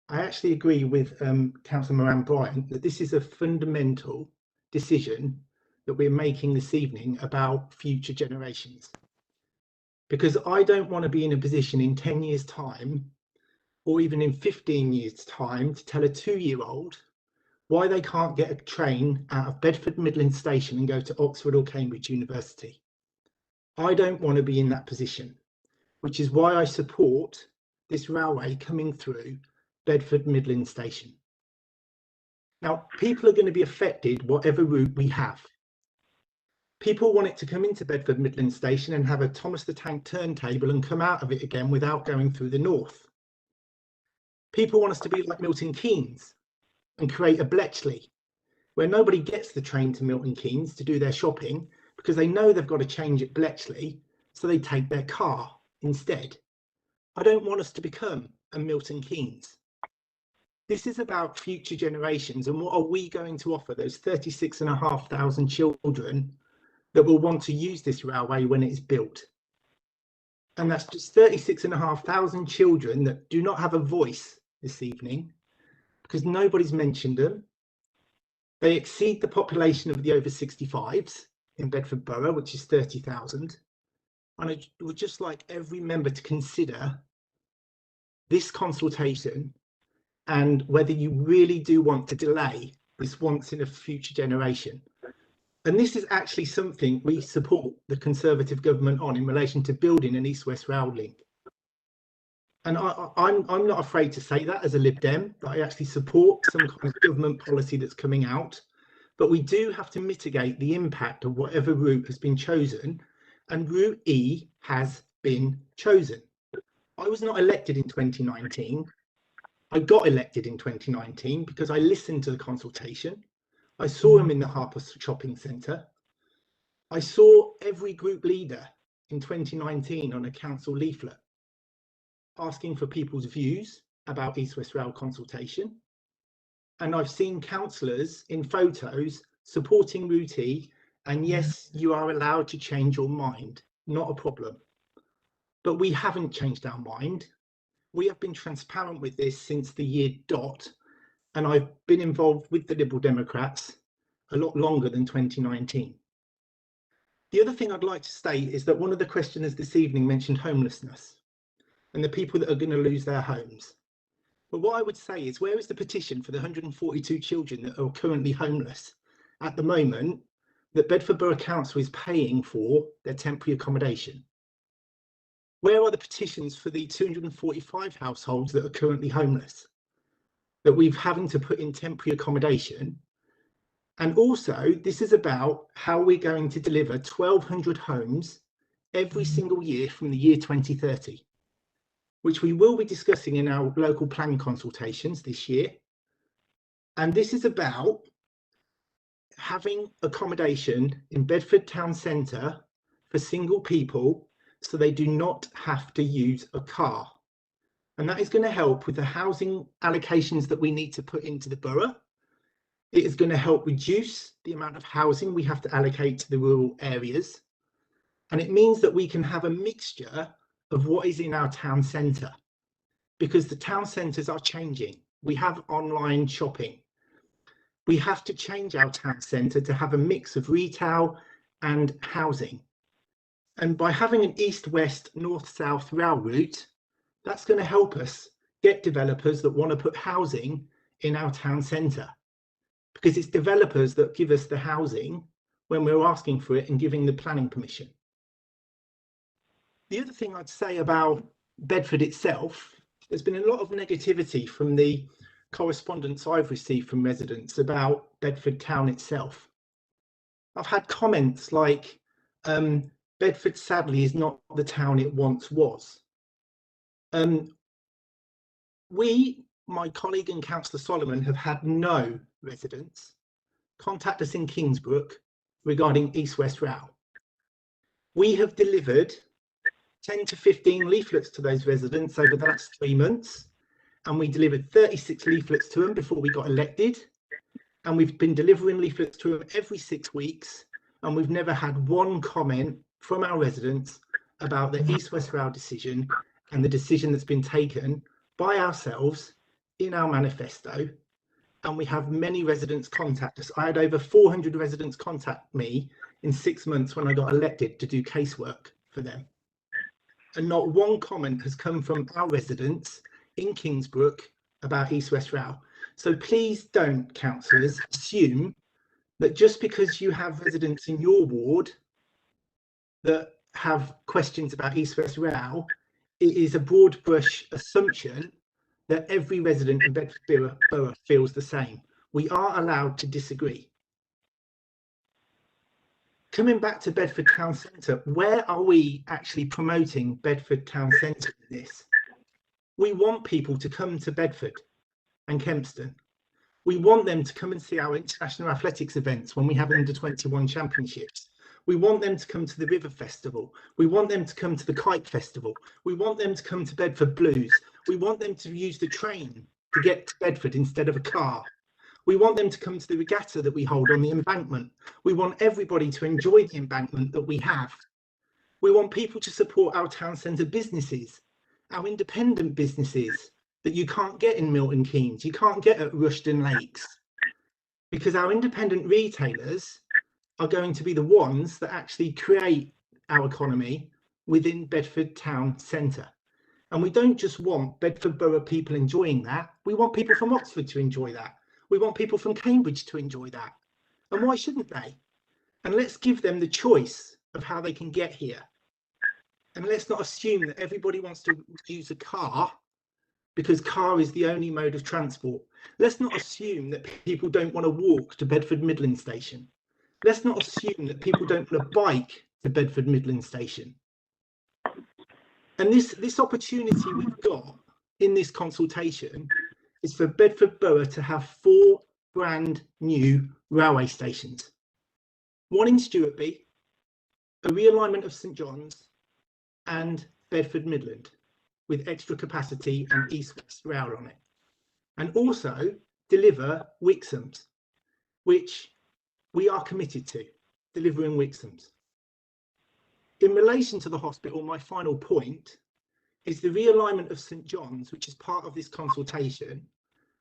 I actually agree with Councillor Moran Bryant that this is a fundamental decision that we're making this evening about future generations. Because I don't want to be in a position in 10 years' time, or even in 15 years' time, to tell a 2-year-old why they can't get a train out of Bedford Midland Station and go to Oxford or Cambridge University. I don't want to be in that position, which is why I support this railway coming through Bedford Midland Station. Now, people are going to be affected whatever route we have. People want it to come into Bedford Midland Station and have a Thomas the Tank turntable and come out of it again without going through the north. People want us to be like Milton Keynes and create a Bletchley, where nobody gets the train to Milton Keynes to do their shopping because they know they've got to change at Bletchley, so they take their car instead. I don't want us to become a Milton Keynes. This is about future generations and what are we going to offer those 36,500 children that will want to use this railway when it is built. And that's just 36,500 children that do not have a voice this evening because nobody's mentioned them. They exceed the population of the over 65s in Bedford Borough, which is 30,000. And I would just like every member to consider this consultation and whether you really do want to delay this once in a future generation. And this is actually something we support the Conservative government on in relation to building an East-West rail link. And I'm not afraid to say that as a Lib Dem, that I actually support some kind of government policy that's coming out, but we do have to mitigate the impact of whatever route has been chosen, and Route E has been chosen. I was not elected in 2019. I got elected in 2019 because I listened to the consultation. I saw him in the Harper Shopping Centre. I saw every group leader in 2019 on a council leaflet asking for people's views about East-West Rail consultation. And I've seen councillors in photos supporting Route E, and yes, you are allowed to change your mind, not a problem. But we haven't changed our mind. We have been transparent with this since the year dot, and I've been involved with the Liberal Democrats a lot longer than 2019. The other thing I'd like to state is that one of the questioners this evening mentioned homelessness and the people that are going to lose their homes. But what I would say is, where is the petition for the 142 children that are currently homeless at the moment that Bedford Borough Council is paying for their temporary accommodation? Where are the petitions for the 245 households that are currently homeless that we're having to put in temporary accommodation? And also, this is about how we're going to deliver 1,200 homes every single year from the year 2030, which we will be discussing in our local plan consultations this year. And this is about having accommodation in Bedford Town Centre for single people so they do not have to use a car. And that is going to help with the housing allocations that we need to put into the borough. It is going to help reduce the amount of housing we have to allocate to the rural areas. And it means that we can have a mixture of what is in our town centre, because the town centres are changing. We have online shopping. We have to change our town centre to have a mix of retail and housing. And by having an east-west, north-south rail route, that's going to help us get developers that want to put housing in our town centre, because it's developers that give us the housing when we're asking for it and giving the planning permission. The other thing I'd say about Bedford itself, there's been a lot of negativity from the correspondence I've received from residents about Bedford town itself. I've had comments like, Bedford sadly is not the town it once was. My colleague and Councillor Solomon, have had no residents contact us in Kingsbrook regarding East-West Rail. We have delivered 10 to 15 leaflets to those residents over the last 3 months, and we delivered 36 leaflets to them before we got elected, and we've been delivering leaflets to them every 6 weeks, and we've never had one comment from our residents about the East-West Rail decision and the decision that's been taken by ourselves in our manifesto. And we have many residents contact us. I had over 400 residents contact me in 6 months when I got elected to do casework for them. And not one comment has come from our residents in Kingsbrook about East-West Rail. So please don't, councillors, assume that just because you have residents in your ward that have questions about East-West Rail, it is a broad brush assumption that every resident in Bedford Borough feels the same. We are allowed to disagree. Coming back to Bedford Town Centre, where are we actually promoting Bedford Town Centre in this? We want people to come to Bedford and Kempston. We want them to come and see our international athletics events when we have under-21 championships. We want them to come to the River Festival. We want them to come to the Kite Festival. We want them to come to Bedford Blues. We want them to use the train to get to Bedford instead of a car. We want them to come to the regatta that we hold on the embankment. We want everybody to enjoy the embankment that we have. We want people to support our town centre businesses, our independent businesses that you can't get in Milton Keynes, you can't get at Rushden Lakes, because our independent retailers are going to be the ones that actually create our economy within Bedford Town Centre. And we don't just want Bedford Borough people enjoying that, we want people from Oxford to enjoy that. We want people from Cambridge to enjoy that. And why shouldn't they? And let's give them the choice of how they can get here. And let's not assume that everybody wants to use a car because car is the only mode of transport. Let's not assume that people don't want to walk to Bedford Midland Station. Let's not assume that people don't want to bike to Bedford Midland Station. And this opportunity we've got in this consultation is for Bedford Borough to have 4 brand new railway stations. One in Stewartby, a realignment of St John's, and Bedford Midland with extra capacity and East-West Rail on it. And also deliver Wixham's, which we are committed to, delivering Wixham's. In relation to the hospital, my final point is the realignment of St John's, which is part of this consultation,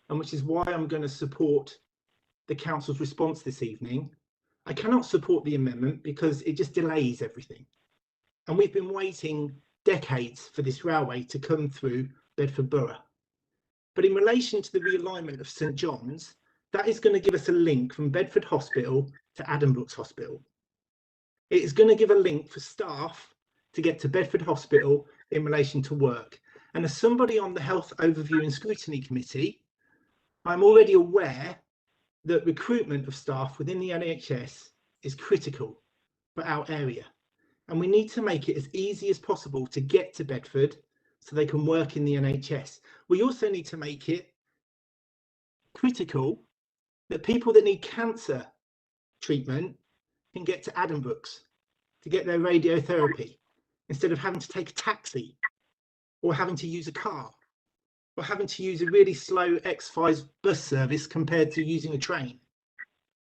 and which is why I'm going to support the council's response this evening. I cannot support the amendment because it just delays everything. And we've been waiting decades for this railway to come through Bedford Borough. But in relation to the realignment of St John's, that is going to give us a link from Bedford Hospital to Addenbrooke's Hospital. It is going to give a link for staff to get to Bedford Hospital in relation to work. And as somebody on the Health Overview and Scrutiny Committee, I'm already aware that recruitment of staff within the NHS is critical for our area. And we need to make it as easy as possible to get to Bedford so they can work in the NHS. We also need to make it critical that people that need cancer treatment can get to Addenbrooke's to get their radiotherapy instead of having to take a taxi or having to use a car or having to use a really slow X5 bus service compared to using a train.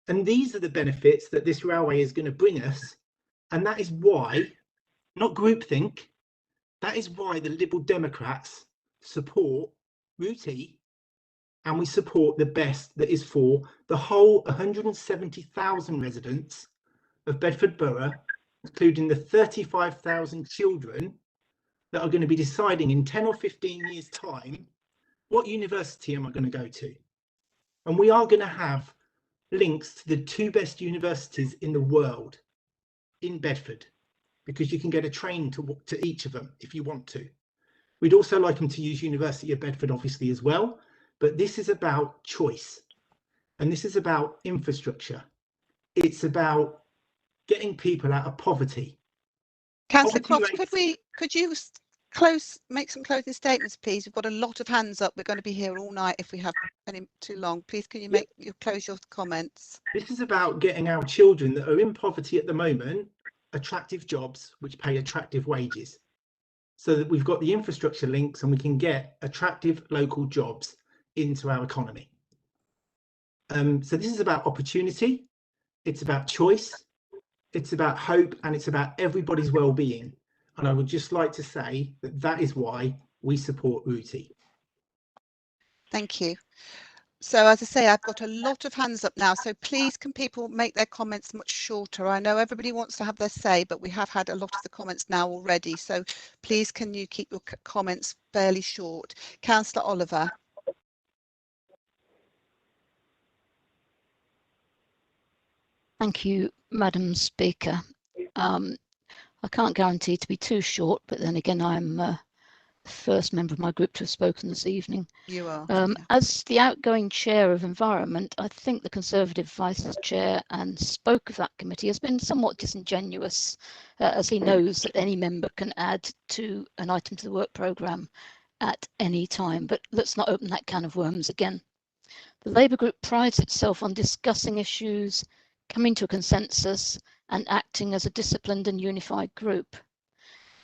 And these are the benefits that this railway is going to bring us. And that is why, not groupthink, that is why the Liberal Democrats support Route E and we support the best that is for the whole 170,000 residents of Bedford Borough, including the 35,000 children that are going to be deciding in 10 or 15 years' time, what university am I going to go to? And we are going to have links to the 2 best universities in the world in Bedford, because you can get a train to each of them if you want to. We'd also like them to use University of Bedford, obviously, as well. But this is about choice, and this is about infrastructure. It's about getting people out of poverty. Councillor Crofts, could you make some closing statements, please? We've got a lot of hands up. We're going to be here all night if we have any too long. Please, can you close your comments? This is about getting our children that are in poverty at the moment attractive jobs which pay attractive wages, so that we've got the infrastructure links and we can get attractive local jobs into our economy. So this is about opportunity, it's about choice, it's about hope, and it's about everybody's well-being. And I would just like to say that that is why we support RUTI. Thank you. So as I say, I've got a lot of hands up now, so please can people make their comments much shorter? I know everybody wants to have their say, but we have had a lot of the comments now already, so please can you keep your comments fairly short? Councillor Oliver. Thank you, Madam Speaker. I can't guarantee to be too short, but then again, I'm the first member of my group to have spoken this evening. You are. As the outgoing chair of Environment, I think the Conservative Vice Chair and spoke of that committee has been somewhat disingenuous, as he knows that any member can add to an item to the work programme at any time. But let's not open that can of worms again. The Labour group prides itself on discussing issues, coming to a consensus, and acting as a disciplined and unified group.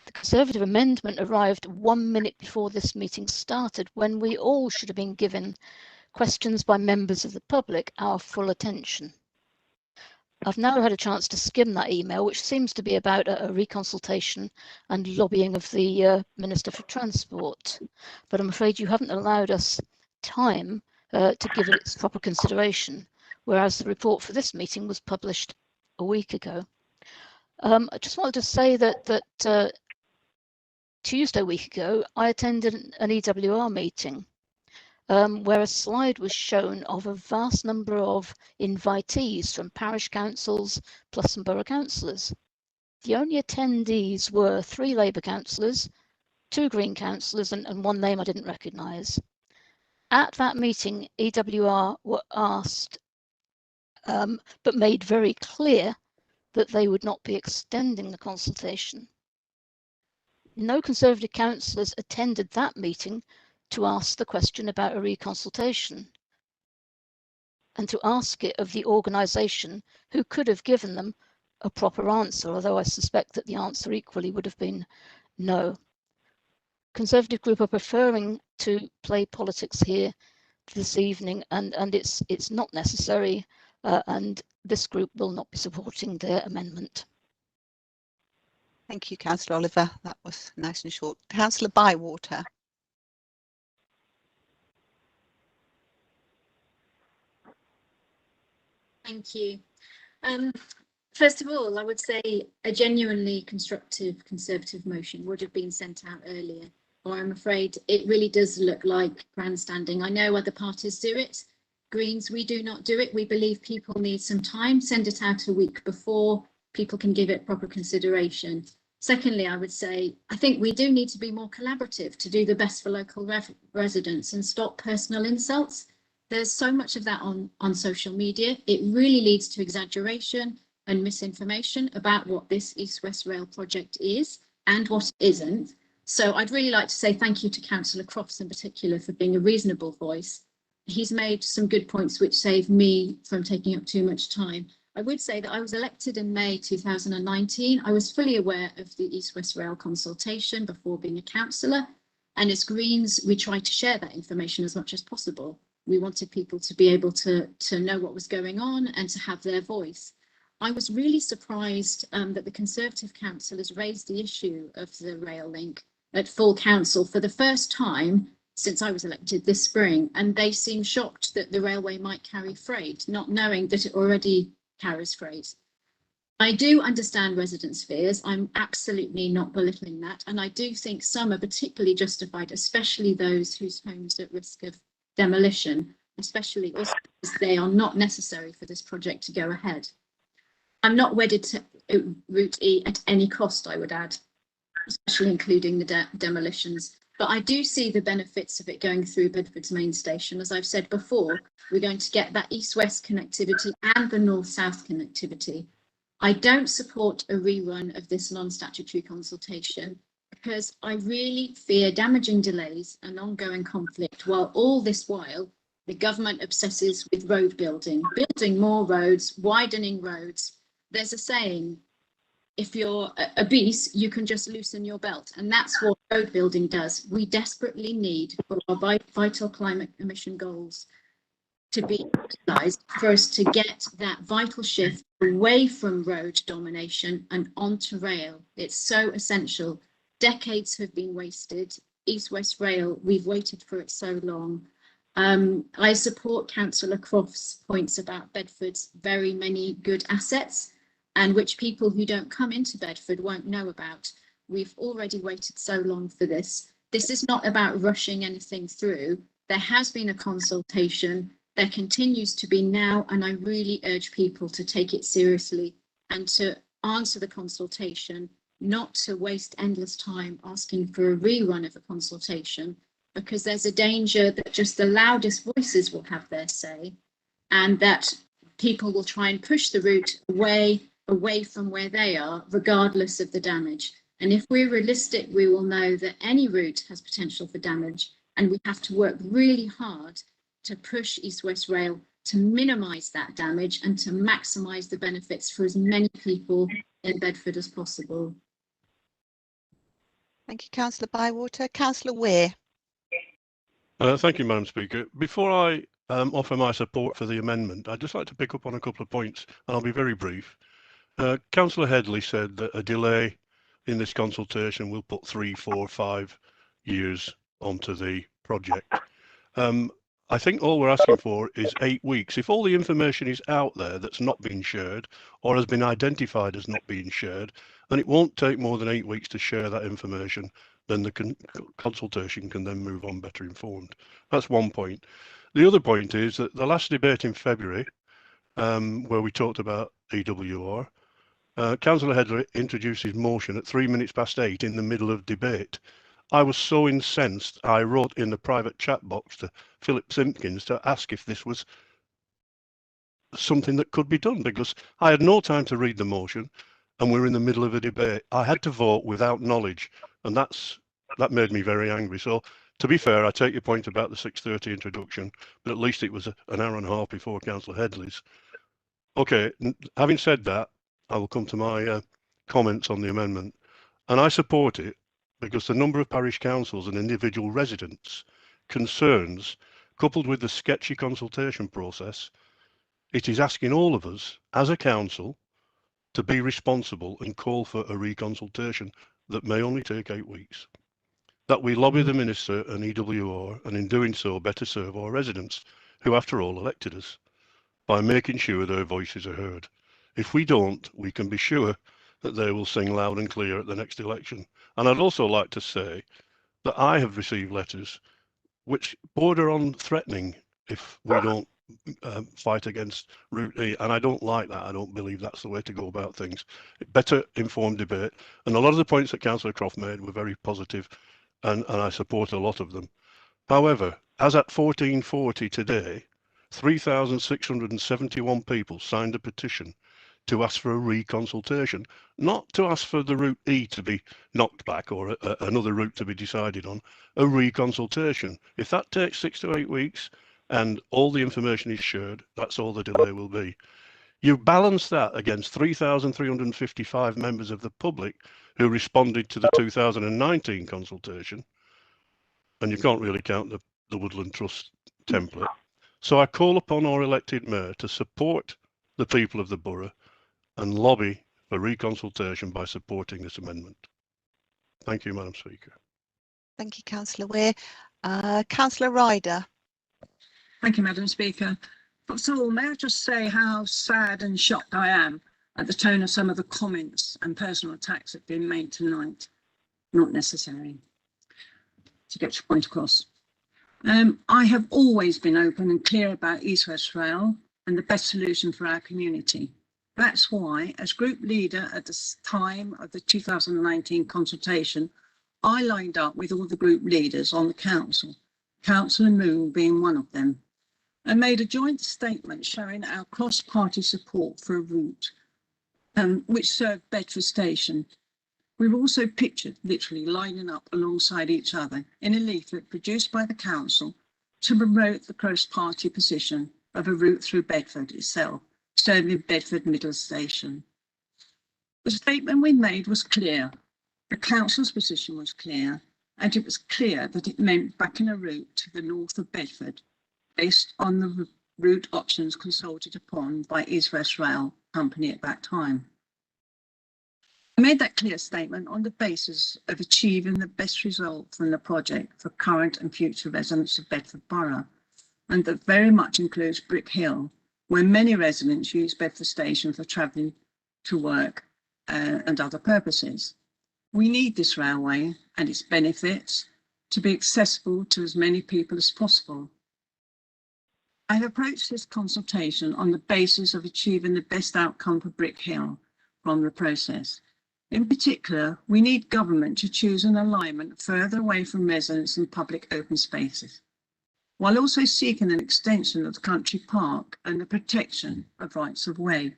The Conservative amendment arrived 1 minute before this meeting started, when we all should have been given questions by members of the public our full attention. I've now had a chance to skim that email, which seems to be about a reconsultation and lobbying of the Minister for Transport, but I'm afraid you haven't allowed us time to give it its proper consideration, whereas the report for this meeting was published a week ago. I just wanted to say that Tuesday, a week ago, I attended an EWR meeting where a slide was shown of a vast number of invitees from parish councils plus some borough councillors. The only attendees were 3 Labour councillors, 2 Green councillors, and 1 name I didn't recognise. At that meeting, EWR were asked, but made very clear, that they would not be extending the consultation. No Conservative councillors attended that meeting to ask the question about a reconsultation and to ask it of the organisation who could have given them a proper answer, although I suspect that the answer equally would have been no. Conservative group are preferring to play politics here this evening, and it's not necessary, and this group will not be supporting their amendment. Thank you, Councillor Oliver. That was nice and short. Councillor Bywater. Thank you. First of all, I would say a genuinely constructive Conservative motion would have been sent out earlier, or I'm afraid it really does look like grandstanding. I know other parties do it. Greens, we do not do it. We believe people need some time. Send it out a week before. People can give it proper consideration. Secondly, I would say, I think we do need to be more collaborative to do the best for local residents and stop personal insults. There's so much of that on social media. It really leads to exaggeration and misinformation about what this East West Rail project is and what isn't. So I'd really like to say thank you to Councillor Crofts in particular for being a reasonable voice. He's made some good points which save me from taking up too much time. I would say that I was elected in May 2019. I was fully aware of the East West Rail consultation before being a councillor. And as Greens, we tried to share that information as much as possible. We wanted people to be able to know what was going on and to have their voice. I was really surprised that the Conservative councillors raised the issue of the rail link at full council for the first time since I was elected this spring, and they seem shocked that the railway might carry freight, not knowing that it already carries freight. I do understand residents' fears. I'm absolutely not belittling that. And I do think some are particularly justified, especially those whose homes are at risk of demolition, especially also because they are not necessary for this project to go ahead. I'm not wedded to Route E at any cost, I would add, especially including the demolitions. But I do see the benefits of it going through Bedford's main station. As I've said before, we're going to get that east-west connectivity and the north-south connectivity. I don't support a rerun of this non-statutory consultation because I really fear damaging delays and ongoing conflict, while all this while the government obsesses with road building more roads, widening roads. There's a saying, if you're obese, you can just loosen your belt. And that's what road building does. We desperately need for our vital climate emission goals to be realised for us to get that vital shift away from road domination and onto rail. It's so essential. Decades have been wasted. East-West Rail, we've waited for it so long. I support Councillor Croft's points about Bedford's very many good assets, and which people who don't come into Bedford won't know about. We've already waited so long for this. This is not about rushing anything through. There has been a consultation. There continues to be now, and I really urge people to take it seriously and to answer the consultation, not to waste endless time asking for a rerun of a consultation, because there's a danger that just the loudest voices will have their say, and that people will try and push the route away from where they are, regardless of the damage. And if we're realistic, we will know that any route has potential for damage, and we have to work really hard to push East-West Rail to minimise that damage and to maximise the benefits for as many people in Bedford as possible. Thank you, Councillor Bywater. Councillor Weir. Thank you, Madam Speaker. Before I offer my support for the amendment, I'd just like to pick up on a couple of points, and I'll be very brief. Councillor Headley said that a delay in this consultation will put 3, 4, 5 years onto the project. I think all we're asking for is 8 weeks. If all the information is out there that's not been shared or has been identified as not being shared, then it won't take more than 8 weeks to share that information. Then the consultation can then move on better informed. That's one point. The other point is that the last debate in February, where we talked about EWR, Councillor Headley introduced his motion at 8:03 in the middle of debate. I was so incensed, I wrote in the private chat box to Philip Simpkins to ask if this was something that could be done, because I had no time to read the motion and we were in the middle of a debate. I had to vote without knowledge, and that made me very angry. So to be fair, I take your point about the 6:30 introduction, but at least it was an hour and a half before Councillor Headley's. Okay, having said that, I will come to my comments on the amendment, and I support it because the number of parish councils and individual residents' concerns, coupled with the sketchy consultation process, it is asking all of us as a council to be responsible and call for a reconsultation that may only take 8 weeks. That we lobby the Minister and EWR, and in doing so better serve our residents, who after all elected us, by making sure their voices are heard. If we don't, we can be sure that they will sing loud and clear at the next election. And I'd also like to say that I have received letters which border on threatening if we don't fight against Route E, and I don't like that. I don't believe that's the way to go about things. Better informed debate, and a lot of the points that Councillor Croft made were very positive, and I support a lot of them. However, as at 14:40 today, 3,671 people signed a petition to ask for a reconsultation, not to ask for the Route E to be knocked back or another route to be decided on, a reconsultation. If that takes 6 to 8 weeks and all the information is shared, that's all the delay will be. You balance that against 3,355 members of the public who responded to the 2019 consultation, and you can't really count the Woodland Trust template. So I call upon our elected mayor to support the people of the borough and lobby for reconsultation by supporting this amendment. Thank you, Madam Speaker. Thank you, Councillor Weir. Councillor Ryder. Thank you, Madam Speaker. First of all, may I just say how sad and shocked I am at the tone of some of the comments and personal attacks that have been made tonight. Not necessary to get your point across. I have always been open and clear about East West Rail and the best solution for our community. That's why, as group leader at the time of the 2019 consultation, I lined up with all the group leaders on the council, Councillor Moon being one of them, and made a joint statement showing our cross-party support for a route which served Bedford Station. We've also pictured literally lining up alongside each other in a leaflet produced by the council to promote the cross-party position of a route through Bedford itself, serving Bedford Middle Station. The statement we made was clear, the council's position was clear, and it was clear that it meant backing a route to the north of Bedford based on the route options consulted upon by East West Rail Company at that time. I made that clear statement on the basis of achieving the best result from the project for current and future residents of Bedford Borough, and that very much includes Brick Hill, where many residents use Bedford Station for travelling to work and other purposes. We need this railway and its benefits to be accessible to as many people as possible. I have approached this consultation on the basis of achieving the best outcome for Brick Hill from the process. In particular, we need government to choose an alignment further away from residents and public open spaces, while also seeking an extension of the country park and the protection of rights of way.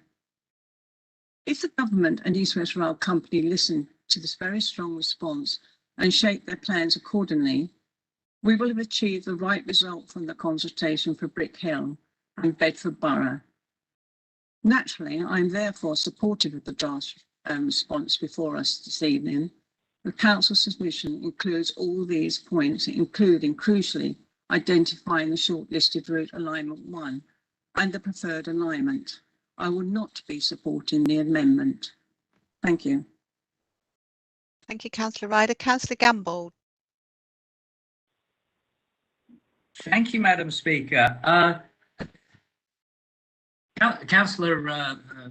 If the government and East West Rail Company listen to this very strong response and shape their plans accordingly, we will have achieved the right result from the consultation for Brick Hill and Bedford Borough. Naturally, I am therefore supportive of the draft response before us this evening. The council submission includes all these points, including, crucially, identifying the shortlisted route alignment 1 and the preferred alignment. I will not be supporting the amendment. Thank you. Thank you, Councillor Ryder. Councillor Gambold. Thank you, Madam Speaker. Councillor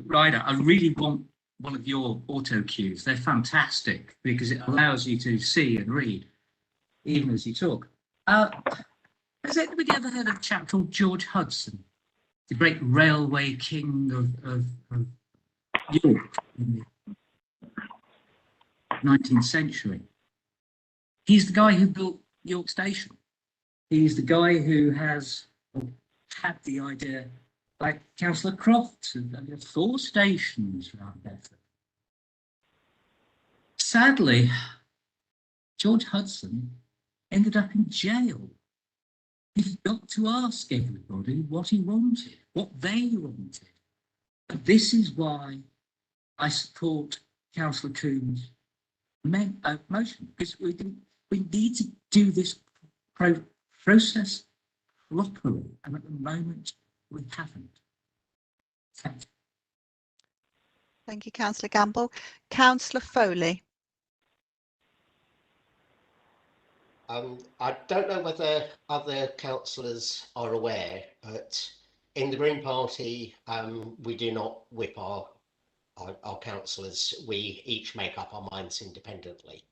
Ryder, I really want one of your auto cues. They're fantastic because it allows you to see and read even as you talk. Has anybody ever heard of a chap called George Hudson, the great railway king of York in the 19th century? He's the guy who built York Station. He's the guy who has had the idea, like Councillor Croft, and 4 stations around Bedford. Sadly, George Hudson ended up in jail. You've got to ask everybody what he wanted, what they wanted. But this is why I support Councillor Coombs' motion, because we need to do this process properly, and at the moment we haven't. Thank you. Thank you, Councillor Gamble. Councillor Foley. I don't know whether other councillors are aware, but in the Green Party, we do not whip our councillors. We each make up our minds independently.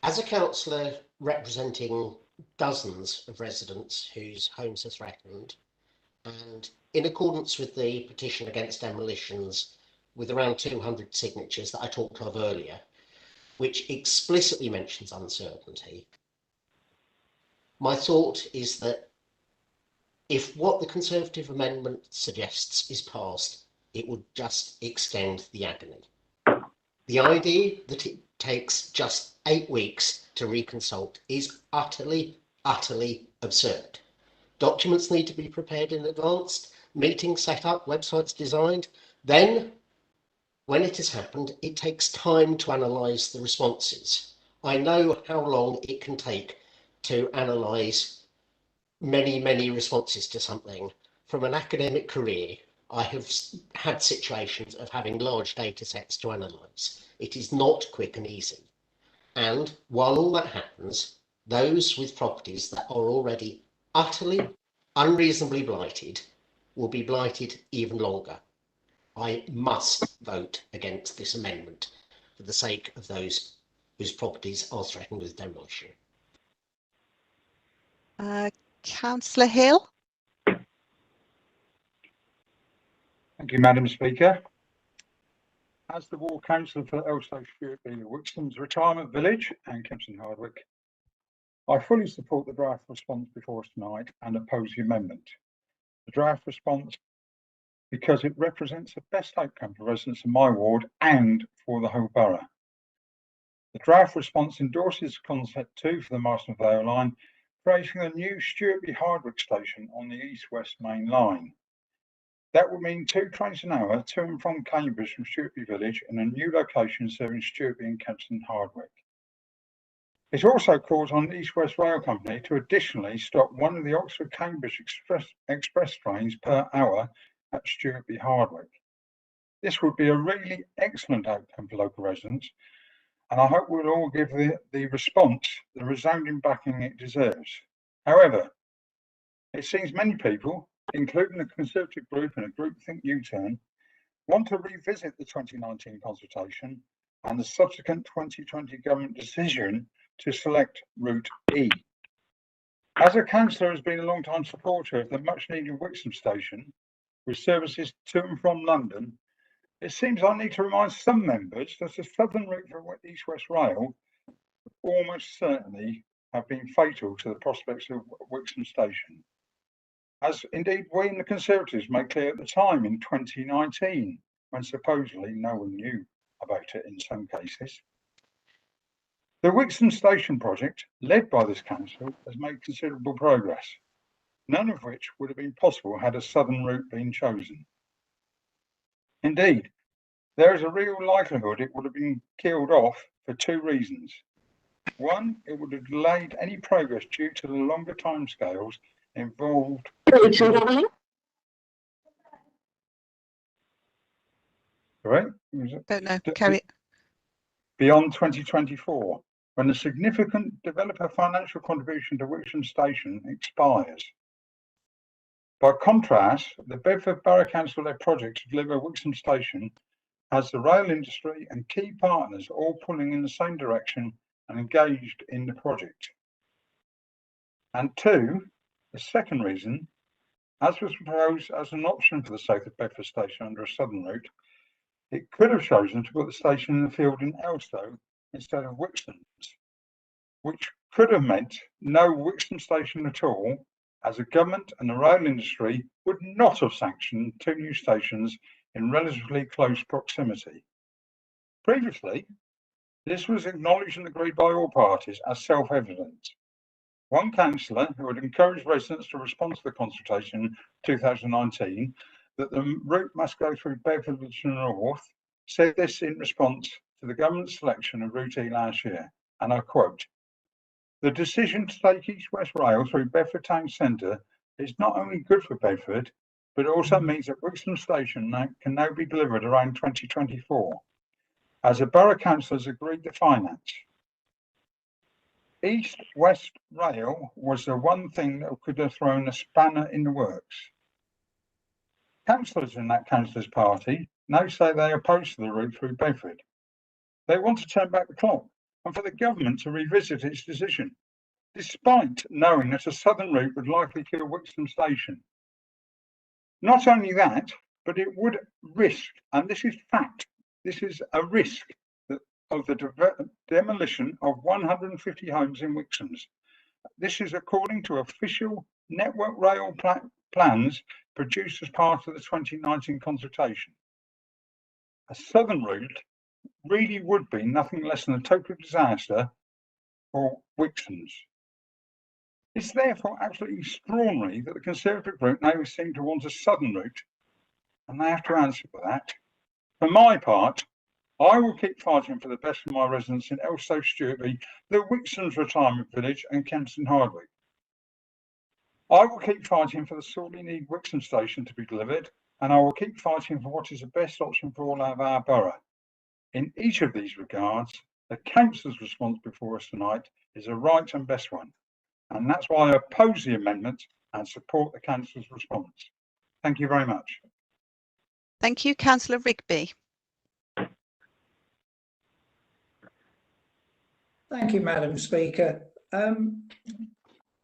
As a councillor representing dozens of residents whose homes are threatened, and in accordance with the petition against demolitions with around 200 signatures that I talked of earlier, which explicitly mentions uncertainty, my thought is that if what the Conservative amendment suggests is passed, it would just extend the agony. The idea that it takes just 8 weeks to reconsult is utterly, utterly absurd. Documents need to be prepared in advance, meetings set up, websites designed. Then, when it has happened, it takes time to analyse the responses. I know how long it can take to analyse many, many responses to something. From an academic career, I have had situations of having large data sets to analyse. It is not quick and easy. And while all that happens, those with properties that are already utterly, unreasonably blighted will be blighted even longer. I must vote against this amendment for the sake of those whose properties are threatened with demolition. Councillor Hill. Thank you, Madam Speaker. As the Ward Councillor for Elstow, Stewart, Wixham's Retirement Village and Kempston Hardwick, I fully support the draft response before us tonight and oppose the amendment. The draft response because it represents the best outcome for residents of my ward and for the whole borough. The draft response endorses concept 2 for the Marston Vale line, creating a new Stewart Hardwick station on the east-west main line. That would mean 2 trains an hour to and from Cambridge from Stewart Village in a new location serving Stewart and Kempston Hardwick. It also calls on the East West Rail Company to additionally stop one of the Oxford Cambridge express trains per hour at Stewart Hardwick. This would be a really excellent outcome for local residents, and I hope we'll all give the response the resounding backing it deserves. However, it seems many people, including the Conservative group and a groupthink U-turn, want to revisit the 2019 consultation and the subsequent 2020 government decision to select Route E. As a councillor who has been a long-time supporter of the much-needed Wixham station, with services to and from London, it seems I need to remind some members that the southern route for East West Rail would almost certainly have been fatal to the prospects of Wixham station, as indeed we in the Conservatives made clear at the time in 2019, when supposedly no one knew about it in some cases. The Wixham Station project, led by this council, has made considerable progress, none of which would have been possible had a southern route been chosen. Indeed, there is a real likelihood it would have been killed off for 2 reasons. One, it would have delayed any progress due to the longer timescales involved. Right? Don't know. Carry it. Beyond 2024, when the significant developer financial contribution to Wixham Station expires. By contrast, the Bedford Borough Council-led project to deliver Wixham Station has the rail industry and key partners all pulling in the same direction and engaged in the project. And 2, the second reason, as was proposed as an option for the south of Bedford Station under a southern route, it could have chosen to put the station in the field in Elstow instead of Wixham's, which could have meant no Wixham Station at all, as the government and the rail industry would not have sanctioned 2 new stations in relatively close proximity. Previously, this was acknowledged and agreed by all parties as self-evident. One councillor who had encouraged residents to respond to the consultation in 2019 that the route must go through Bedford to the north said this in response to the government's selection of Route E last year, and I quote, "The decision to take East West Rail through Bedford Town Centre is not only good for Bedford, but it also means that Wixham Station can now be delivered around 2024, as the Borough Council has agreed to finance. East West Rail was the one thing that could have thrown a spanner in the works." Councillors in that councillor's party now say they are opposed to the route through Bedford. They want to turn back the clock and for the government to revisit its decision, despite knowing that a southern route would likely kill Wixham Station. Not only that, but it would risk, and this is fact, this is a risk of the demolition of 150 homes in Wixham's. This is according to official Network Rail plans produced as part of the 2019 consultation. A southern route really would be nothing less than a total disaster for Wixham's. It's therefore absolutely extraordinary that the Conservative group now seem to want a southern route, and they have to answer for that. For my part, I will keep fighting for the best for my residents in Elstow, Stewart, the Wixham's Retirement Village and Kempston Hardwick. I will keep fighting for the sorely needed Wixham Station to be delivered, and I will keep fighting for what is the best option for all of our borough. In each of these regards, the council's response before us tonight is the right and best one. And that's why I oppose the amendment and support the Councillor's response. Thank you very much. Thank you, Councillor Rigby. Thank you, Madam Speaker.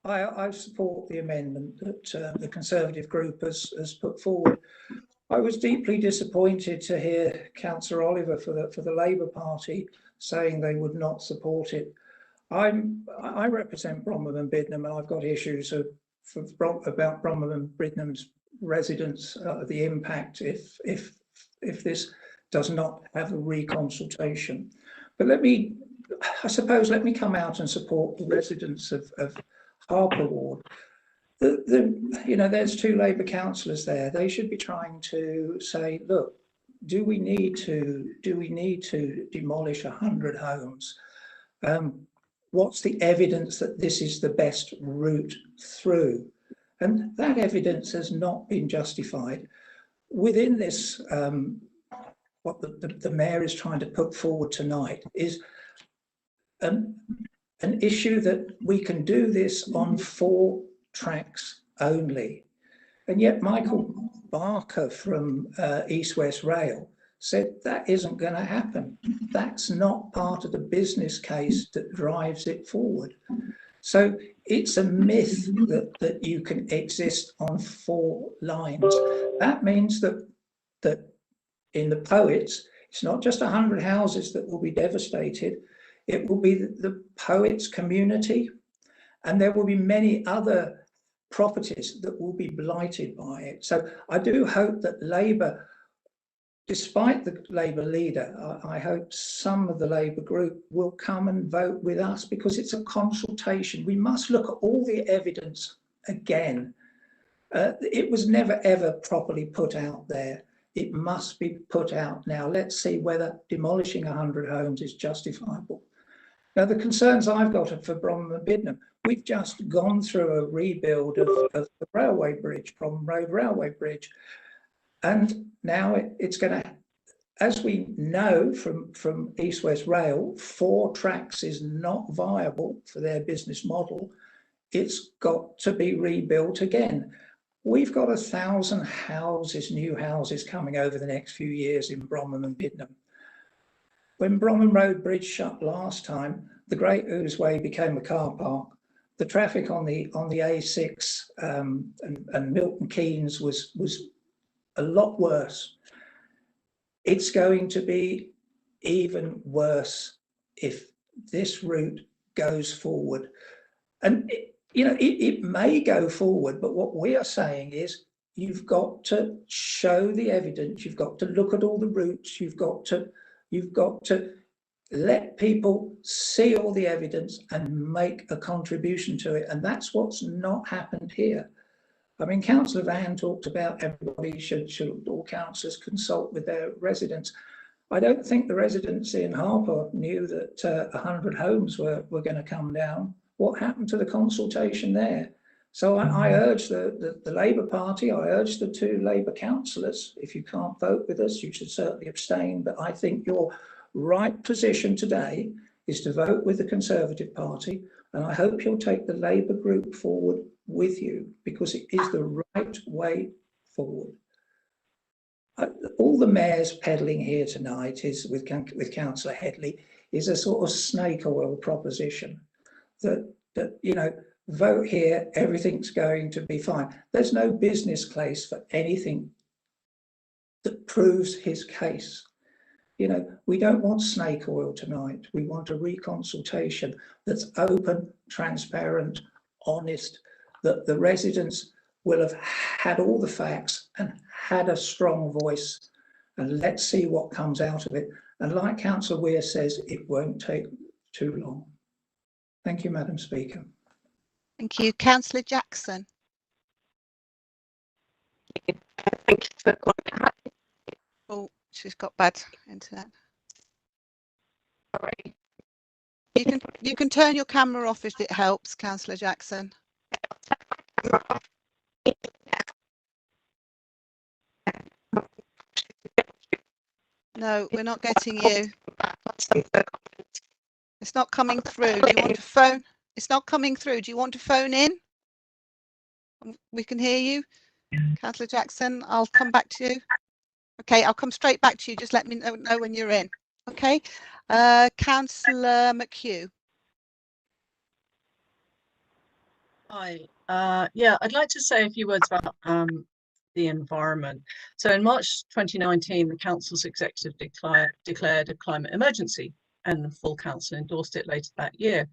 I support the amendment that the Conservative group has put forward. I was deeply disappointed to hear Councillor Oliver for the Labour Party saying they would not support it. I represent Bromham and Bidnam, and I've got issues about Bromham and Bidnam's residents, the impact if this does not have a reconsultation. But let me come out and support the residents of Harper Ward. There's 2 Labour councillors there. They should be trying to say, look, do we need to demolish 100 homes? What's the evidence that this is the best route through? And that evidence has not been justified. Within this, what the Mayor is trying to put forward tonight is an issue that we can do this on 4 tracks only. And yet Michael Barker from East West Rail said that isn't going to happen. That's not part of the business case that drives it forward. So it's a myth that you can exist on 4 lines. That means that in the Poets, it's not just 100 houses that will be devastated. It will be the Poets community, and there will be many other properties that will be blighted by it. So I do hope that Labour, despite the Labour leader, I hope some of the Labour group will come and vote with us, because it's a consultation. We must look at all the evidence again. It was never ever properly put out there. It must be put out now. Let's see whether demolishing 100 homes is justifiable. Now, the concerns I've got for Bromham and Bidnam, we've just gone through a rebuild of the railway bridge, Bromham Road Railway Bridge. And now it's going to, as we know from East West Rail, 4 tracks is not viable for their business model. It's got to be rebuilt again. We've got 1,000 houses, new houses coming over the next few years in Bromham and Bidnam. When Bromham Road Bridge shut last time, the Great Ouseway became a car park. The traffic on the A6 and Milton Keynes was a lot worse. It's going to be even worse if this route goes forward. And it may go forward, but what we are saying is you've got to show the evidence. You've got to look at all the routes. You've got to let people see all the evidence and make a contribution to it. And that's what's not happened here. I mean, Councillor Van talked about everybody should all councillors consult with their residents. I don't think the residents in Harper knew that 100 homes were going to come down. What happened to the consultation there? So I urge the Labour Party, I urge the 2 Labour councillors, if you can't vote with us, you should certainly abstain. But I think your right position today is to vote with the Conservative Party. And I hope you'll take the Labour group forward with you, because it is the right way forward. All the Mayor's peddling here tonight is with Councillor Headley is a sort of snake oil proposition that vote here, everything's going to be fine. There's no business case for anything that proves his case. We don't want snake oil tonight. We want a reconsultation that's open, transparent, honest, that the residents will have had all the facts and had a strong voice. And let's see what comes out of it. And like Councillor Weir says, it won't take too long. Thank you, Madam Speaker. Thank you. Councillor Jackson. Oh, she's got bad internet. You can turn your camera off if it helps, Councillor Jackson. No, we're not getting you. There's It's not coming through. Do you want to phone? It's not coming through. Do you want to phone in? We can hear you. Councillor Jackson, I'll come back to you. Okay, I'll come straight back to you. Just let me know when you're in. Okay. Councillor McHugh. Hi. Yeah, I'd like to say a few words about the environment. So in March 2019, the Council's executive declared a climate emergency, and the full Council endorsed it later that year.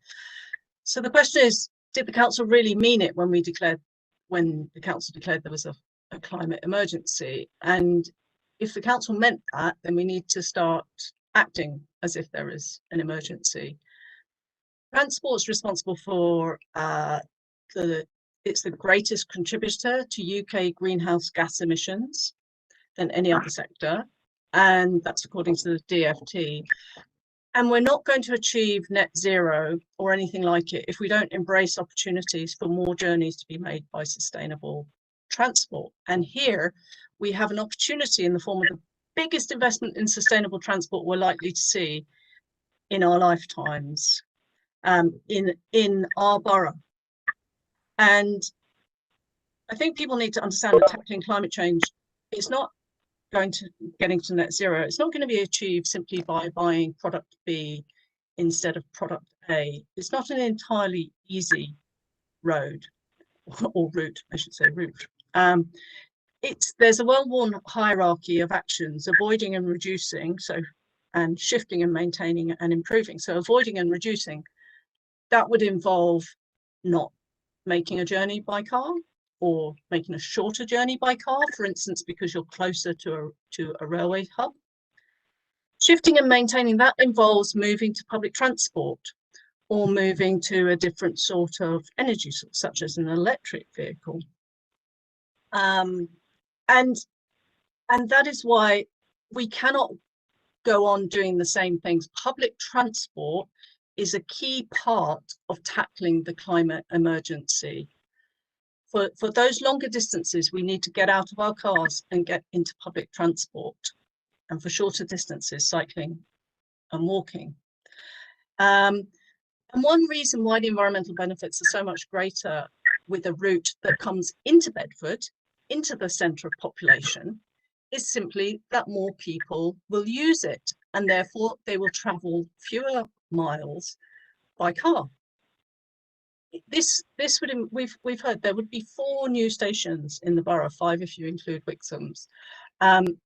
So the question is, did the Council really mean it when the Council declared there was a climate emergency? And if the Council meant that, then we need to start acting as if there is an emergency. Transport's responsible for it's the greatest contributor to UK greenhouse gas emissions than any other sector, and that's according to the DFT. And we're not going to achieve net zero or anything like it if we don't embrace opportunities for more journeys to be made by sustainable transport. And here we have an opportunity in the form of the biggest investment in sustainable transport we're likely to see in our lifetimes in our borough. And I think people need to understand that tackling climate change is not getting to net zero. It's not going to be achieved simply by buying product B instead of product A. It's not an entirely easy road or route, I should say route. There's a well-worn hierarchy of actions: avoiding and reducing, and shifting and maintaining and improving. So avoiding and reducing, that would involve not making a journey by car, or making a shorter journey by car, for instance, because you're closer to a railway hub. Shifting and maintaining, that involves moving to public transport or moving to a different sort of energy source, such as an electric vehicle. And that is why we cannot go on doing the same things. Public transport is a key part of tackling the climate emergency. For those longer distances, we need to get out of our cars and get into public transport. And for shorter distances, cycling and walking. And one reason why the environmental benefits are so much greater with a route that comes into Bedford, into the centre of population, is simply that more people will use it, and therefore they will travel fewer miles by car. This would, we've heard there would be 4 new stations in the borough, 5 if you include Wixham's.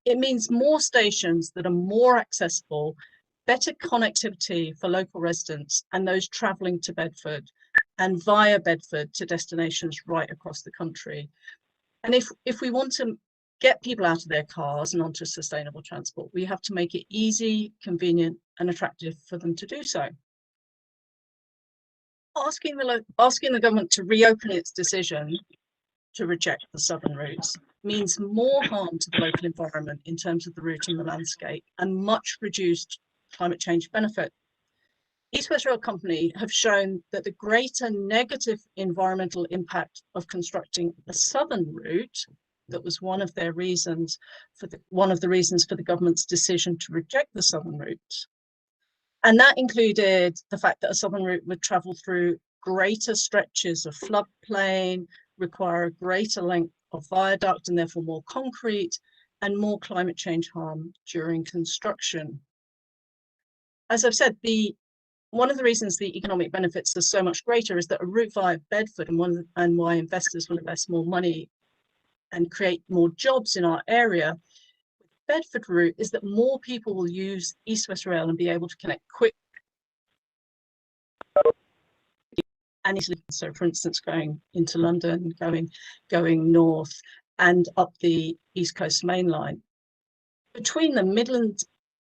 It means more stations that are more accessible, better connectivity for local residents and those travelling to Bedford, and via Bedford to destinations right across the country. And if we want to get people out of their cars and onto sustainable transport, we have to make it easy, convenient and attractive for them to do so. Asking the government to reopen its decision to reject the southern routes means more harm to the local environment in terms of the route and the landscape, and much reduced climate change benefit. East West Rail Company have shown that the greater negative environmental impact of constructing the southern route, that was one of the reasons for the government's decision to reject the southern route. And that included the fact that a southern route would travel through greater stretches of floodplain, require a greater length of viaduct and therefore more concrete, and more climate change harm during construction. As I've said, one of the reasons the economic benefits are so much greater is that a route via Bedford, and why investors will invest more money and create more jobs in our area, Bedford route, is that more people will use East West Rail and be able to connect quick and easily. So for instance, going into London, going north and up the East Coast Main Line. Between the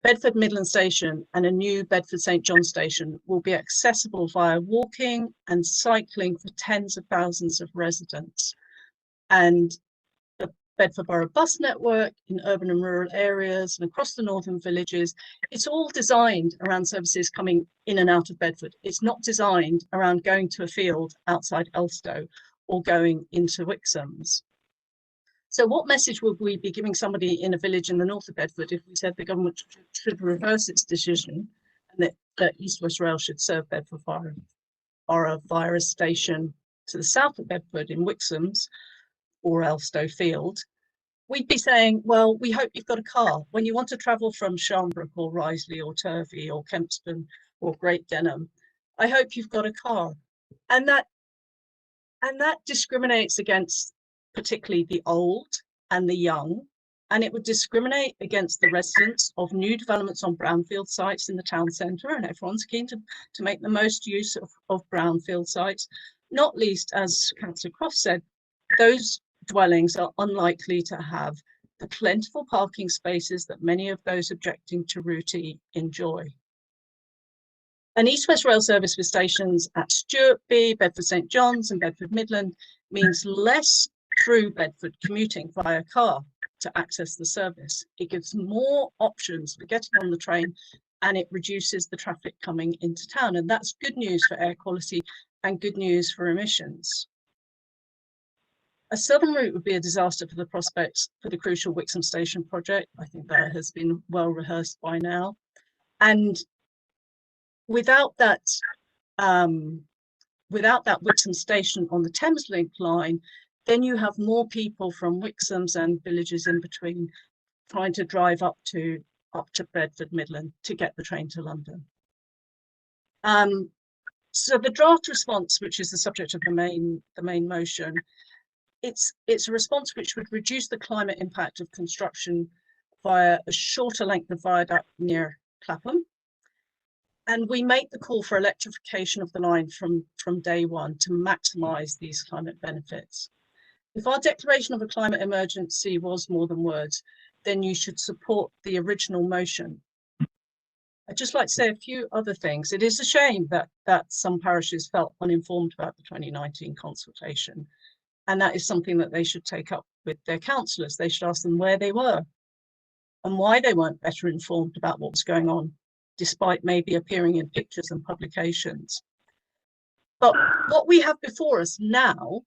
Bedford Midland Station and a new Bedford St John Station will be accessible via walking and cycling for tens of thousands of residents. And the Bedford Borough bus network in urban and rural areas and across the northern villages, it's all designed around services coming in and out of Bedford. It's not designed around going to a field outside Elstow or going into Wixham's. So what message would we be giving somebody in a village in the north of Bedford if we said the government should reverse its decision and that that East West Rail should serve Bedford Borough via a station to the south of Bedford in Wixham's or Elstow Field, we'd be saying, well, we hope you've got a car. When you want to travel from Sharnbrook or Risley or Turvey or Kempston or Great Denham, I hope you've got a car. And that discriminates against particularly the old and the young, and it would discriminate against the residents of new developments on brownfield sites in the town centre, and everyone's keen to make the most use of brownfield sites, not least, as Councillor Croft said, those dwellings are unlikely to have the plentiful parking spaces that many of those objecting to Route E enjoy. An East West Rail service with stations at Stewartby, Bedford St John's and Bedford Midland means less through Bedford commuting via car to access the service. It gives more options for getting on the train and it reduces the traffic coming into town. And that's good news for air quality and good news for emissions. A southern route would be a disaster for the prospects for the crucial Wixham Station project. I think that has been well rehearsed by now. And without that Wixham Station on the Thameslink line, then you have more people from Wixham's and villages in between trying to drive up to Bedford Midland to get the train to London. So the draft response, which is the subject of the main motion, it's a response which would reduce the climate impact of construction via a shorter length of viaduct near Clapham. And we make the call for electrification of the line from day one to maximise these climate benefits. If our declaration of a climate emergency was more than words, then you should support the original motion. I'd just like to say a few other things. It is a shame that some parishes felt uninformed about the 2019 consultation. And that is something that they should take up with their councillors. They should ask them where they were and why they weren't better informed about what was going on, despite maybe appearing in pictures and publications. But what we have before us now,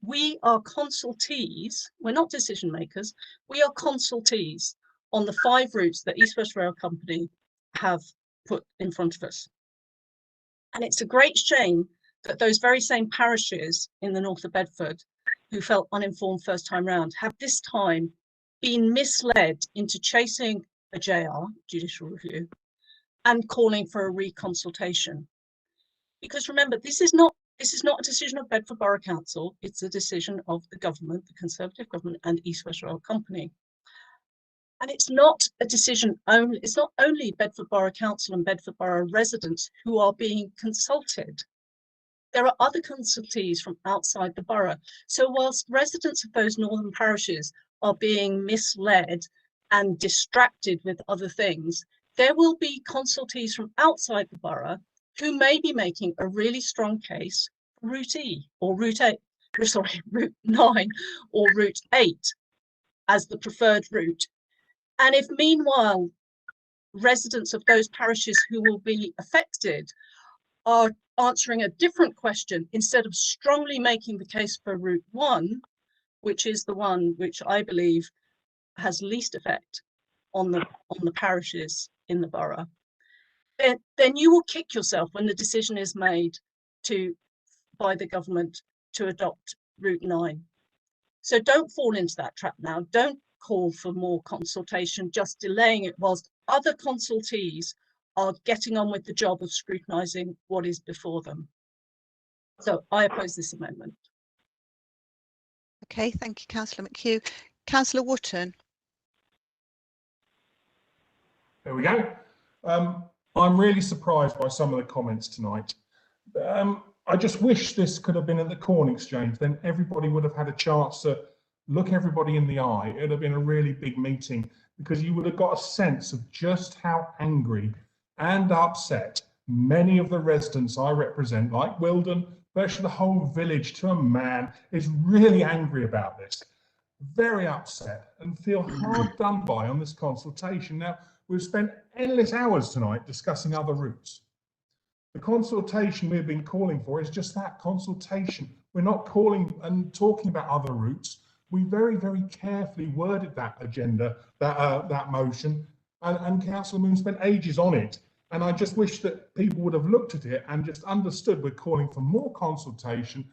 we are consultees, we're not decision makers, we are consultees on the 5 routes that East West Rail Company have put in front of us. And it's a great shame that those very same parishes in the north of Bedford who felt uninformed first time round have this time been misled into chasing a JR, judicial review, and calling for a reconsultation. Because remember, this is not a decision of Bedford Borough Council, it's a decision of the government, the Conservative government and East West Rail Company. And it's not a decision only, it's not only Bedford Borough Council and Bedford Borough residents who are being consulted. There are other consultees from outside the borough. So whilst residents of those northern parishes are being misled and distracted with other things, there will be consultees from outside the borough who may be making a really strong case for Route E or Route 9 or Route 8 as the preferred route. And if meanwhile, residents of those parishes who will be affected are answering a different question instead of strongly making the case for Route 1, which is the one which I believe has least effect on the parishes in the borough, then you will kick yourself when the decision is made by the government to adopt Route 9. So don't fall into that trap now. Don't call for more consultation, just delaying it whilst other consultees are getting on with the job of scrutinising what is before them. So I oppose this amendment. Okay, thank you, Councillor McHugh. Councillor Wotton. There we go. I'm really surprised by some of the comments tonight. I just wish this could have been at the Corn Exchange, then everybody would have had a chance to look everybody in the eye. It would have been a really big meeting because you would have got a sense of just how angry and upset many of the residents I represent, like Wilden, virtually the whole village to a man, is really angry about this. Very upset and feel hard done by on this consultation. Now, we've spent endless hours tonight discussing other routes. The consultation we've been calling for is just that, consultation. We're not calling and talking about other routes. We very, very carefully worded that agenda, that motion, and Councillor Moon spent ages on it. And I just wish that people would have looked at it and just understood we're calling for more consultation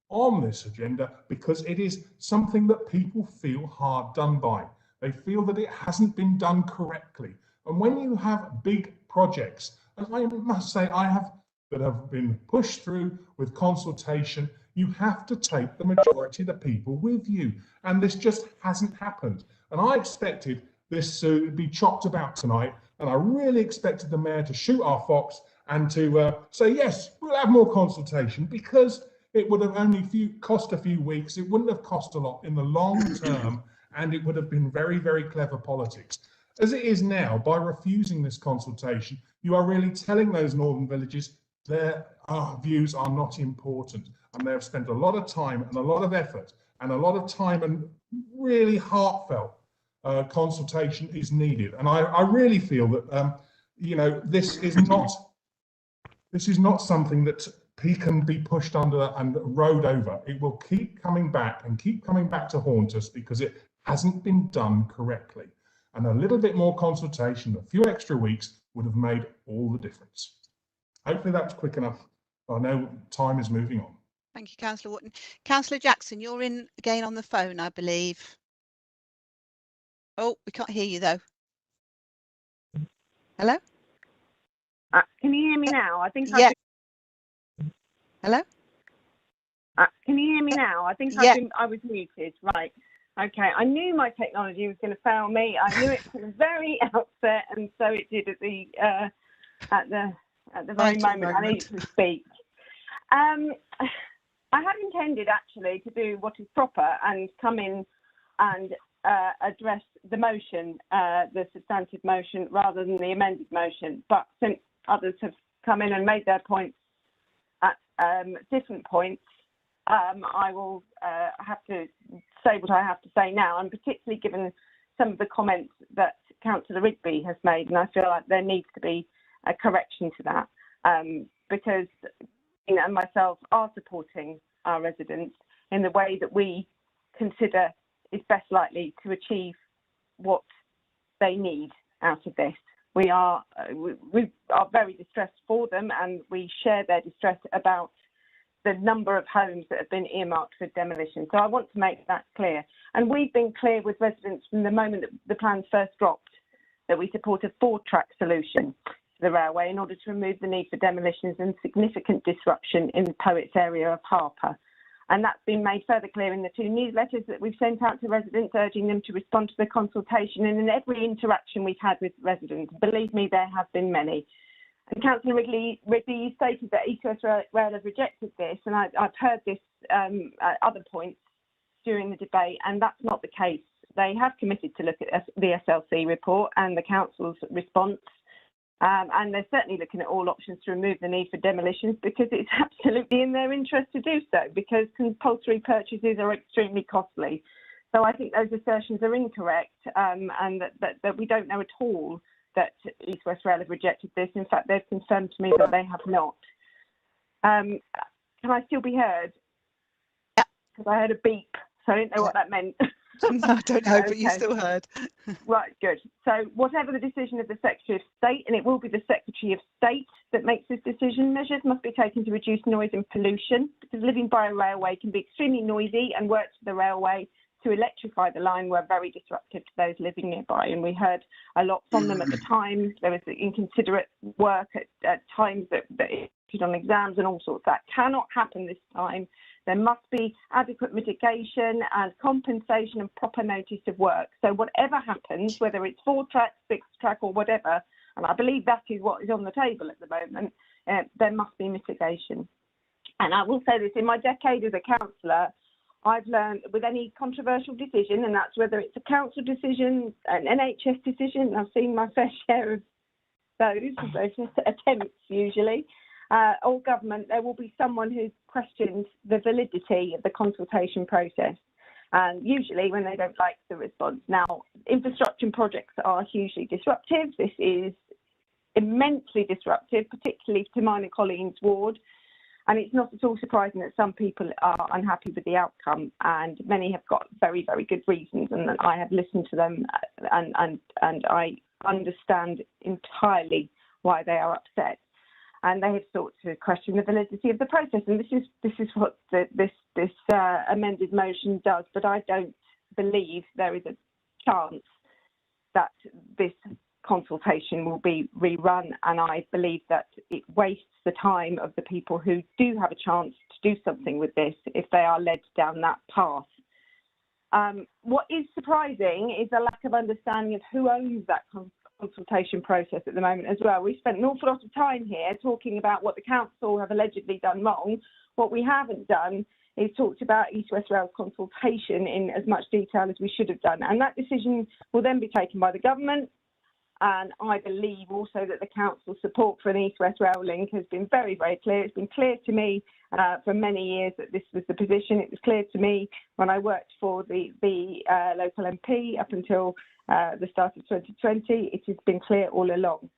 on this agenda, because it is something that people feel hard done by. They feel that it hasn't been done correctly. And when you have big projects, as I must say that have been pushed through with consultation, you have to take the majority of the people with you. And this just hasn't happened. And I expected this to be chopped about tonight. And I really expected the mayor to shoot our fox and to say, yes, we'll have more consultation, because it would have only cost a few weeks. It wouldn't have cost a lot in the long term, and it would have been very, very clever politics. As it is now, by refusing this consultation, you are really telling those northern villages their views are not important, and they have spent a lot of time and a lot of effort and a lot of time and really heartfelt consultation is needed. And I really feel that this is not something that can be pushed under and rode over. It will keep coming back and keep coming back to haunt us, because it hasn't been done correctly. And a little bit more consultation, a few extra weeks, would have made all the difference. Hopefully that was quick enough. I know time is moving on. Thank you, Councillor Wharton. Councillor Jackson, you're in again on the phone, I believe. Oh, we can't hear you though. Hello? Can you hear me now? I think yeah. Hello? Can you hear me now? I think yeah. I was muted. Right. Okay. I knew my technology was going to fail me. I knew it from the very outset, and so it did at the very moment I needed to speak. I had intended actually to do what is proper and come in and address the motion, the substantive motion, rather than the amended motion. But since others have come in and made their points at different points, I will have to say what I have to say now, and particularly given some of the comments that Councillor Rigby has made, and I feel like there needs to be a correction to that, because and myself are supporting our residents in the way that we consider is best likely to achieve what they need out of this. We are very distressed for them, and we share their distress about the number of homes that have been earmarked for demolition. So I want to make that clear. And we've been clear with residents from the moment that the plans first dropped that we support a 4-track solution to the railway in order to remove the need for demolitions and significant disruption in the Poets area of Harper. And that's been made further clear in the 2 newsletters that we've sent out to residents, urging them to respond to the consultation, and in every interaction we've had with residents. Believe me, there have been many. And Councillor Rigby, you stated that East West Rail have rejected this, and I've heard this at other points during the debate, and that's not the case. They have committed to look at the SLC report and the Council's response, and they're certainly looking at all options to remove the need for demolitions, because it's absolutely in their interest to do so, because compulsory purchases are extremely costly. So I think those assertions are incorrect, and that we don't know at all that East West Rail have rejected this. In fact, they've confirmed to me that they have not. Can I still be heard? Yeah. Because I heard a beep, so I didn't know what that meant. No, I don't know, okay. But you still heard. Right, good. So whatever the decision of the Secretary of State, and it will be the Secretary of State that makes this decision, measures must be taken to reduce noise and pollution, because living by a railway can be extremely noisy, and works for the railway to electrify the line were very disruptive to those living nearby, and we heard a lot from them at the time. There was inconsiderate work at times that on exams and all sorts. That cannot happen this time. There must be adequate mitigation and compensation and proper notice of work. So whatever happens, whether it's 4-track, 6-track or whatever, and I believe that is what is on the table at the moment, there must be mitigation. And I will say this, in my decade as a councillor, I've learned with any controversial decision, and that's whether it's a council decision, an NHS decision, I've seen my fair share of those attempts usually, or government, there will be someone who questions the validity of the consultation process, and usually when they don't like the response. Now, infrastructure projects are hugely disruptive. This is immensely disruptive, particularly to mine and Colleen's ward. And it's not at all surprising that some people are unhappy with the outcome, and many have got very, very good reasons. And I have listened to them, and I understand entirely why they are upset. And they have sought to question the validity of the process. And this is what this amended motion does. But I don't believe there is a chance that this consultation will be rerun, and I believe that it wastes the time of the people who do have a chance to do something with this if they are led down that path. What is surprising is a lack of understanding of who owns that consultation process at the moment as well. We've spent an awful lot of time here talking about what the council have allegedly done wrong. What we haven't done is talked about East West Rail's consultation in as much detail as we should have done, and that decision will then be taken by the government. And I believe also that the council's support for an East West Rail link has been very, very clear. It's been clear to me for many years that this was the position. It was clear to me when I worked for the local MP up until the start of 2020. It has been clear all along.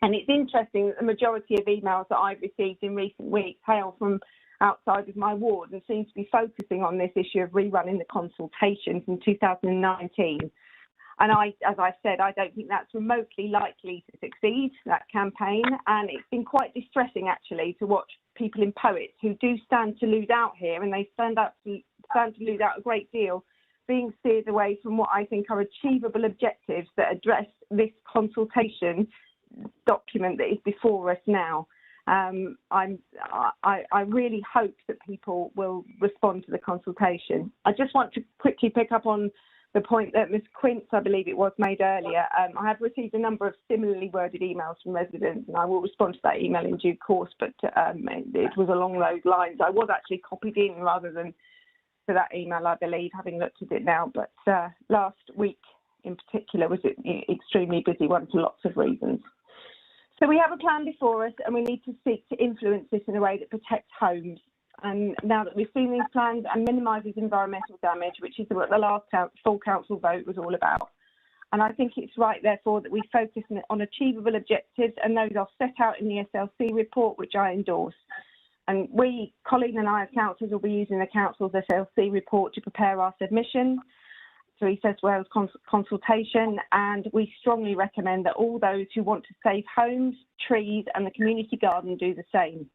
And it's interesting that the majority of emails that I've received in recent weeks hail from outside of my ward and seem to be focusing on this issue of rerunning the consultations in 2019. And as I said, I don't think that's remotely likely to succeed, that campaign. And it's been quite distressing, actually, to watch people in Poets who do stand to lose out here, and they stand to lose out a great deal, being steered away from what I think are achievable objectives that address this consultation document that is before us now. I really hope that people will respond to the consultation. I just want to quickly pick up on the point that Ms Quince, I believe it was, made earlier. I have received a number of similarly worded emails from residents, and I will respond to that email in due course, but it was along those lines. I was actually copied in rather than to that email, I believe, having looked at it now, but last week in particular was an extremely busy one for lots of reasons. So we have a plan before us, and we need to seek to influence this in a way that protects homes. And now that we've seen these plans and minimises environmental damage, which is what the last full council vote was all about. And I think it's right, therefore, that we focus on achievable objectives, and those are set out in the SLC report, which I endorse. And we, Colleen and I as councillors, will be using the council's SLC report to prepare our submission to East West Wales consultation, and we strongly recommend that all those who want to save homes, trees and the community garden do the same.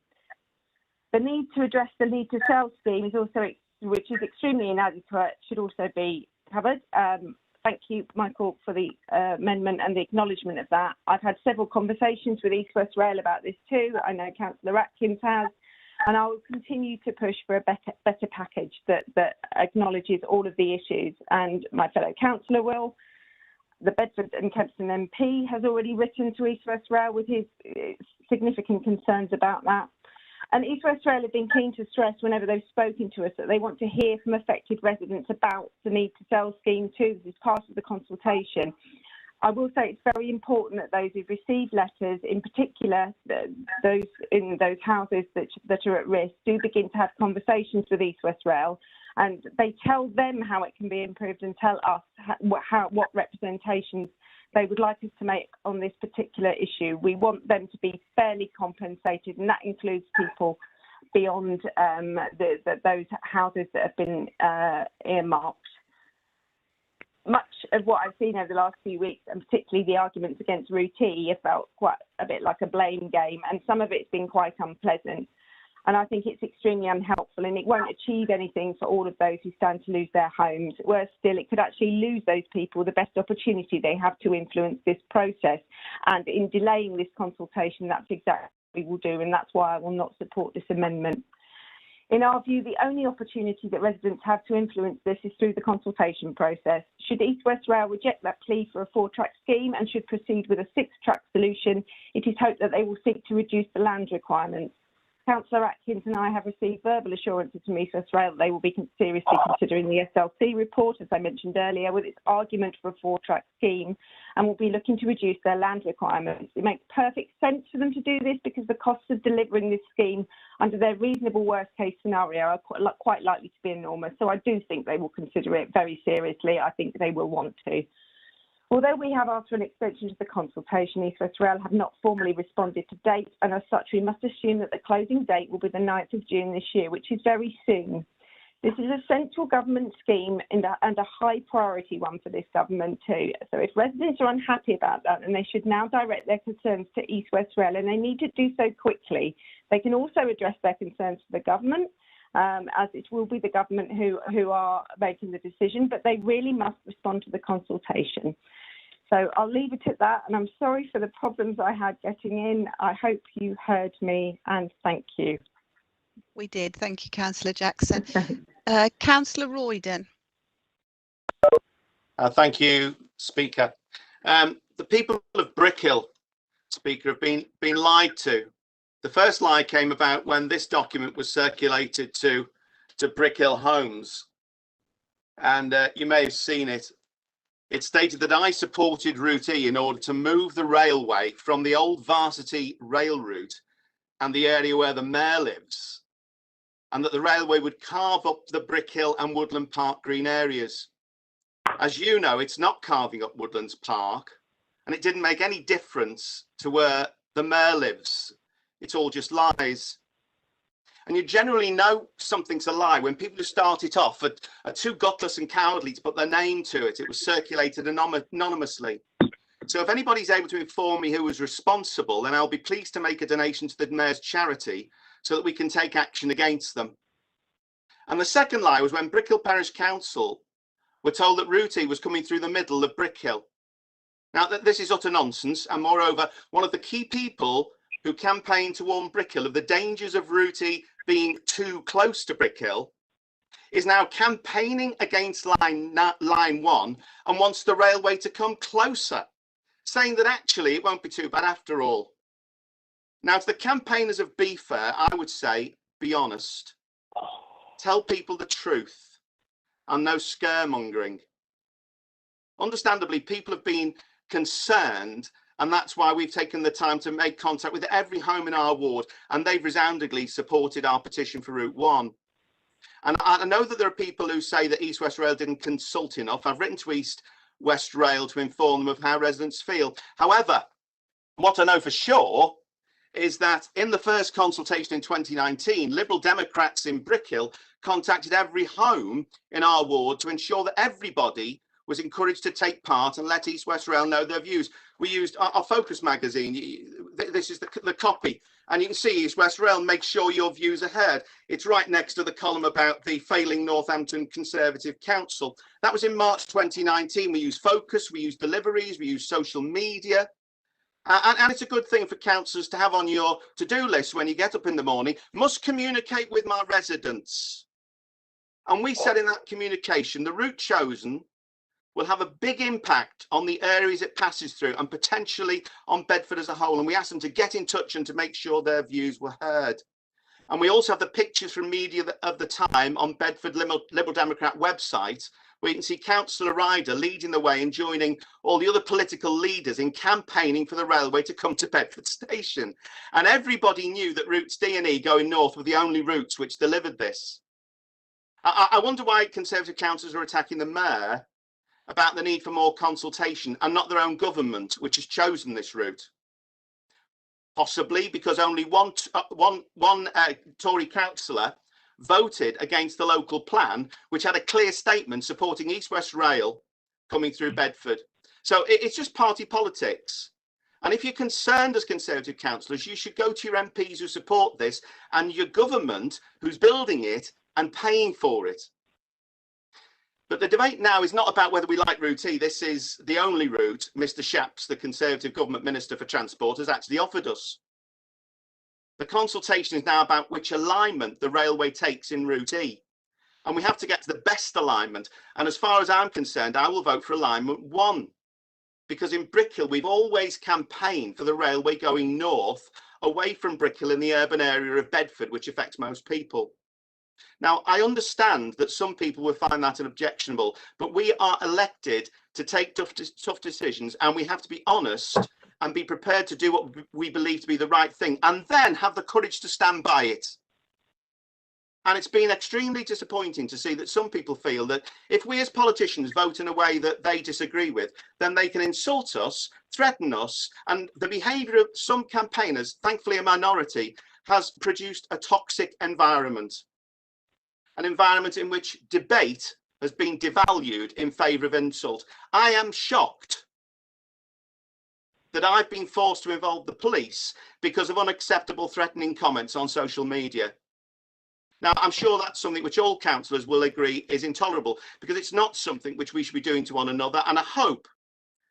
The need to address the lead to sell scheme is also, which is extremely inadequate, should also be covered. Thank you, Michael, for the amendment and the acknowledgement of that. I've had several conversations with East West Rail about this too. I know Councillor Atkins has, and I will continue to push for a better package that acknowledges all of the issues, and my fellow councillor will. The Bedford and Kempston MP has already written to East West Rail with his significant concerns about that. And East West Rail have been keen to stress whenever they've spoken to us that they want to hear from affected residents about the need to sell scheme too. This is part of the consultation. I will say it's very important that those who've received letters, in particular those in those houses that are at risk, do begin to have conversations with East West Rail, and they tell them how it can be improved and tell us what representations they would like us to make on this particular issue. We want them to be fairly compensated, and that includes people beyond those houses that have been earmarked. Much of what I've seen over the last few weeks, and particularly the arguments against Route E, have felt quite a bit like a blame game, and some of it's been quite unpleasant. And I think it's extremely unhelpful, and it won't achieve anything for all of those who stand to lose their homes. Worse still, it could actually lose those people the best opportunity they have to influence this process. And in delaying this consultation, that's exactly what we will do, and that's why I will not support this amendment. In our view, the only opportunity that residents have to influence this is through the consultation process. Should East West Rail reject that plea for a 4-track scheme and should proceed with a 6-track solution, it is hoped that they will seek to reduce the land requirements. Councillor Atkins and I have received verbal assurances from East West Rail that they will be seriously considering the SLC report, as I mentioned earlier, with its argument for a 4-track scheme, and will be looking to reduce their land requirements. It makes perfect sense for them to do this because the costs of delivering this scheme under their reasonable worst-case scenario are quite likely to be enormous. So I do think they will consider it very seriously. I think they will want to. Although we have asked for an extension to the consultation, East West Rail have not formally responded to date, and as such we must assume that the closing date will be the 9th of June this year, which is very soon. This is a central government scheme and a high priority one for this government too. So if residents are unhappy about that, then they should now direct their concerns to East West Rail, and they need to do so quickly. They can also address their concerns to the government, as it will be the government who are making the decision, but they really must respond to the consultation. So I'll leave it at that, and I'm sorry for the problems I had getting in. I hope you heard me, and thank you. We did. Thank you, Councillor Jackson. Councillor Royden. Thank you, Speaker. The people of Brickhill, Speaker, have been lied to. The first lie came about when this document was circulated to Brickhill homes, and you may have seen it. It stated that I supported Route E in order to move the railway from the old Varsity rail route and the area where the mayor lives, and that the railway would carve up the Brickhill and Woodland Park green areas. As you know, it's not carving up Woodlands Park, and it didn't make any difference to where the mayor lives. It's all just lies. And you generally know something's a lie when people who start it off are too gutless and cowardly to put their name to it. It was circulated anonymously. So if anybody's able to inform me who was responsible, then I'll be pleased to make a donation to the mayor's charity so that we can take action against them. And the second lie was when Brickhill Parish Council were told that Route E was coming through the middle of Brickhill. Now, this is utter nonsense, and moreover, one of the key people who campaigned to warn Brickhill of the dangers of Route E being too close to Brickhill is now campaigning against line 1 and wants the railway to come closer, saying that actually it won't be too bad after all. Now, to the campaigners of Be Fair, I would say, be honest. Tell people the truth and no scaremongering. Understandably, people have been concerned, and that's why we've taken the time to make contact with every home in our ward, and they've resoundingly supported our petition for Route 1. And I know that there are people who say that East West Rail didn't consult enough. I've written to East West Rail to inform them of how residents feel. However, what I know for sure is that in the first consultation in 2019, Liberal Democrats in Brickhill contacted every home in our ward to ensure that everybody was encouraged to take part and let East West Rail know their views. We used our Focus magazine. This is the copy, and you can see East West Rail, make sure your views are heard. It's right next to the column about the failing Northampton Conservative Council. That was in March 2019. We used Focus, we used deliveries, we used social media. And it's a good thing for councillors to have on your to-do list when you get up in the morning, must communicate with my residents. And we said in that communication, the route chosen will have a big impact on the areas it passes through and potentially on Bedford as a whole. And we asked them to get in touch and to make sure their views were heard. And we also have the pictures from media of the time on Bedford Liberal Democrat website, where you can see Councillor Ryder leading the way and joining all the other political leaders in campaigning for the railway to come to Bedford Station. And everybody knew that routes D and E going north were the only routes which delivered this. I wonder why Conservative councillors are attacking the mayor about the need for more consultation and not their own government, which has chosen this route. Possibly because only one Tory councillor voted against the local plan, which had a clear statement supporting East West Rail coming through Bedford. So it's just party politics. And if you're concerned as Conservative councillors, you should go to your MPs who support this and your government who's building it and paying for it. But the debate now is not about whether we like Route E. This is the only route Mr. Shapps, the Conservative Government Minister for Transport, has actually offered us. The consultation is now about which alignment the railway takes in Route E. And we have to get to the best alignment. And as far as I'm concerned, I will vote for alignment 1. Because in Brickhill, we've always campaigned for the railway going north, away from Brickhill in the urban area of Bedford, which affects most people. Now, I understand that some people will find that objectionable, but we are elected to take tough decisions, and we have to be honest and be prepared to do what we believe to be the right thing, and then have the courage to stand by it. And it's been extremely disappointing to see that some people feel that if we as politicians vote in a way that they disagree with, then they can insult us, threaten us, and the behaviour of some campaigners, thankfully a minority, has produced a toxic environment. an environment in which debate has been devalued in favour of insult. I am shocked that I've been forced to involve the police because of unacceptable threatening comments on social media. Now, I'm sure that's something which all councillors will agree is intolerable, because it's not something which we should be doing to one another. And I hope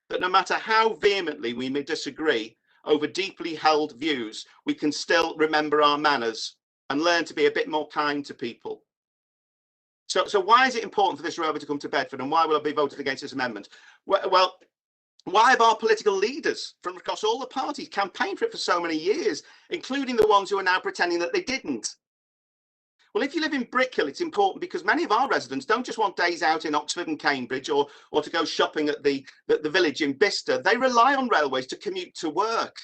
that no matter how vehemently we may disagree over deeply held views, we can still remember our manners and learn to be a bit more kind to people. So why is it important for this railway to come to Bedford, and why will I be voting against this amendment? Well, why have our political leaders from across all the parties campaigned for it for so many years, including the ones who are now pretending that they didn't? Well, if you live in Brickhill, it's important because many of our residents don't just want days out in Oxford and Cambridge or to go shopping at the village in Bicester. They rely on railways to commute to work.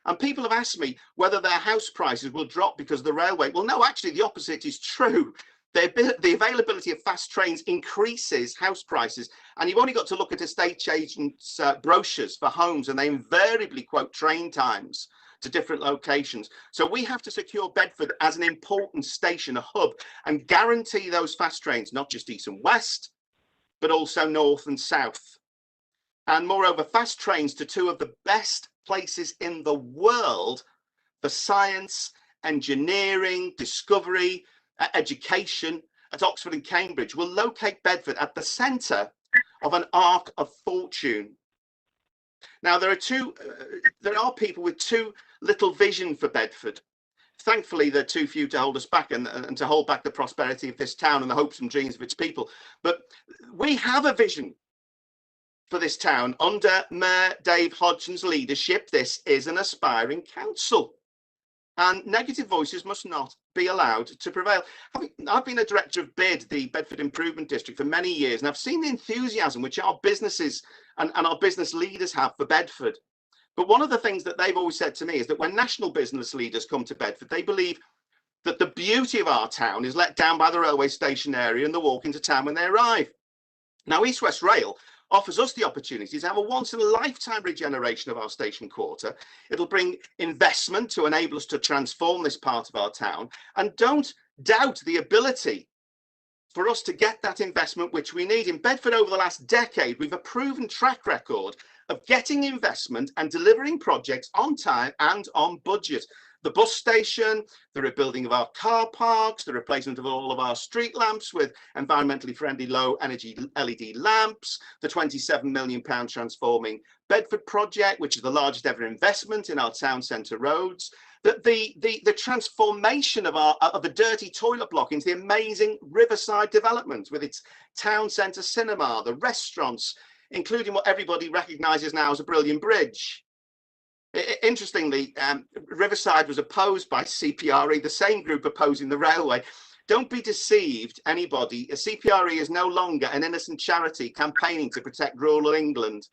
And people have asked me whether their house prices will drop because of the railway. Well, no, actually, the opposite is true. The availability of fast trains increases house prices. And you've only got to look at estate agents' brochures for homes, and they invariably quote train times to different locations. So we have to secure Bedford as an important station, a hub, and guarantee those fast trains, not just east and west, but also north and south. And moreover, fast trains to two of the best places in the world for science, engineering, discovery, education at Oxford and Cambridge will locate Bedford at the centre of an arc of fortune. Now, there are people with too little vision for Bedford. Thankfully, there are too few to hold us back and to hold back the prosperity of this town and the hopes and dreams of its people. But we have a vision for this town. Under Mayor Dave Hodgson's leadership, this is an aspiring council, and negative voices must not be allowed to prevail. I've been a director of BID, the Bedford Improvement District, for many years, and I've seen the enthusiasm which our businesses and our business leaders have for Bedford. But one of the things that they've always said to me is that when national business leaders come to Bedford, they believe that the beauty of our town is let down by the railway station area and the walk into town when they arrive. Now, East West Rail offers us the opportunity to have a once-in-a-lifetime regeneration of our station quarter. It'll bring investment to enable us to transform this part of our town, and don't doubt the ability for us to get that investment which we need. In Bedford, over the last decade, we've a proven track record of getting investment and delivering projects on time and on budget. The bus station, the rebuilding of our car parks, the replacement of all of our street lamps with environmentally friendly low energy LED lamps, the £27 million transforming Bedford project, which is the largest ever investment in our town centre roads, the transformation of the dirty toilet block into the amazing Riverside development with its town centre cinema, the restaurants, including what everybody recognises now as a brilliant bridge. Interestingly, Riverside was opposed by CPRE, the same group opposing the railway. Don't be deceived, anybody. CPRE is no longer an innocent charity campaigning to protect rural England.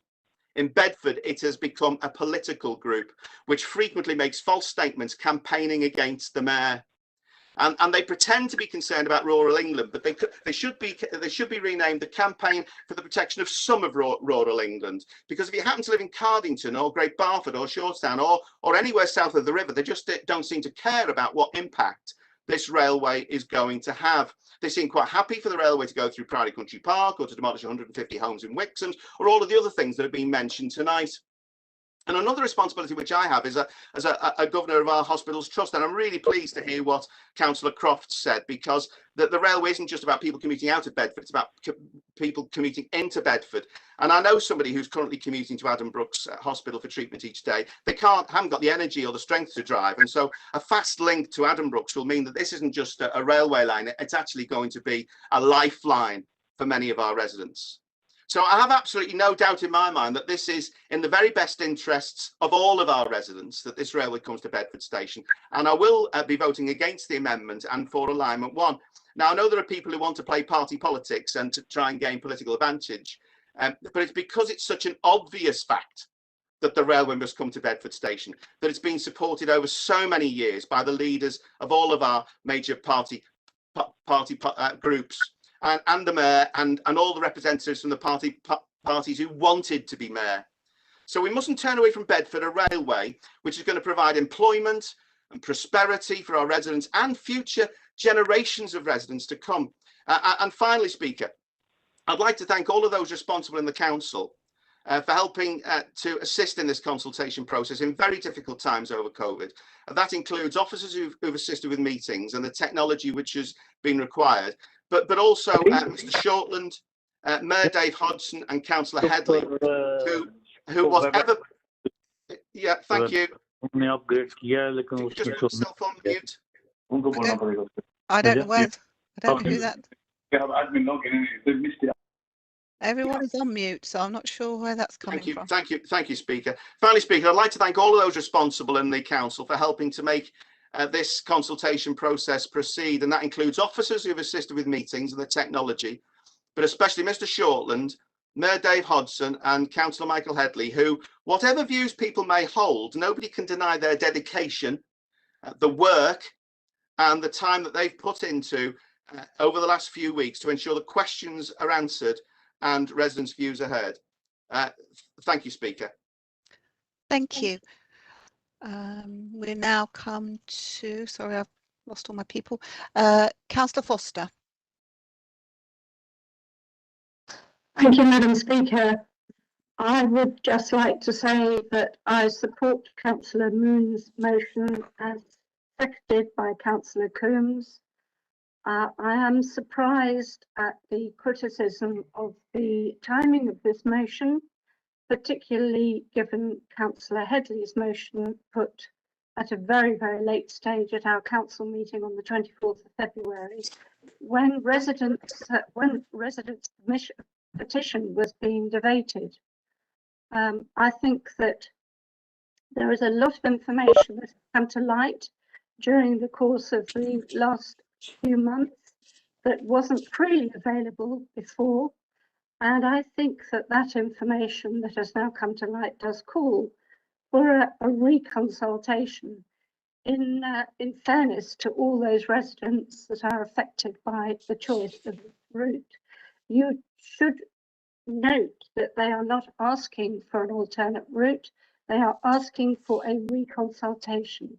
In Bedford, it has become a political group which frequently makes false statements campaigning against the mayor. And they pretend to be concerned about rural England, but they should be renamed the Campaign for the Protection of Some of Rural England. Because if you happen to live in Cardington or Great Barford or Shortstown or anywhere south of the river, they just don't seem to care about what impact this railway is going to have. They seem quite happy for the railway to go through Priory Country Park or to demolish 150 homes in Wixham or all of the other things that have been mentioned tonight. And another responsibility which I have is as a governor of our hospitals trust, and I'm really pleased to hear what Councillor Croft said, because the railway isn't just about people commuting out of Bedford, it's about people commuting into Bedford. And I know somebody who's currently commuting to Adam Brooks Hospital for treatment each day. They haven't got the energy or the strength to drive, and so a fast link to Adam Brooks will mean that this isn't just a railway line, it's actually going to be a lifeline for many of our residents. So I have absolutely no doubt in my mind that this is in the very best interests of all of our residents that this railway comes to Bedford Station. And I will be voting against the amendment and for Alignment 1. Now, I know there are people who want to play party politics and to try and gain political advantage, but it's because it's such an obvious fact that the railway must come to Bedford Station, that it's been supported over so many years by the leaders of all of our major party groups. And the mayor and all the representatives from the parties who wanted to be mayor. So we mustn't turn away from Bedford, a railway which is going to provide employment, and prosperity for our residents and future generations of residents to come. And finally, Speaker, I'd like to thank all of those responsible in the council for helping to assist in this consultation process in very difficult times over COVID. And that includes officers who've assisted with meetings and the technology which has been required, but also Mr. Shortland, Mayor Dave Hodgson and Councillor Headley, who was ever... Yeah, thank you. Just put yourself on mute. I don't know where, I don't know who that... Everyone is on mute, so I'm not sure where that's coming from. Thank you, Speaker. Finally, Speaker, I'd like to thank all of those responsible in the council for helping to make this consultation process proceed, and that includes officers who have assisted with meetings and the technology, but especially Mr. Shortland, Mayor Dave Hodgson and Councillor Michael Headley, who, whatever views people may hold, nobody can deny their dedication, the work and the time that they've put into over the last few weeks to ensure the questions are answered and residents' views are heard. Thank you, Speaker. Thank you. We now come to, sorry, I've lost all my people, Councillor Foster. Thank you, Madam Speaker. I would just like to say that I support Councillor Moon's motion as seconded by Councillor Coombs. I am surprised at the criticism of the timing of this motion, particularly given Councillor Headley's motion put at a very, very late stage at our council meeting on the 24th of February, when residents' petition was being debated. I think that there is a lot of information that has come to light during the course of the last few months that wasn't freely available before, and I think that that information that has now come to light does call for a reconsultation in fairness to all those residents that are affected by the choice of the route. You should note that they are not asking for an alternate route, they are asking for a reconsultation.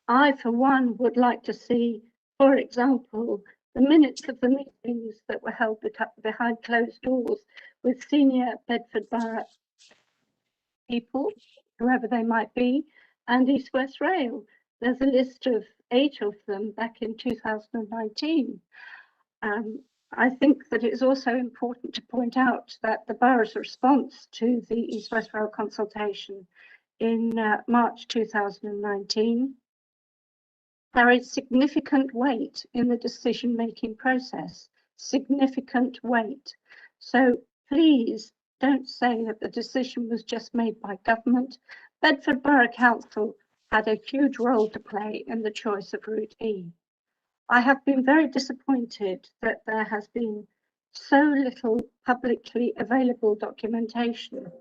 I, for one, would like to see, for example, the minutes of the meetings that were held behind closed doors with senior Bedford Borough people, whoever they might be, and East West Rail. There's a list of 8 of them back in 2019. I think that it's also important to point out that the borough's response to the East West Rail consultation in March 2019 carried significant weight in the decision-making process, significant weight. So please don't say that the decision was just made by government. Bedford Borough Council had a huge role to play in the choice of Route E. I have been very disappointed that there has been so little publicly available documentation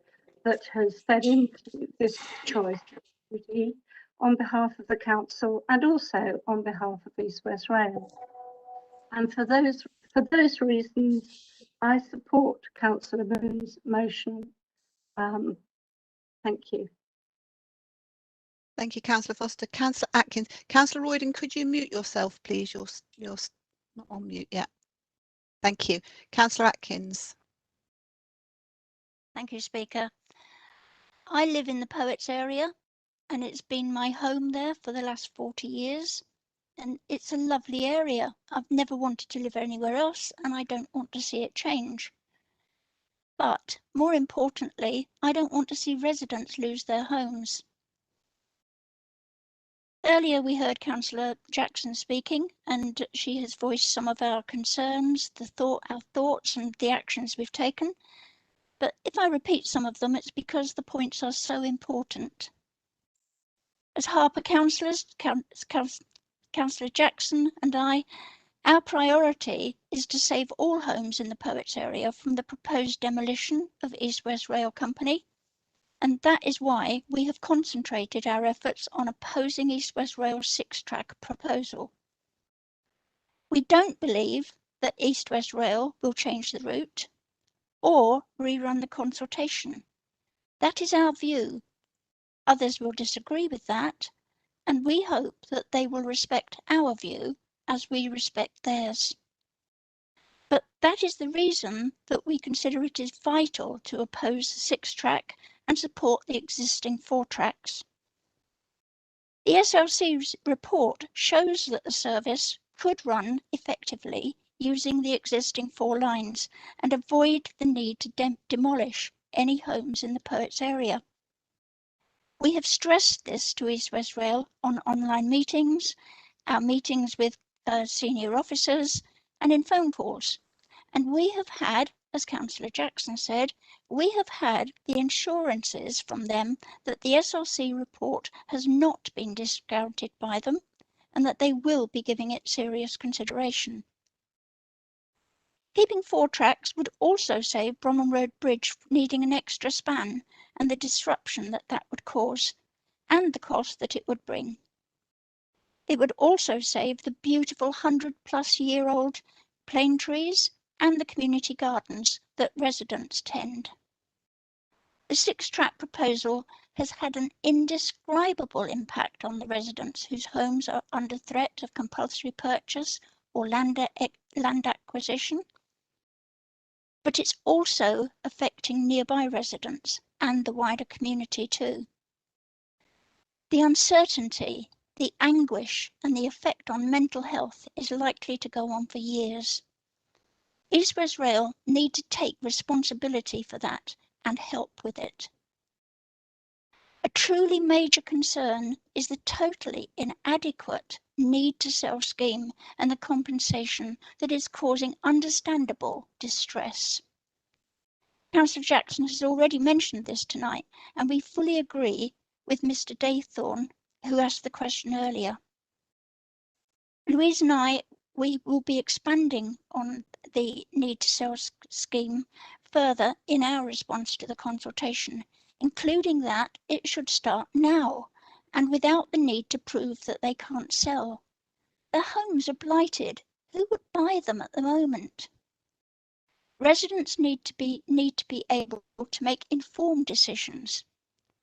that has fed into this choice of Route E on behalf of the council and also on behalf of East West Rail. And for those reasons, I support Councillor Moon's motion. Thank you. Thank you, Councillor Foster. Councillor Atkins. Councillor Royden, could you mute yourself, please? You're not on mute yet. Thank you. Councillor Atkins. Thank you, Speaker. I live in the Poets area, and it's been my home there for the last 40 years. And it's a lovely area. I've never wanted to live anywhere else, and I don't want to see it change. But more importantly, I don't want to see residents lose their homes. Earlier we heard Councillor Jackson speaking, and she has voiced some of our concerns, our thoughts and the actions we've taken. But if I repeat some of them, it's because the points are so important. As Harper councillors, Councillor Jackson and I, our priority is to save all homes in the Poets area from the proposed demolition of East West Rail Company. And that is why we have concentrated our efforts on opposing East West Rail's 6-track proposal. We don't believe that East West Rail will change the route or rerun the consultation. That is our view. Others will disagree with that, and we hope that they will respect our view as we respect theirs. But that is the reason that we consider it is vital to oppose the 6-track and support the existing 4 tracks. The SLC's report shows that the service could run effectively using the existing 4 lines and avoid the need to demolish any homes in the Poets area. We have stressed this to East West Rail on online meetings, our meetings with senior officers, and in phone calls. And we have had, as Councillor Jackson said, we have had the assurances from them that the SLC report has not been discounted by them and that they will be giving it serious consideration. Keeping 4 tracks would also save Bromham Road Bridge needing an extra span and the disruption that that would cause, and the cost that it would bring. It would also save the beautiful 100-plus-year-old plane trees and the community gardens that residents tend. The 6-track proposal has had an indescribable impact on the residents whose homes are under threat of compulsory purchase or land acquisition, but it's also affecting nearby residents and the wider community too. The uncertainty, the anguish, and the effect on mental health is likely to go on for years. East West Rail need to take responsibility for that and help with it. A truly major concern is the totally inadequate need to sell scheme and the compensation that is causing understandable distress. Councillor Jackson has already mentioned this tonight, and we fully agree with Mr. Daythorne, who asked the question earlier. Louise and I, we will be expanding on the need to sell scheme further in our response to the consultation, including that it should start now and without the need to prove that they can't sell. Their homes are blighted. Who would buy them at the moment? Residents need to be able to make informed decisions.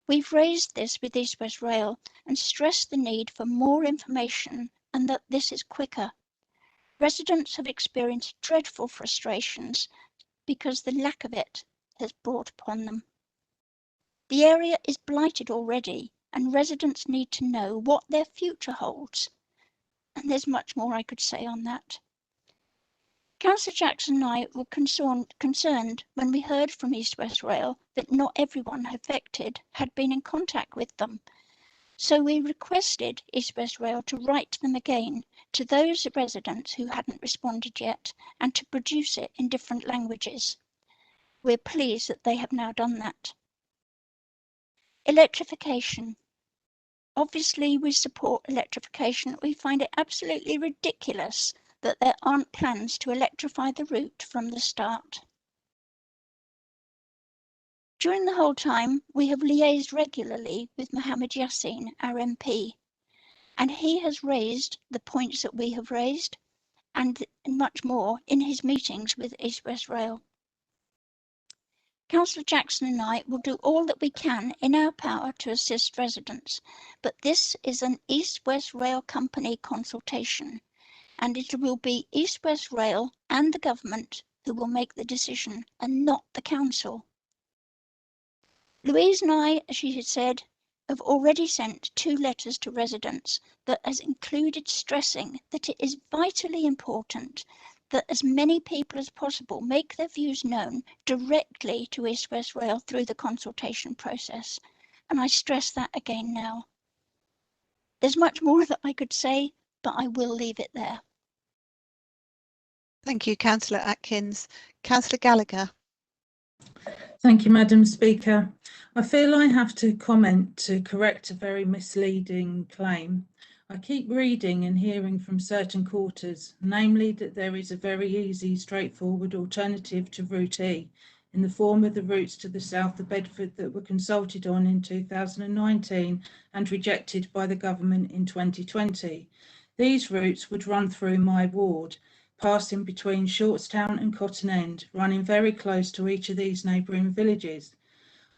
We've raised this with East West Rail and stressed the need for more information and that this is quicker. Residents have experienced dreadful frustrations because the lack of it has brought upon them. The area is blighted already, and residents need to know what their future holds. And there's much more I could say on that. Councillor Jackson and I were concerned when we heard from East West Rail that not everyone affected had been in contact with them. So we requested East West Rail to write to them again, to those residents who hadn't responded yet, and to produce it in different languages. We're pleased that they have now done that. Electrification. Obviously, we support electrification. We find it absolutely ridiculous that there aren't plans to electrify the route from the start. During the whole time, we have liaised regularly with Mohammed Yassin, our MP, and he has raised the points that we have raised and much more in his meetings with East West Rail. Councillor Jackson and I will do all that we can in our power to assist residents, but this is an East West Rail Company consultation, and it will be East West Rail and the government who will make the decision and not the council. Louise and I, as she had said, have already sent 2 letters to residents that has included stressing that it is vitally important that as many people as possible make their views known directly to East West Rail through the consultation process. And I stress that again now. There's much more that I could say, but I will leave it there. Thank you, Councillor Atkins. Councillor Gallagher. Thank you, Madam Speaker. I feel I have to comment to correct a very misleading claim. I keep reading and hearing from certain quarters, namely that there is a very easy, straightforward alternative to Route E in the form of the routes to the south of Bedford that were consulted on in 2019 and rejected by the government in 2020. These routes would run through my ward, passing between Shortstown and Cotton End, running very close to each of these neighbouring villages.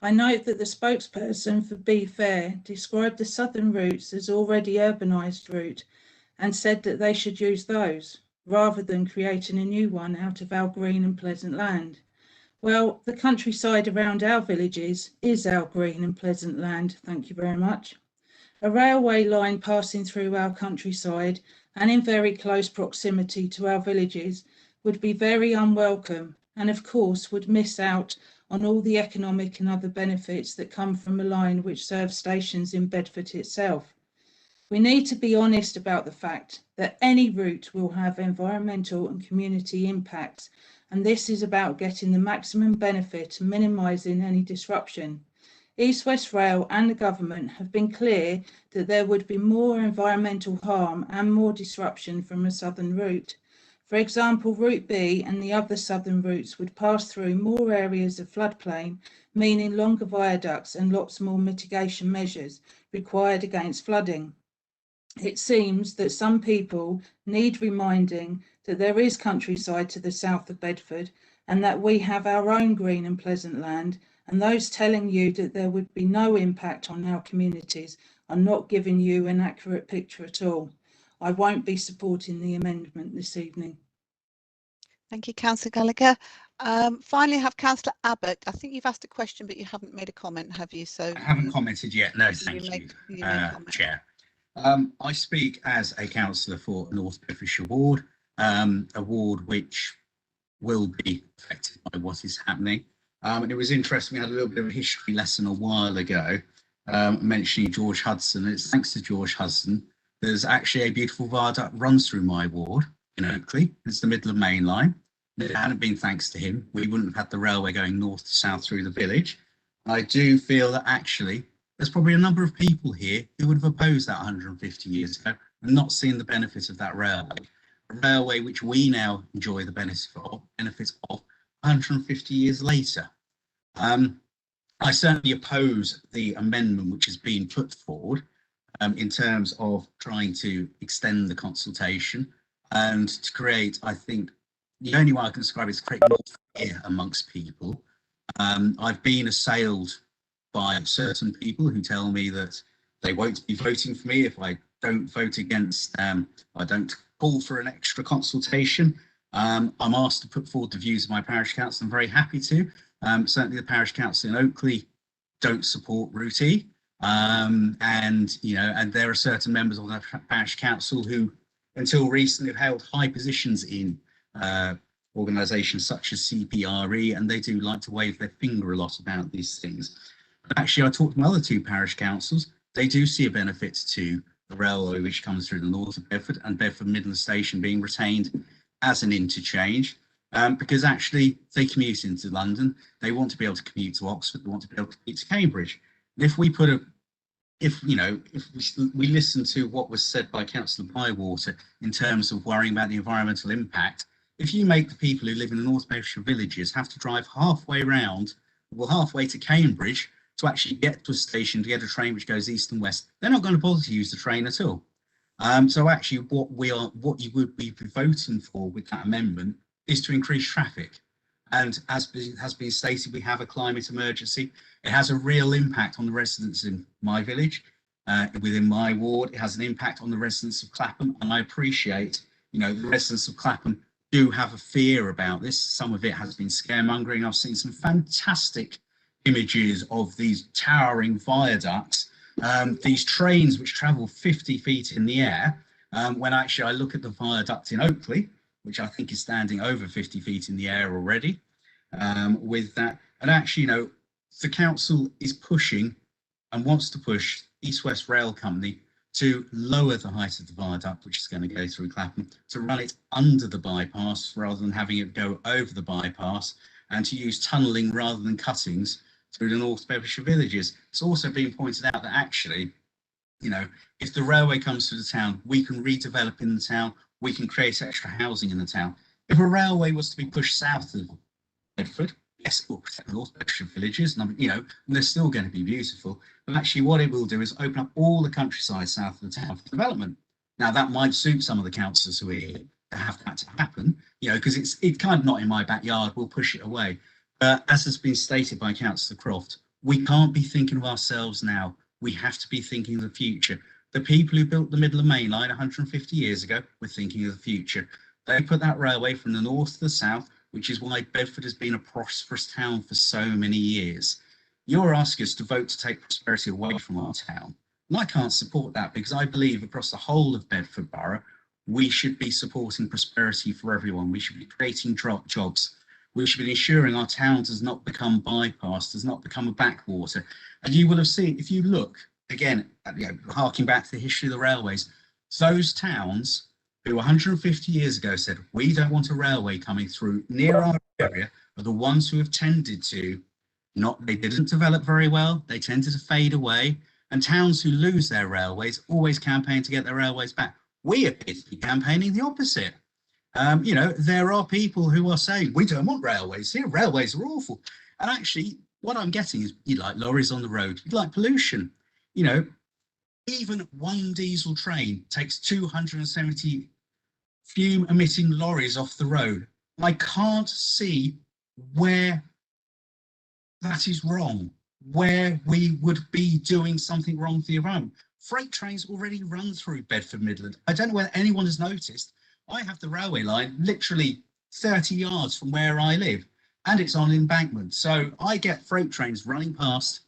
I note that the spokesperson for Be Fair described the southern routes as already urbanised route and said that they should use those, rather than creating a new one out of our green and pleasant land. Well, the countryside around our villages is our green and pleasant land, thank you very much. A railway line passing through our countryside and in very close proximity to our villages would be very unwelcome and of course would miss out on all the economic and other benefits that come from a line which serves stations in Bedford itself. We need to be honest about the fact that any route will have environmental and community impacts, and this is about getting the maximum benefit and minimising any disruption. East West Rail and the government have been clear that there would be more environmental harm and more disruption from a southern route. For example, Route B and the other southern routes would pass through more areas of floodplain, meaning longer viaducts and lots more mitigation measures required against flooding. It seems that some people need reminding that there is countryside to the south of Bedford and that we have our own green and pleasant land, and those telling you that there would be no impact on our communities are not giving you an accurate picture at all. I won't be supporting the amendment this evening. Thank you, Councillor Gallagher. Finally, I have Councillor Abbott. I think you've asked a question, but you haven't made a comment, have you? So I haven't commented yet. No, thank you, Chair. I speak as a councillor for North Bedfordshire Ward, a ward which will be affected by what is happening. And it was interesting, we had a little bit of a history lesson a while ago, mentioning George Hudson. It's thanks to George Hudson there's actually a beautiful viaduct runs through my ward in Oakley. It's the middle of Main Line. If it hadn't been thanks to him, we wouldn't have had the railway going north to south through the village. I do feel that actually there's probably a number of people here who would have opposed that 150 years ago and not seen the benefits of that railway. A railway which we now enjoy the benefits of 150 years later. I certainly oppose the amendment which has been put forward in terms of trying to extend the consultation and to create, I think, the only way I can describe it is create more fear amongst people. I've been assailed by certain people who tell me that they won't be voting for me if I don't vote against, I don't call for an extra consultation. I'm asked to put forward the views of my parish council. I'm very happy to. Certainly the parish council in Oakley don't support Route E. And there are certain members of the parish council who until recently have held high positions in organisations such as CPRE, and they do like to wave their finger a lot about these things. But actually, I talked to my other two parish councils. They do see a benefit to the railway which comes through the north of Bedford and Bedford Midland Station being retained as an interchange, because actually they commute into London. They want to be able to commute to Oxford. They want to be able to commute to Cambridge. And if we put if we listen to what was said by Councillor Bywater in terms of worrying about the environmental impact, if you make the people who live in the North Bedfordshire villages have to drive halfway to Cambridge to actually get to a station to get a train which goes east and west, they're not going to bother to use the train at all. So actually what you would be voting for with that amendment is to increase traffic. And as has been stated, we have a climate emergency. It has a real impact on the residents in my village, within my ward. It has an impact on the residents of Clapham. And I appreciate, the residents of Clapham do have a fear about this. Some of it has been scaremongering. I've seen some fantastic images of these towering viaducts, these trains which travel 50 feet in the air. When actually I look at the viaduct in Oakley, which I think is standing over 50 feet in the air already, with that. And actually, the council is pushing and wants to push East West Rail Company to lower the height of the viaduct, which is going to go through Clapham, to run it under the bypass rather than having it go over the bypass, and to use tunnelling rather than cuttings through the North Bedfordshire villages. It's also been pointed out that actually, if the railway comes to the town, we can redevelop in the town, we can create extra housing in the town. If a railway was to be pushed south of Bedford, yes, it will protect the North Bedfordshire villages, and and they're still going to be beautiful. But actually, what it will do is open up all the countryside south of the town for development. Now, that might suit some of the councillors who are here to have that to happen, because it's kind of not in my backyard. We'll push it away. As has been stated by Councillor Croft, We can't be thinking of ourselves now. We have to be thinking of the future. The people who built the Midland Main Line 150 years ago were thinking of the future. They put that railway from the north to the south, which is why Bedford has been a prosperous town for so many years. You're asking us to vote to take prosperity away from our town. And I can't support that, because I believe across the whole of Bedford Borough, we should be supporting prosperity for everyone. We should be creating jobs. We should be ensuring our town does not become bypassed, does not become a backwater. And you will have seen, if you look, again, harking back to the history of the railways, those towns who 150 years ago said, we don't want a railway coming through near our area, are the ones who have tended to they didn't develop very well, they tended to fade away, and towns who lose their railways always campaign to get their railways back. We appear to be campaigning the opposite. There are people who are saying, we don't want railways here, railways are awful. And actually, what I'm getting is, you like lorries on the road, you like pollution. Even one diesel train takes 270 fume-emitting lorries off the road. I can't see where that is wrong, where we would be doing something wrong for the environment. Freight trains already run through Bedford Midland. I don't know whether anyone has noticed. I have the railway line literally 30 yards from where I live, and it's on embankment. So I get freight trains running past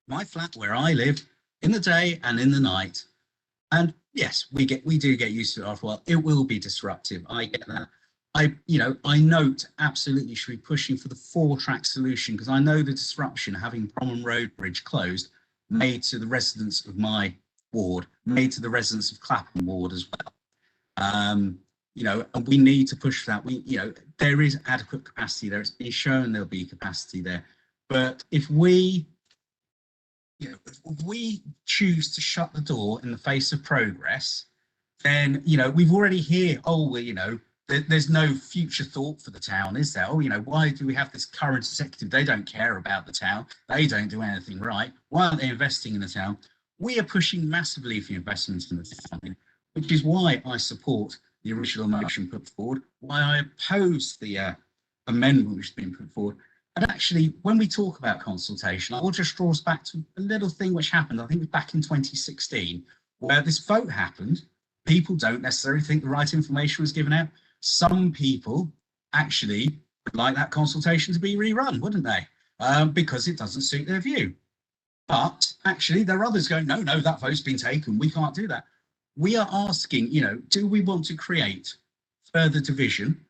my flat where I live in the day and in the night. And yes, we do get used to it after a while. It will be disruptive. I get that. I note absolutely should be pushing for the 4-track solution, because I know the disruption having Bromham Road Bridge closed made to the residents of my ward, made to the residents of Clapham ward as well. And we need to push for that. There is adequate capacity there. It's been shown there'll be capacity there. But if we choose to shut the door in the face of progress, then, we've already heard, there's no future thought for the town, is there? Why do we have this current executive? They don't care about the town. They don't do anything right. Why aren't they investing in the town? We are pushing massively for investments in the town, which is why I support the original motion put forward, why I oppose the amendment which has been put forward. And actually, when we talk about consultation, I will just draw us back to a little thing which happened, I think it was back in 2016, where this vote happened. People don't necessarily think the right information was given out. Some people actually would like that consultation to be rerun, wouldn't they? Because it doesn't suit their view. But actually, there are others going, no, that vote's been taken. We can't do that. We are asking, do we want to create further division?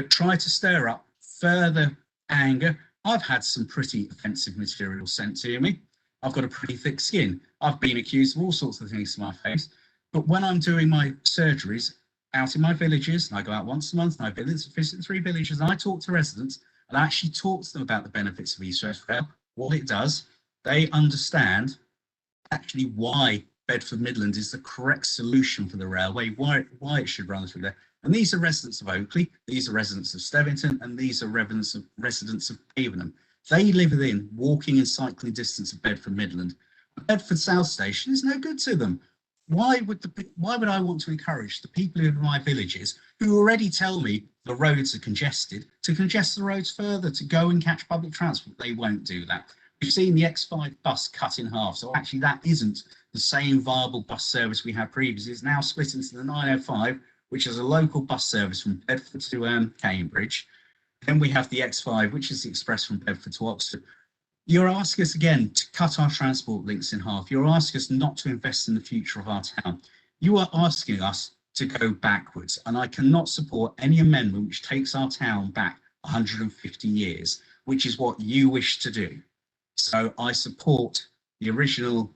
Try to stir up further anger. I've had some pretty offensive material sent to me. I've got a pretty thick skin. I've been accused of all sorts of things to my face. But when I'm doing my surgeries out in my villages, and I go out once a month and I visit 3 villages, and I talk to residents and I actually talk to them about the benefits of East West Rail, what it does, they understand actually why Bedford Midland is the correct solution for the railway, why it should run through there. And these are residents of Oakley, these are residents of Stevington, and these are residents of Pavenham. They live within walking and cycling distance of Bedford Midland. Bedford South Station is no good to them. Why would I want to encourage the people in my villages who already tell me the roads are congested to congest the roads further, to go and catch public transport? They won't do that. We've seen the X5 bus cut in half, so actually that isn't the same viable bus service we had previously. It's now split into the 905, which is a local bus service from Bedford to Cambridge. Then we have the X5, which is the express from Bedford to Oxford. You're asking us again to cut our transport links in half. You're asking us not to invest in the future of our town. You are asking us to go backwards, and I cannot support any amendment which takes our town back 150 years, which is what you wish to do. So I support the original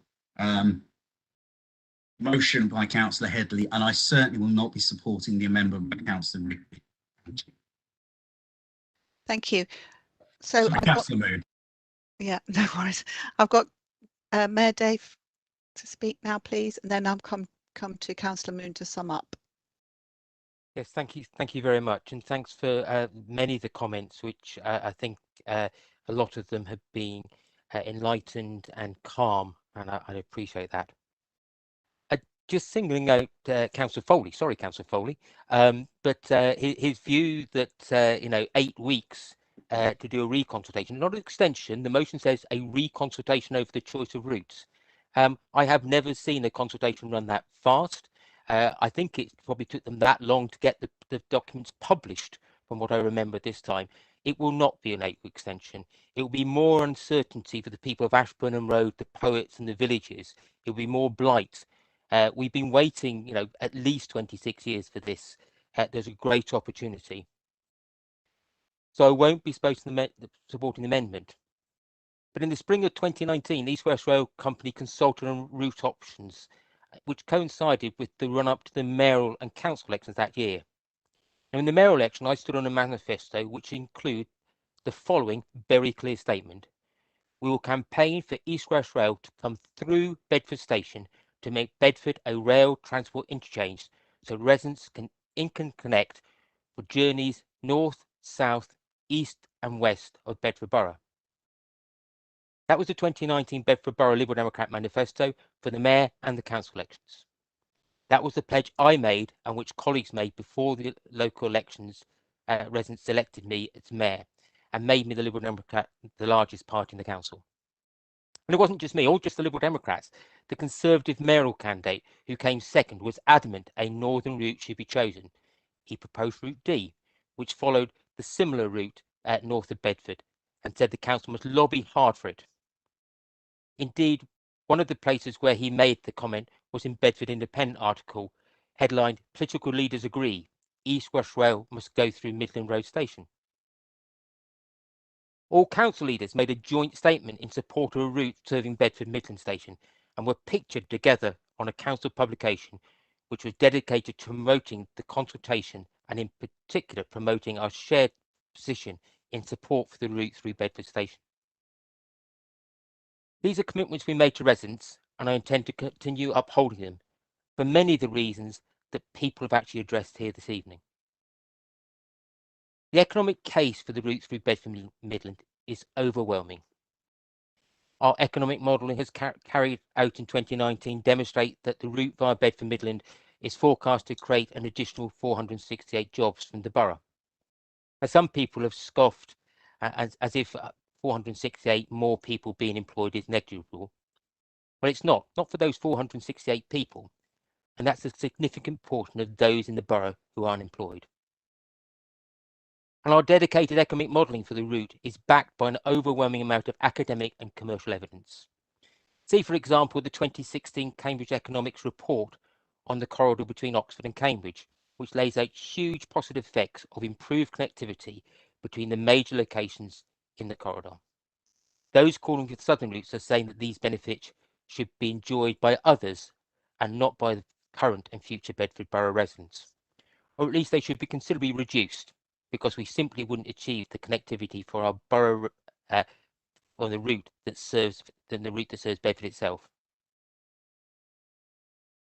motion by Councillor Headley, and I certainly will not be supporting the amendment by Councillor Rigby. Thank you. So Councillor Moon. Yeah, no worries. I've got Mayor Dave to speak now, please, and then I'll come to Councillor Moon to sum up. Yes, thank you very much, and thanks for many of the comments, which I think a lot of them have been enlightened and calm, and I appreciate that. Just singling out Councillor Foley, but his view that 8 weeks to do a reconsultation, not an extension. The motion says a reconsultation over the choice of routes. I have never seen a consultation run that fast. I think it probably took them that long to get the documents published, from what I remember this time. It will not be an 8-week extension. It will be more uncertainty for the people of Ashburn and Road, the poets and the villages. It will be more blight. We've been waiting, at least 26 years for this. There's a great opportunity. So I won't be supporting the amendment. But in the spring of 2019, East West Rail Company consulted on route options, which coincided with the run-up to the mayoral and council elections that year. Now, in the mayoral election, I stood on a manifesto which include the following very clear statement. We will campaign for East West Rail to come through Bedford Station to make Bedford a rail transport interchange so residents can interconnect for journeys north, south, east and west of Bedford Borough. That was the 2019 Bedford Borough Liberal Democrat manifesto for the mayor and the council elections. That was the pledge I made and which colleagues made before the local elections. Residents elected me as mayor and made me the Liberal Democrat, the largest party in the council. And it wasn't just me, or just the Liberal Democrats. The Conservative mayoral candidate who came second was adamant a northern route should be chosen. He proposed Route D, which followed the similar route north of Bedford, and said the council must lobby hard for it. Indeed, one of the places where he made the comment was in Bedford Independent article headlined "Political Leaders Agree, East West Rail must go through Midland Road Station." All council leaders made a joint statement in support of a route serving Bedford Midland Station and were pictured together on a council publication which was dedicated to promoting the consultation and in particular promoting our shared position in support for the route through Bedford Station. These are commitments we made to residents, and I intend to continue upholding them for many of the reasons that people have actually addressed here this evening. The economic case for the route through Bedford Midland is overwhelming. Our economic modelling has carried out in 2019 demonstrate that the route via Bedford Midland is forecast to create an additional 468 jobs from the borough. Now, some people have scoffed as if 468 more people being employed is negligible. Well, it's not for those 468 people, and that's a significant portion of those in the borough who are unemployed. And our dedicated economic modelling for the route is backed by an overwhelming amount of academic and commercial evidence. See, for example, the 2016 Cambridge Economics report on the corridor between Oxford and Cambridge, which lays out huge positive effects of improved connectivity between the major locations in the corridor. Those calling for southern routes are saying that these benefits should be enjoyed by others and not by the current and future Bedford Borough residents. Or at least they should be considerably reduced, because we simply wouldn't achieve the connectivity for our borough on the route that serves Bedford itself.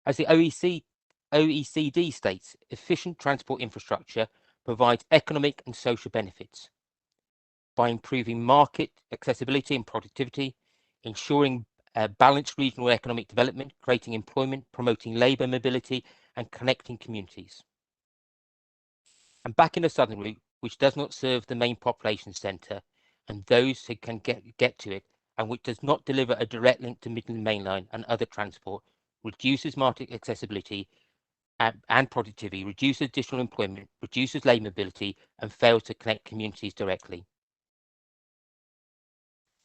As the OECD states, efficient transport infrastructure provides economic and social benefits by improving market accessibility and productivity, ensuring balanced regional economic development, creating employment, promoting labour mobility, and connecting communities. And back in the southern route, which does not serve the main population centre and those who can get to it, and which does not deliver a direct link to Midland Main Line and other transport, reduces market accessibility and productivity, reduces additional employment, reduces labour mobility, and fails to connect communities directly.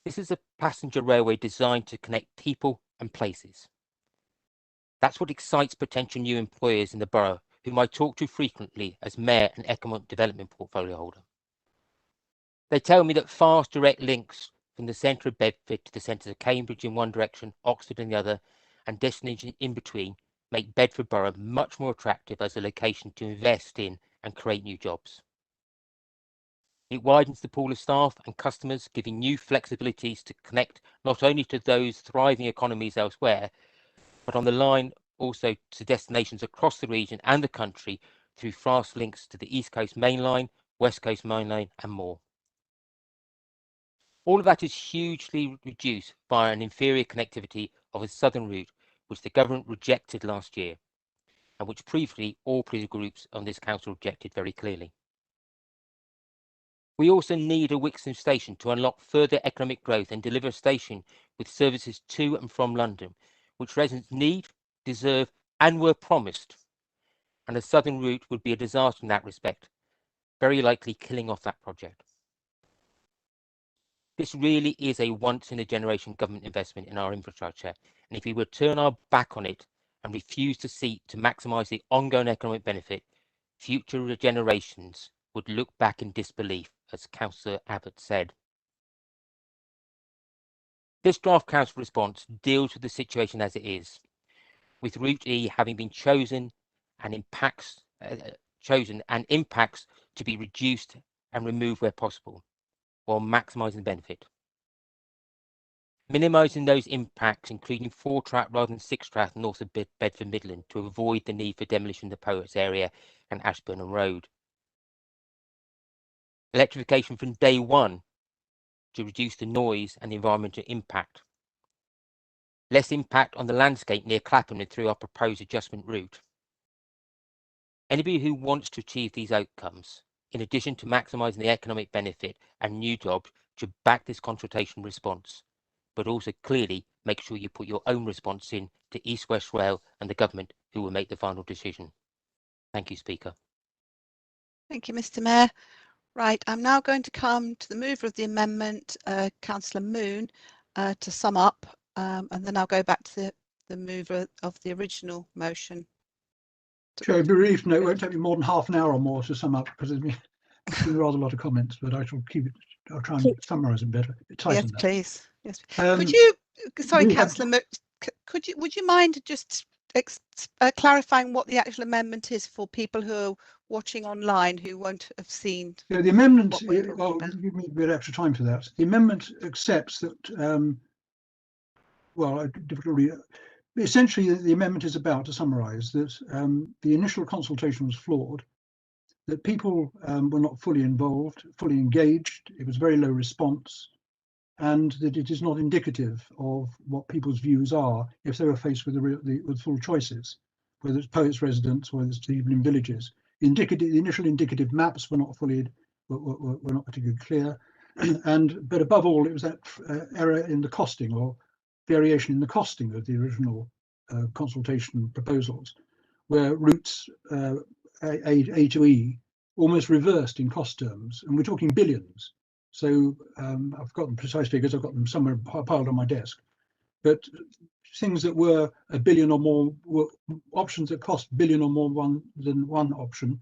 This is a passenger railway designed to connect people and places. That's what excites potential new employers in the borough, whom I talk to frequently as mayor and economic development portfolio holder. They tell me that fast direct links from the centre of Bedford to the centres of Cambridge in one direction, Oxford in the other, and destinations in between make Bedford Borough much more attractive as a location to invest in and create new jobs. It widens the pool of staff and customers, giving new flexibilities to connect not only to those thriving economies elsewhere, but on the line also to destinations across the region and the country through fast links to the East Coast Main Line, West Coast Main Line, and more. All of that is hugely reduced by an inferior connectivity of a southern route, which the government rejected last year, and which previously all political groups on this council rejected very clearly. We also need a Wixham station to unlock further economic growth and deliver a station with services to and from London, which residents need, deserve, and were promised. And a southern route would be a disaster in that respect, very likely killing off that project. This really is a once-in-a-generation government investment in our infrastructure, and if we would turn our back on it and refuse to seek to maximise the ongoing economic benefit, future generations would look back in disbelief, as Councillor Abbott said. This draft council response deals with the situation as it is, with Route E having been chosen and impacts to be reduced and removed where possible, while maximising the benefit. Minimising those impacts, including 4-track rather than 6-track north of Bedford Midland to avoid the need for demolition of the Poets area and Ashburnham Road. Electrification from day one to reduce the noise and the environmental impact. Less impact on the landscape near Clapham and through our proposed adjustment route. Anybody who wants to achieve these outcomes, in addition to maximising the economic benefit and new jobs, should back this consultation response, but also clearly make sure you put your own response in to East West Rail and the government, who will make the final decision. Thank you, Speaker. Thank you, Mr. Mayor. Right, I'm now going to come to the mover of the amendment, Councillor Moon, to sum up, and then I'll go back to the mover of the original motion. Chair, bereaved, no, it won't take me more than half an hour or more to sum up, because there's been rather a lot of comments, but I shall keep it. I'll try and summarise it better. Yes, please. Yes. Could you, sorry, Councillor, would you mind just clarifying what the actual amendment is for people who are watching online who won't have seen? Yeah, the amendment, well, give me a bit extra time for that. The amendment accepts that, well, difficulty. Essentially, the amendment is about, to summarise, that the initial consultation was flawed, that people were not fully involved, fully engaged, it was very low response, and that it is not indicative of what people's views are if they were faced with full choices, whether it's poets' residents, whether it's even in villages. The initial indicative maps were not not particularly clear, but above all, it was that error in the costing, or variation in the costing of the original consultation proposals, where routes A to E almost reversed in cost terms, and we're talking billions. So I've got the precise figures, I've got them somewhere piled on my desk, but things that were a billion or more, were options that cost $1 billion or more than one option.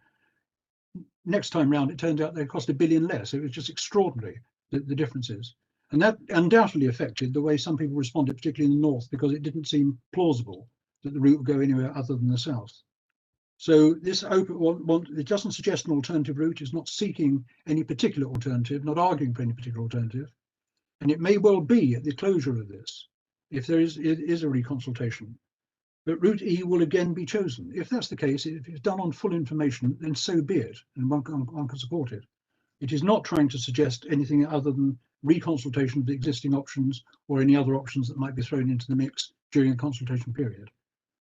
Next time round, it turns out they cost $1 billion less. It was just extraordinary, the differences. And that undoubtedly affected the way some people responded, particularly in the north, because it didn't seem plausible that the route would go anywhere other than the south. So this it doesn't suggest an alternative route, it's not seeking any particular alternative, not arguing for any particular alternative. And it may well be at the closure of this, if there is a reconsultation, that Route E will again be chosen. If that's the case, if it's done on full information, then so be it, and one can support it. It is not trying to suggest anything other than reconsultation of the existing options or any other options that might be thrown into the mix during a consultation period.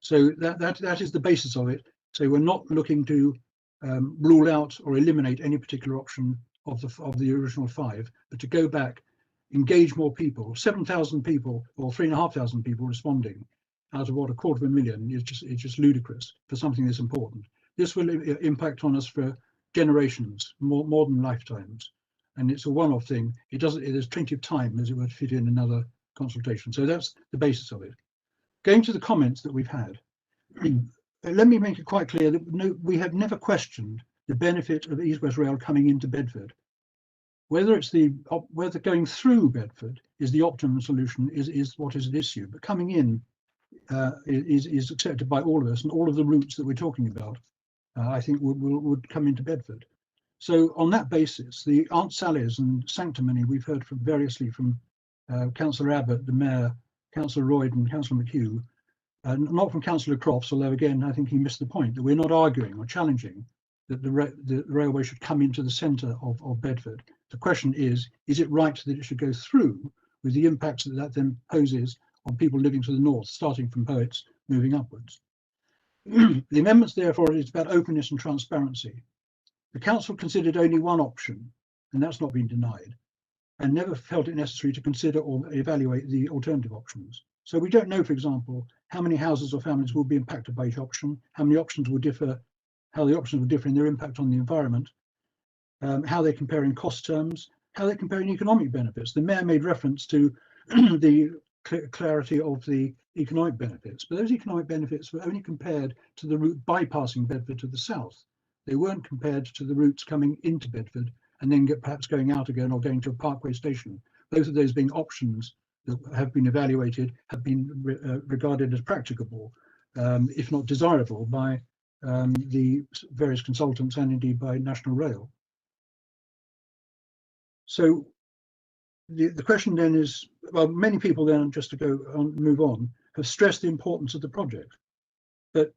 So that is the basis of it. So we're not looking to rule out or eliminate any particular option of the original 5, but to go back, engage more people. 7,000 people or 3,500 people responding out of what, 250,000 is just ludicrous for something this important. This will impact on us for generations, more than lifetimes, and it's a one-off thing. There's plenty of time, as it would fit in another consultation. So that's the basis of it. Going to the comments that we've had, let me make it quite clear that we have never questioned the benefit of East West Rail coming into Bedford. Whether going through Bedford is the optimum solution is what is at issue, but coming in is accepted by all of us, and all of the routes that we're talking about, I think would come into Bedford. So on that basis, the Aunt Sally's and sanctimony we've heard from variously from Councillor Abbott, the Mayor, Councillor Royd and Councillor McHugh, not from Councillor Crofts, although again I think he missed the point, that we're not arguing or challenging that the railway should come into the centre of Bedford. The question is it right that it should go through, with the impacts that then poses on people living to the north, starting from Poets, moving upwards? The amendments, therefore, is about openness and transparency. The council considered only one option, and that's not been denied, and never felt it necessary to consider or evaluate the alternative options. So we don't know, for example, how many houses or families will be impacted by each option, how many options will differ, how the options will differ in their impact on the environment, how they compare in cost terms, how they compare in economic benefits. The Mayor made reference to the clarity of the economic benefits, but those economic benefits were only compared to the route bypassing Bedford to the south. They weren't compared to the routes coming into Bedford and then perhaps going out again or going to a Parkway station. Both of those being options that have been evaluated, have been regarded as practicable, if not desirable, by the various consultants and indeed by National Rail. So the question then is, well, many people then, just to go on, move on, have stressed the importance of the project. But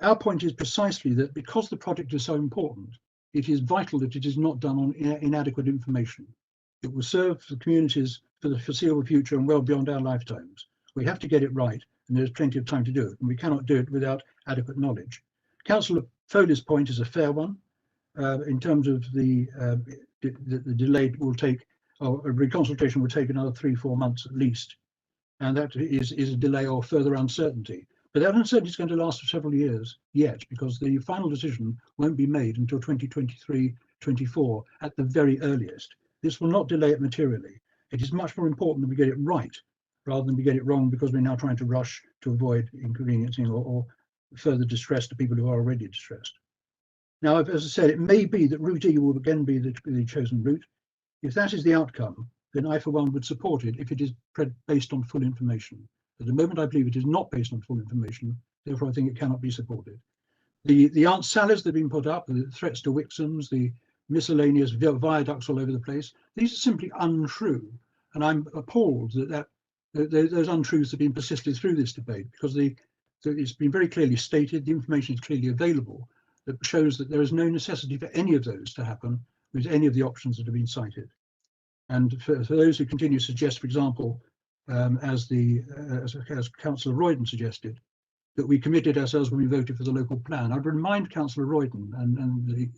our point is precisely that because the project is so important, it is vital that it is not done on inadequate information. It will serve the communities for the foreseeable future and well beyond our lifetimes. We have to get it right, and there's plenty of time to do it, and we cannot do it without adequate knowledge. Councillor Foley's point is a fair one in terms of the delay will take, or a reconsultation will take another 3-4 months at least, and that is a delay or further uncertainty. But that uncertainty is going to last for several years yet, because the final decision won't be made until 2023-24 at the very earliest. This will not delay it materially. It is much more important that we get it right rather than we get it wrong because we're now trying to rush to avoid inconveniencing or further distress to people who are already distressed. Now, as I said, it may be that Route E will again be the chosen route. If that is the outcome, then I, for one, would support it if it is based on full information. At the moment, I believe it is not based on full information, therefore I think it cannot be supported. The Aunt Sallies that have been put up, the threats to Wixoms, the miscellaneous viaducts all over the place, these are simply untrue. And I'm appalled that those untruths have been persisted through this debate, because it's been very clearly stated, the information is clearly available, that shows that there is no necessity for any of those to happen with any of the options that have been cited. And for those who continue to suggest, for example, as Councillor Royden suggested, that we committed ourselves when we voted for the local plan, I'd remind Councillor Royden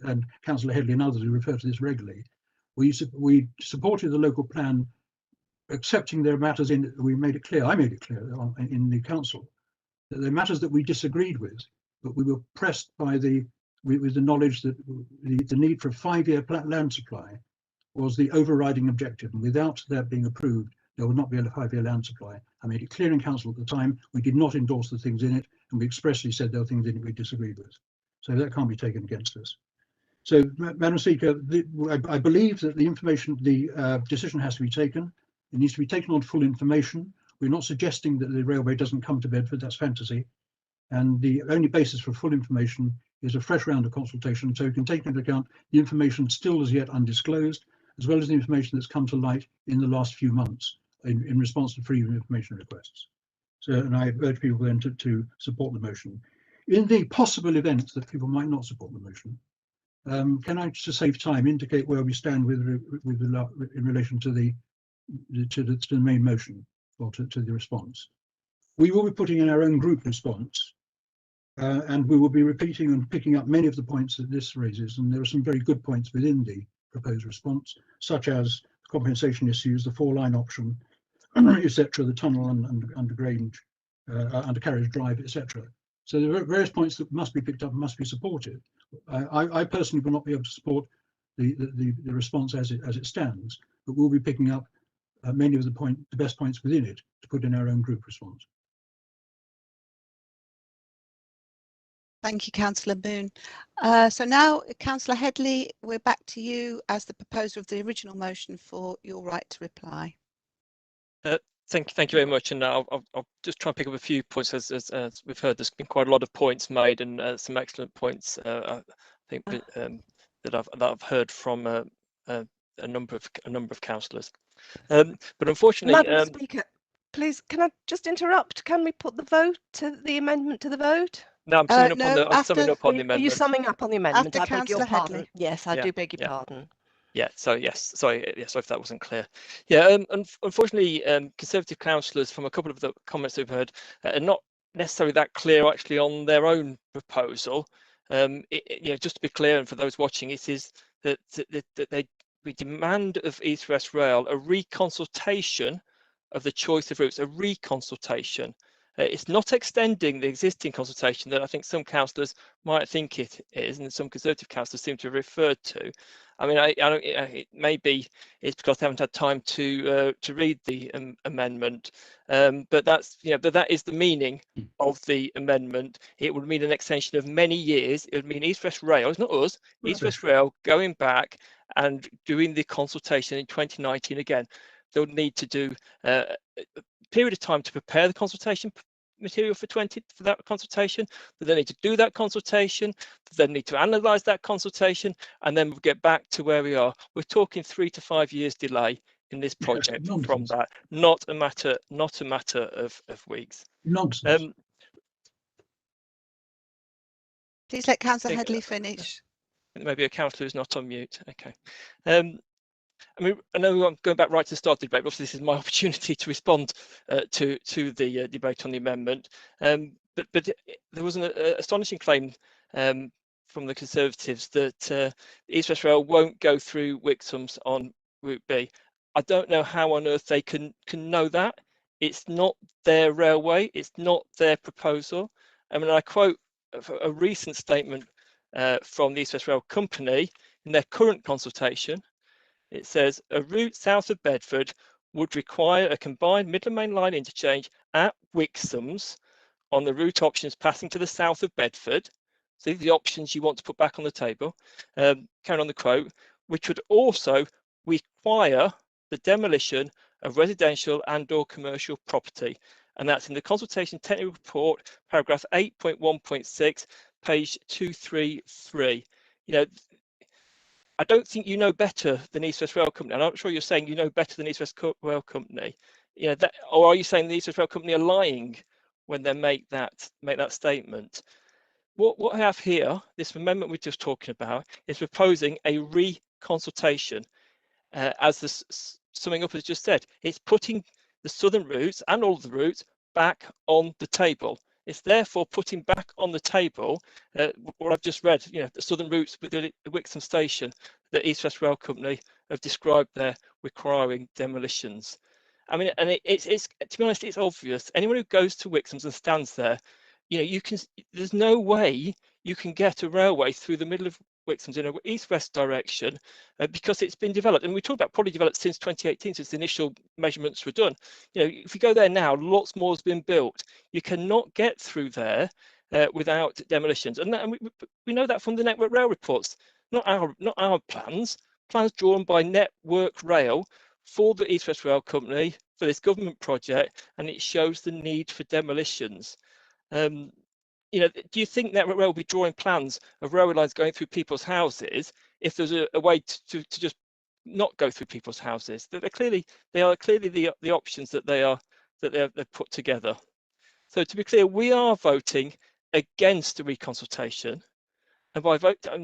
and Councillor Headley and others who refer to this regularly, we supported the local plan, accepting there are matters in it, I made it clear in the council, that there are matters that we disagreed with, but we were pressed by with the knowledge that the need for a 5-year land supply was the overriding objective, and without that being approved, there would not be a 5-year land supply. I made it clear in council at the time, we did not endorse the things in it, and we expressly said there were things in it we disagreed with. So that can't be taken against us. So, Madam Speaker, I believe that the information, the decision has to be taken. It needs to be taken on full information. We're not suggesting that the railway doesn't come to Bedford, that's fantasy. And the only basis for full information is a fresh round of consultation, so we can take into account the information still as yet undisclosed, as well as the information that's come to light in the last few months in response to freedom of information requests. So, and I urge people then to support the motion. In the possible event that people might not support the motion, can I, to save time, indicate where we stand in relation to the main motion, or to the response? We will be putting in our own group response, and we will be repeating and picking up many of the points that this raises, and there are some very good points within the proposed response, such as compensation issues, the 4-line option, etc., the tunnel and undercarriage drive, etc. So there are various points that must be picked up and must be supported. I personally will not be able to support the response as it stands, but we'll be picking up many of the best points within it to put in our own group response. Thank you, Councillor Boone. So now, Councillor Headley, we're back to you as the proposer of the original motion for your right to reply. Thank you very much, and I'll just try and pick up a few points. As we've heard, there's been quite a lot of points made, and some excellent points. I think that I've heard from a number of councillors. But unfortunately, Madam Speaker, please, can I just interrupt? Can we put the amendment to the vote? No, I'm summing up on the amendment. Are you summing up on the amendment? After I beg your Councillor pardon. Headley. Yes, I do beg your pardon. Yeah, so yes, sorry if that wasn't clear. Yeah, unfortunately, Conservative councillors, from a couple of the comments we've heard, are not necessarily that clear actually on their own proposal. Just to be clear, and for those watching, it is that they we demand of East West Rail a reconsultation of the choice of routes, a reconsultation. It's not extending the existing consultation that I think some councillors might think it is, and some Conservative councillors seem to have referred to. I mean, I don't, it may be it's because they haven't had time to read the amendment, but that's, you know, but that is the meaning of the amendment. It would mean an extension of many years. It would mean East West Rail, it's not us, East West Rail going back and doing the consultation in 2019 again. They'll need to do a period of time to prepare the consultation material for that consultation. They need to do that consultation. They need to analyse that consultation, and then we'll get back to where we are. We're talking 3 to 5 years delay in this project from that. Not a matter of weeks. Nonsense. Please let Councillor Headley finish. Maybe a councillor who's not on mute. Okay. I mean, I know I'm going back right to the start of the debate, but obviously this is my opportunity to respond to the debate on the amendment. But there was an astonishing claim from the Conservatives that East West Rail won't go through Wixham's on Route B. I don't know how on earth they can know that. It's not their railway. It's not their proposal. I mean, I quote a recent statement from the East West Rail Company in their current consultation. It says a route south of Bedford would require a combined Middle and Main Line interchange at Wixham's on the route options passing to the south of Bedford. So these are the options you want to put back on the table. Carry on the quote, which would also require the demolition of residential and/or commercial property. And that's in the consultation technical report, paragraph 8.1.6, page 233. You know, I don't think you know better than East West Rail Company. I'm not sure you're saying you know better than East West Rail Company. You know that, or are you saying the East West Rail Company are lying when they make that statement? What I have here, this amendment we're just talking about, is proposing a reconsultation. As the summing up has just said, it's putting the southern routes and all of the routes back on the table. It's therefore putting back on the table what I've just read, you know, the southern routes with the Wixham station that East West Rail Company have described there requiring demolitions. I mean, and it's to be honest, it's obvious. Anyone who goes to Wixham's and stands there, you know, there's no way you can get a railway through the middle of Wixham's in an east-west direction because it's been developed, and we talked about probably developed since 2018, since the initial measurements were done. You know, if you go there now, lots more has been built. You cannot get through there without demolitions, and we know that from the Network Rail reports. Not our plans drawn by Network Rail for the East West Rail Company for this government project, and it shows the need for demolitions. You know, do you think Network Rail will be drawing plans of railway lines going through people's houses if there's a way to just not go through people's houses? They are clearly the options that they've put together. So to be clear, we are voting against the reconsultation, and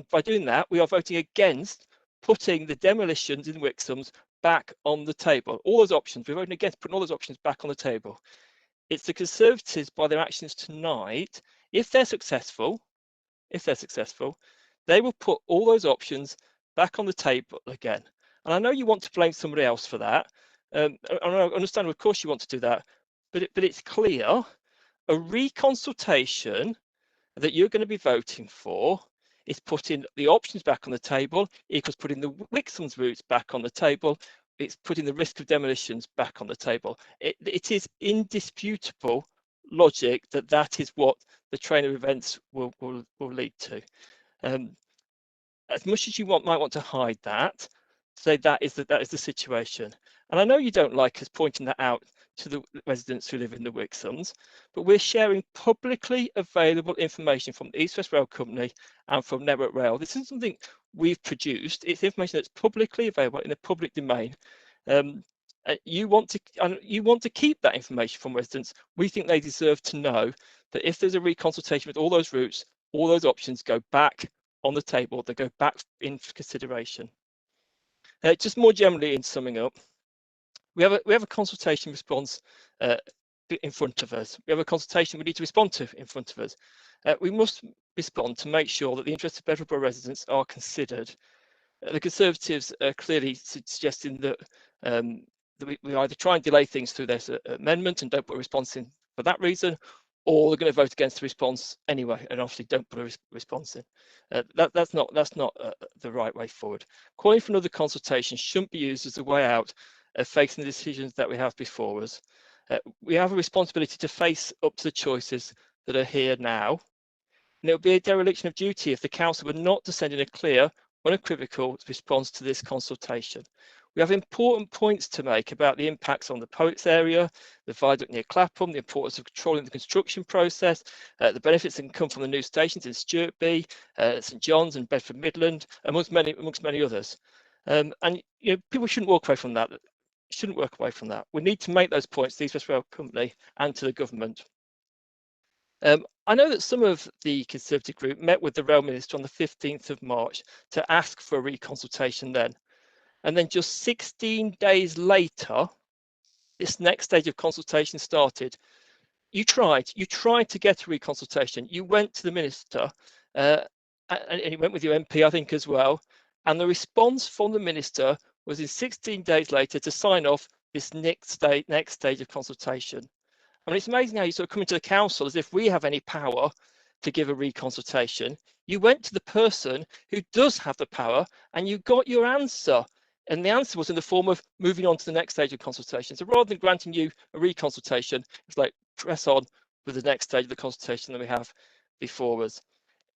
by doing that, we are voting against putting the demolitions in Wixham's back on the table. All those options, we're voting against putting all those options back on the table. It's the Conservatives, by their actions tonight, if they're successful, they will put all those options back on the table again. And I know you want to blame somebody else for that. And I understand, of course, you want to do that, but it's clear a reconsultation that you're going to be voting for is putting the options back on the table, equals putting the Wixham's routes back on the table. It's putting the risk of demolitions back on the table. It is indisputable logic that is what the train of events will lead to. As much as you might want to hide that, say that is the situation. And I know you don't like us pointing that out to the residents who live in the Wixhams, but we're sharing publicly available information from the East West Rail Company and from Network Rail. This isn't something we've produced. It's information that's publicly available in the public domain. You want to keep that information from residents. We think they deserve to know that if there's a reconsultation with all those routes, all those options go back on the table. They go back in consideration. Just more generally, in summing up, we have a consultation response in front of us. We have a consultation we need to respond to in front of us. We must respond to make sure that the interests of Bedford Borough residents are considered. The Conservatives are clearly suggesting that, that we either try and delay things through this amendment and don't put a response in for that reason, or they're going to vote against the response anyway and obviously don't put a response in. That's not the right way forward. Calling for another consultation shouldn't be used as a way out of facing the decisions that we have before us. We have a responsibility to face up to the choices that are here now. And it would be a dereliction of duty if the Council were not to send in a clear, unequivocal response to this consultation. We have important points to make about the impacts on the Poets area, the viaduct near Clapham, the importance of controlling the construction process, the benefits that can come from the new stations in Sturtby, St John's and Bedford Midland, amongst many others. And you know, people shouldn't walk away from that. We need to make those points to the East West Rail Company and to the government. I know that some of the Conservative group met with the Rail Minister on the 15th of March to ask for a reconsultation then. And then just 16 days later, this next stage of consultation started. You tried to get a reconsultation. You went to the Minister and you went with your MP, I think, as well. And the response from the Minister was in 16 days later to sign off this next stage of consultation. I mean, it's amazing how you sort of come into the council as if we have any power to give a reconsultation. You went to the person who does have the power and you got your answer. And the answer was in the form of moving on to the next stage of consultation. So rather than granting you a reconsultation, it's like press on with the next stage of the consultation that we have before us.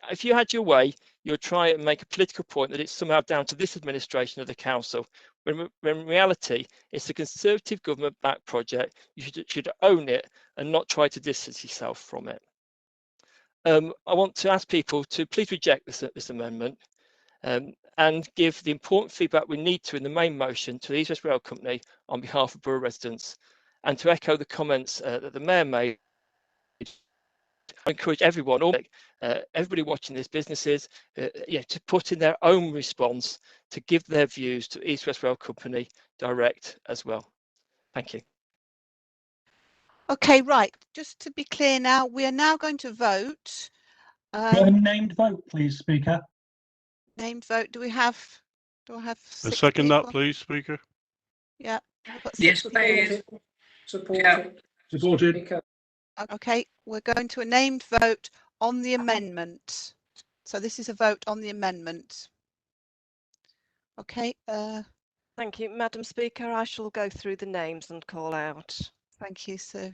If you had your way, you would try and make a political point that it's somehow down to this administration of the council, when in reality, it's a Conservative government-backed project. You should own it and not try to distance yourself from it. I want to ask people to please reject this amendment and give the important feedback we need to in the main motion to the East West Rail Company on behalf of borough residents, and to echo the comments that the Mayor made. I encourage everyone, everybody watching these businesses, to put in their own response to give their views to East West Rail Company direct as well. Thank you. Okay, right. Just to be clear now, we are now going to vote. A named vote, please, Speaker. Named vote. Do I have A second that, please, Speaker. Yeah. We've got Yes, please. Supported. Supported. Okay, we're going to a named vote on the amendment. So this is a vote on the amendment. Okay. Thank you, Madam Speaker. I shall go through the names and call out. Thank you, Sue.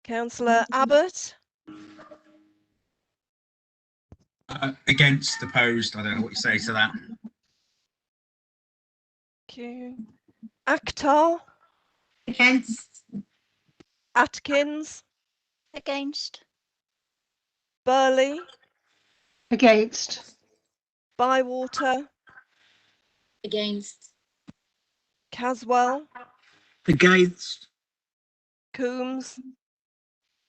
Councillor Abbott. Against, opposed. I don't know what you say to that. Thank you. Akhtar. Against. Atkins. Against. Burley. Against. Bywater. Against. Caswell. Against. Coombs.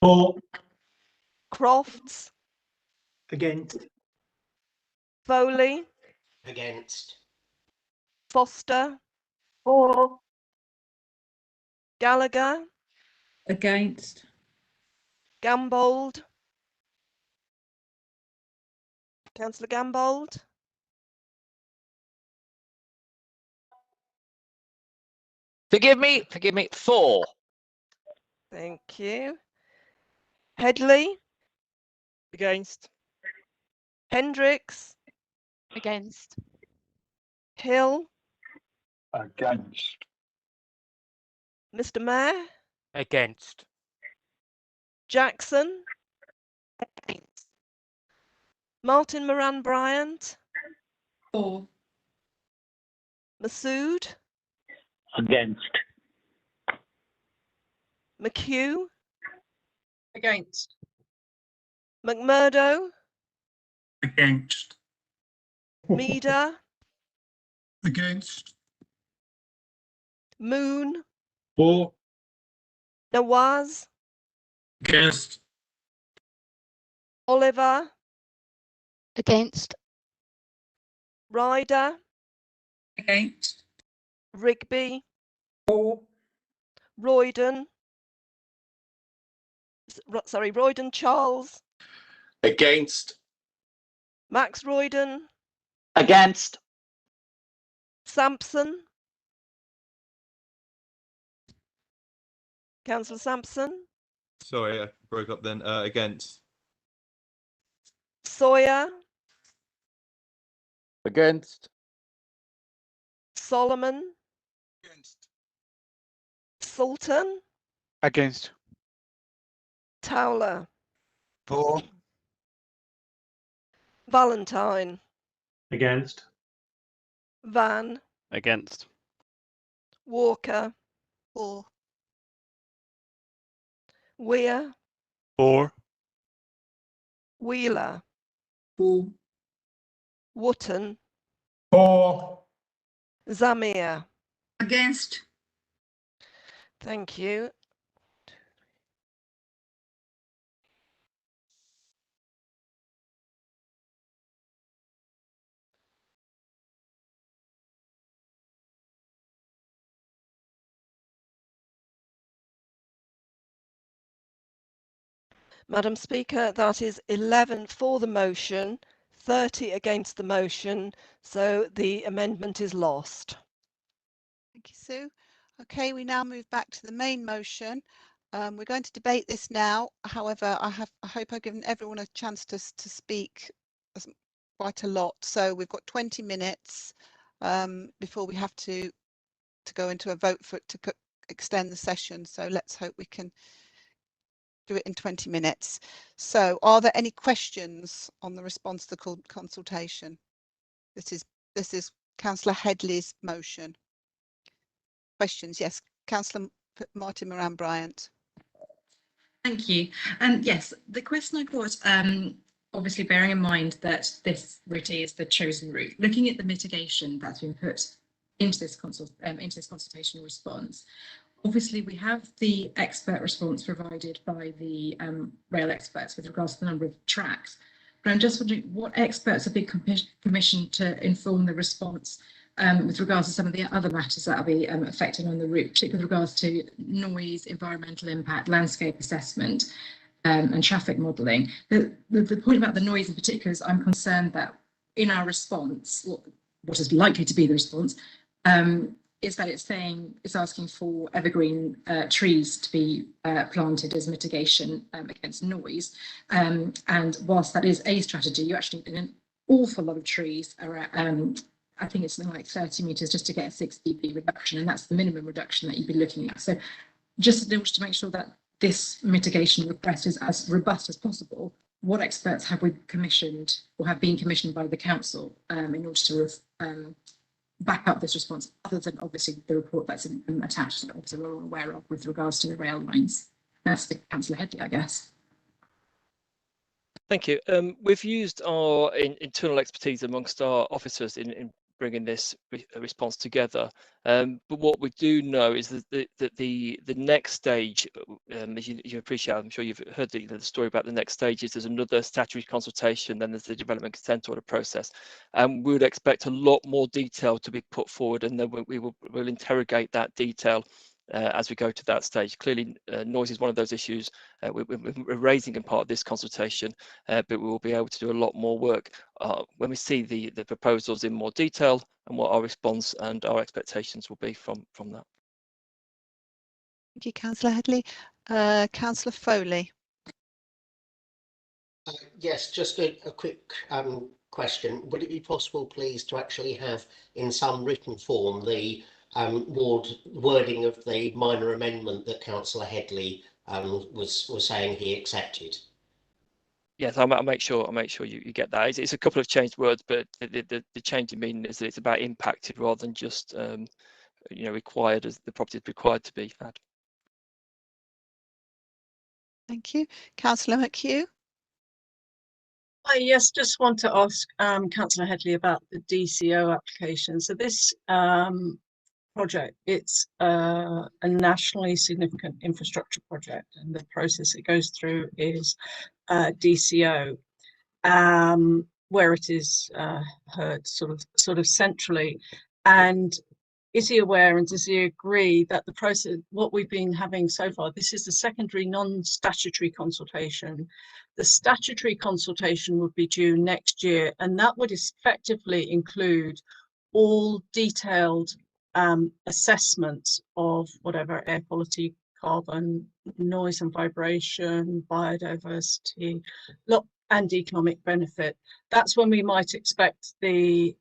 For. Crofts. Against. Foley. Against. Foster. For. Gallagher. Against. Gambold. Councillor Gambold. Forgive me, 4. Thank you. Headley. Against. Hendricks. Against. Hill. Against. Mr. Mayor. Against. Jackson. Against. Martin Moran Bryant. For. Masood. Against. McHugh. Against. McMurdo. Against. Meader. Against. Moon. For. Nawaz. Against. Oliver. Against. Ryder. Against. Rigby. For. Royden. Sorry, Royden Charles. Against. Max Royden. Against. Sampson. Councillor Sampson. Sorry, I broke up then. Against. Sawyer. Against. Solomon. Against. Sultan. Against. Towler. For. Valentine. Against. Van. Against. Walker. For. Weir. For. Wheeler. For. Wotton. For. Zamir. Against. Thank you. Madam Speaker, that is 11 for the motion, 30 against the motion, so the amendment is lost. Thank you, Sue. Okay, we now move back to the main motion. We're going to debate this now. However, I hope I've given everyone a chance to speak quite a lot. So we've got 20 minutes before we have to go into a vote to extend the session. So let's hope we can do it in 20 minutes. So are there any questions on the response to the consultation? This is Councillor Headley's motion. Questions? Yes, Councillor Martin Moran-Bryant. Thank you. Yes, the question I've got, obviously bearing in mind that this route is the chosen route, looking at the mitigation that's been put into this consultation response, obviously we have the expert response provided by the rail experts with regards to the number of tracks, but I'm just wondering what experts have been commissioned to inform the response with regards to some of the other matters that will be affected on the route, particularly with regards to noise, environmental impact, landscape assessment, and traffic modelling. The point about the noise in particular is I'm concerned that in our response, what is likely to be the response, is that it's asking for evergreen trees to be planted as mitigation against noise. And whilst that is a strategy, you actually need an awful lot of trees around. I think it's something like 30 metres just to get a 6 dB reduction, and that's the minimum reduction that you'd be looking at. So just in order to make sure that this mitigation request is as robust as possible, what experts have we commissioned or have been commissioned by the council in order to back up this response, other than obviously the report that's attached that obviously we're all aware of with regards to the rail lines? That's the Councillor Headley, I guess. Thank you. We've used our internal expertise amongst our officers in bringing this response together. But what we do know is that the next stage, as you appreciate, I'm sure you've heard the story about the next stage, is there's another statutory consultation, then there's the development consent order process. And we would expect a lot more detail to be put forward, and then we'll interrogate that detail as we go to that stage. Clearly, noise is one of those issues we're raising in part of this consultation, but we will be able to do a lot more work when we see the proposals in more detail and what our response and our expectations will be from that. Thank you, Councillor Headley. Councillor Foley. Yes, just a quick question. Would it be possible, please, to actually have in some written form the wording of the minor amendment that Councillor Headley was saying he accepted? Yes, I'll make sure you get that. It's a couple of changed words, but the change in meaning is that it's about impacted rather than just required, as the property is required to be had. Thank you. Councillor McHugh. Yes, just want to ask Councillor Headley about the DCO application. So this project, it's a nationally significant infrastructure project, and the process it goes through is DCO, where it is heard sort of centrally. And is he aware and does he agree that the process, what we've been having so far, this is the secondary non-statutory consultation. The statutory consultation would be due next year, and that would effectively include all detailed assessments of whatever air quality, carbon, noise and vibration, biodiversity, and economic benefit. That's when we might expect the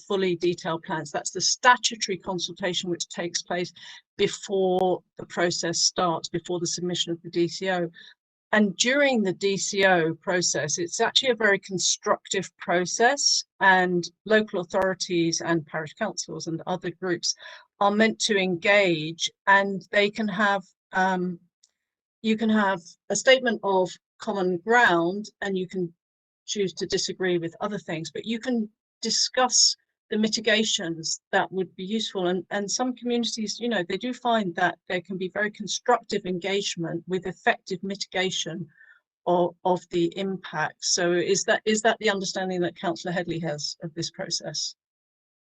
fully detailed plans. That's the statutory consultation which takes place before the process starts, before the submission of the DCO. And during the DCO process, it's actually a very constructive process, and local authorities and parish councils and other groups are meant to engage, and they can have, you can have a statement of common ground, and you can choose to disagree with other things, but you can discuss the mitigations that would be useful. And some communities, you know, they do find that there can be very constructive engagement with effective mitigation of the impact. So is that the understanding that Councillor Headley has of this process?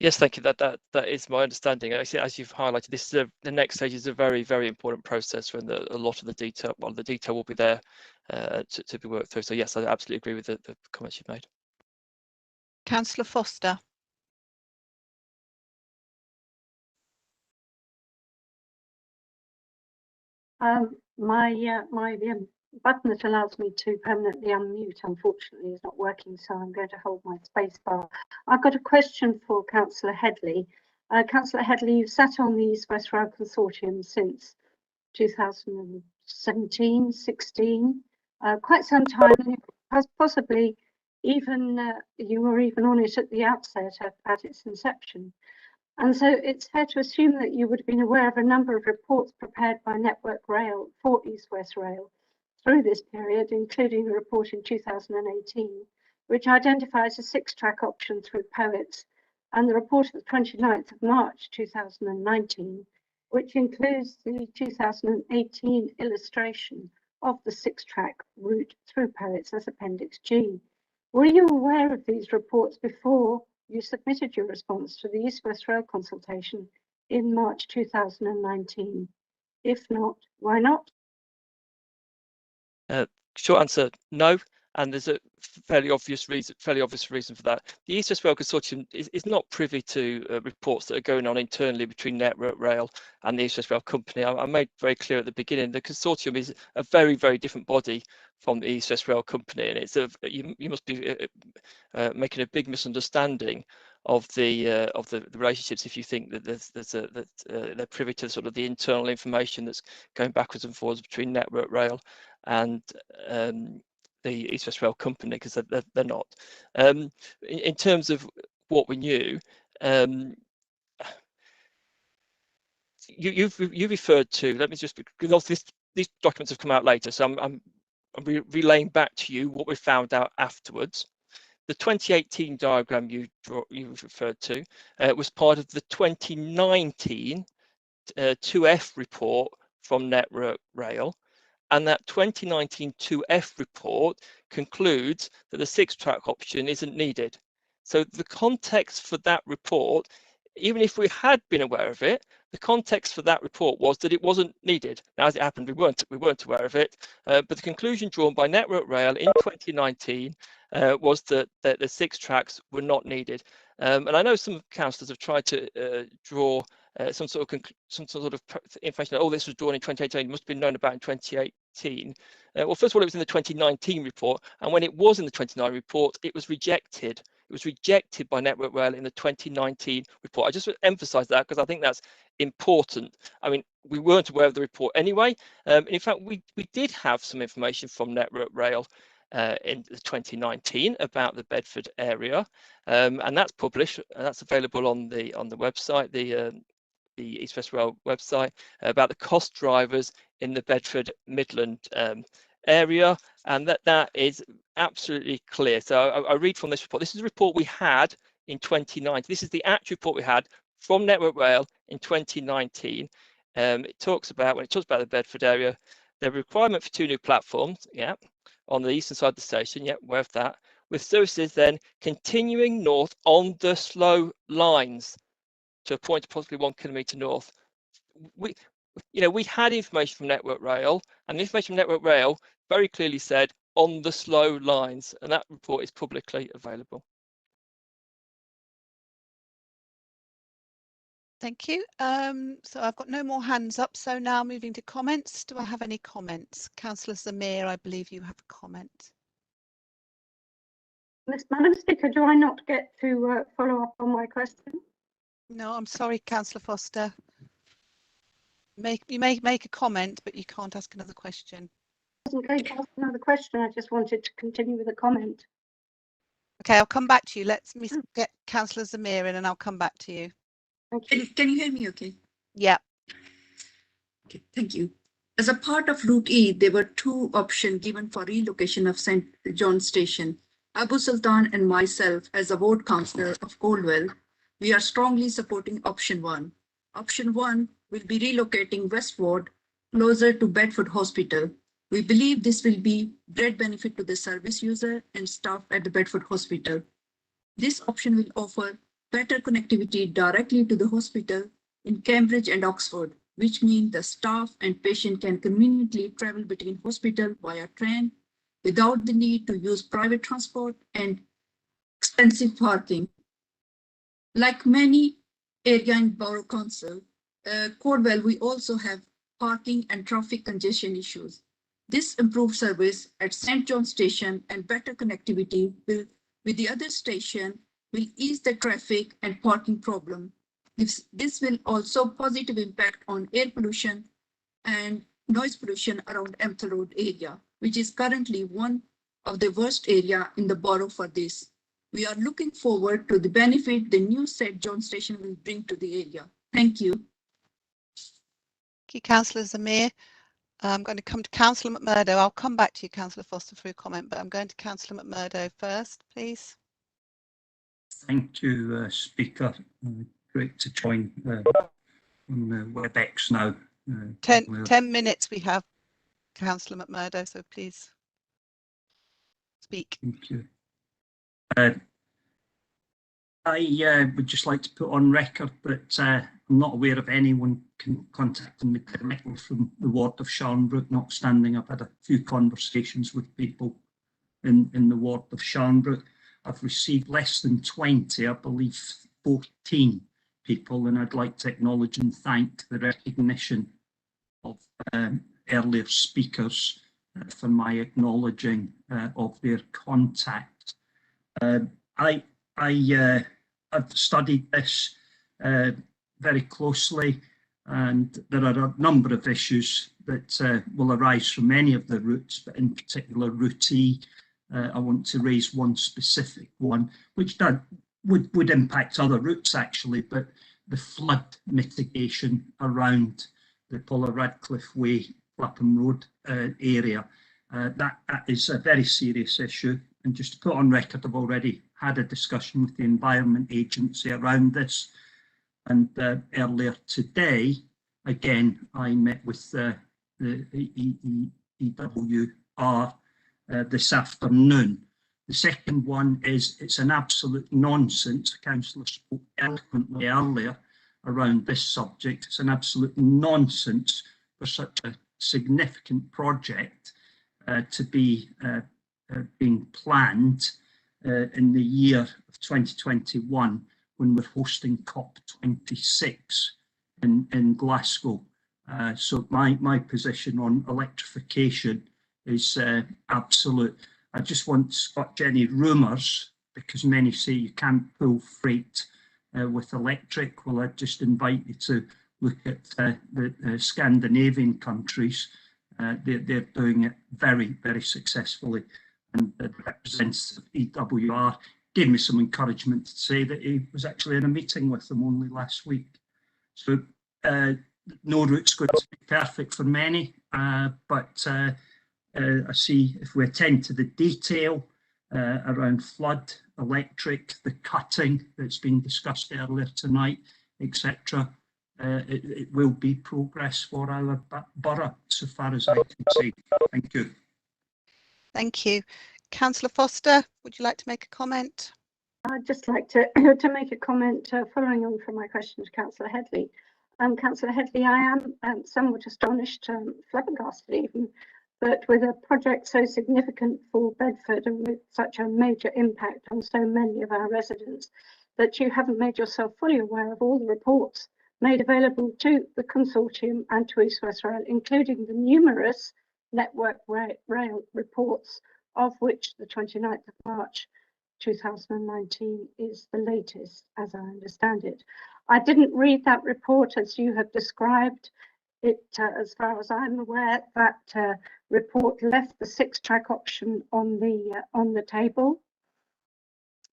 Yes, thank you. That is my understanding. Actually, as you've highlighted, this is the next stage is a very, very important process, when a lot of the detail, well, the detail will be there to be worked through. So yes, I absolutely agree with the comments you've made. Councillor Foster. My button that allows me to permanently unmute, unfortunately, is not working, so I'm going to hold my space bar. I've got a question for Councillor Headley. Councillor Headley, you've sat on the East West Rail Consortium since 2017, 16, quite some time, and possibly even you were even on it at the outset, at its inception. And so it's fair to assume that you would have been aware of a number of reports prepared by Network Rail for East West Rail through this period, including the report in 2018, which identifies a 6-track option through Poets, and the report of the 29th of March 2019, which includes the 2018 illustration of the 6-track route through Poets as Appendix G. Were you aware of these reports before you submitted your response to the East West Rail consultation in March 2019? If not, why not? Short answer, no. And there's a fairly obvious reason for that. The East West Rail Consortium is not privy to reports that are going on internally between Network Rail and the East West Rail Company. I made very clear at the beginning, the consortium is a very, very different body from the East West Rail Company, and it's you must be making a big misunderstanding of the relationships if you think that they're privy to sort of the internal information that's going backwards and forwards between Network Rail and the East West Rail Company, because they're not. In terms of what we knew, you referred to. Let me just, because these documents have come out later, so I'm relaying back to you what we found out afterwards. The 2018 diagram you referred to was part of the 2019 2F report from Network Rail. And that 2019 2F report concludes that the 6-track option isn't needed. So the context for that report, even if we had been aware of it, the context for that report was that it wasn't needed. Now, as it happened, we weren't aware of it, but the conclusion drawn by Network Rail in 2019 was that the 6 tracks were not needed. And I know some councillors have tried to draw some sort of information that, oh, this was drawn in 2018, it must have been known about in 2018. Well, first of all, it was in the 2019 report, and when it was in the 2019 report, it was rejected. It was rejected by Network Rail in the 2019 report. I just emphasise that because I think that's important. I mean, we weren't aware of the report anyway. In fact, we did have some information from Network Rail in 2019 about the Bedford area, and that's published, and that's available on the website, the East West Rail website, about the cost drivers in the Bedford Midland area, and that is absolutely clear. So I read from this report. This is a report we had in 2019. This is the actual report we had from Network Rail in 2019. It talks about, when it talks about the Bedford area, the requirement for 2 new platforms, on the eastern side of the station, aware of that, with services then continuing north on the slow lines to a point possibly 1 kilometre north. We had information from Network Rail, and the information from Network Rail very clearly said on the slow lines, and that report is publicly available. Thank you. So I've got no more hands up. So now moving to comments. Do I have any comments? Councillor Zamir, I believe you have a comment. Madam Speaker, do I not get to follow up on my question? No, I'm sorry, Councillor Foster. You may make a comment, but you can't ask another question. I wasn't going to ask another question. I just wanted to continue with a comment. Okay, I'll come back to you. Let's get Councillor Zamir in and I'll come back to you. Can you hear me okay? Yeah. Okay, thank you. As a part of Route E, there were two options given for relocation of St. John Station. Abu Sultan and myself, as a ward councillor of Coldwell, we are strongly supporting option 1. Option 1 will be relocating westward closer to Bedford Hospital. We believe this will be great benefit to the service user and staff at the Bedford Hospital. This option will offer better connectivity directly to the hospital in Cambridge and Oxford, which means the staff and patient can conveniently travel between hospital via train without the need to use private transport and expensive parking. Like many area in Borough Council, Coldwell, we also have parking and traffic congestion issues. This improved service at St. John Station and better connectivity with the other station will ease the traffic and parking problem. This will also positive impact on air pollution and noise pollution around Emthal Road area, which is currently one of the worst area in the borough for this. We are looking forward to the benefit the new St. John Station will bring to the area. Thank you. Thank you, Councillor Zamir. I'm going to come to Councillor McMurdo. I'll come back to you, Councillor Foster, for your comment, but I'm going to Councillor McMurdo first, please. Thank you, Speaker. Great to join on the WebEx now. 10 minutes we have, Councillor McMurdo, so please speak. Thank you. I would just like to put on record that I'm not aware of anyone contacting me directly from the ward of Sharnbrook, notwithstanding I've had a few conversations with people in the ward of Sharnbrook. I've received less than 20, I believe 14 people, and I'd like to acknowledge and thank the recognition of earlier speakers for my acknowledging of their contact. I've studied this very closely, and there are a number of issues that will arise from any of the routes, but in particular Route E. I want to raise one specific one, which would impact other routes actually, but the flood mitigation around the Paula Radcliffe Way, Clapham Road area. That is a very serious issue. And just to put on record, I've already had a discussion with the Environment Agency around this. And earlier today, again, I met with the EWR this afternoon. The second one is it's an absolute nonsense. The councillor spoke eloquently earlier around this subject. It's an absolute nonsense for such a significant project to be being planned in the year of 2021 when we're hosting COP26 in Glasgow. So my position on electrification is absolute. I just want to scotch any rumours, because many say you can't pull freight with electric. Well, I'd just invite you to look at the Scandinavian countries. They're doing it very, very successfully. And the representative of EWR gave me some encouragement to say that he was actually in a meeting with them only last week. So no route's going to be perfect for many, but I see if we attend to the detail around flood, electric, the cutting that's been discussed earlier tonight, etc., it will be progress for our borough, so far as I can see. Thank you. Thank you. Councillor Foster, would you like to make a comment? I'd just like to make a comment following on from my question to Councillor Headley. Councillor Headley, I am somewhat astonished, flabbergasted even, that with a project so significant for Bedford and with such a major impact on so many of our residents, that you haven't made yourself fully aware of all the reports made available to the consortium and to East West Rail, including the numerous Network Rail reports, of which the 29th of March 2019 is the latest, as I understand it. I didn't read that report as you have described it. As far as I'm aware, that report left the 6-track option on the table.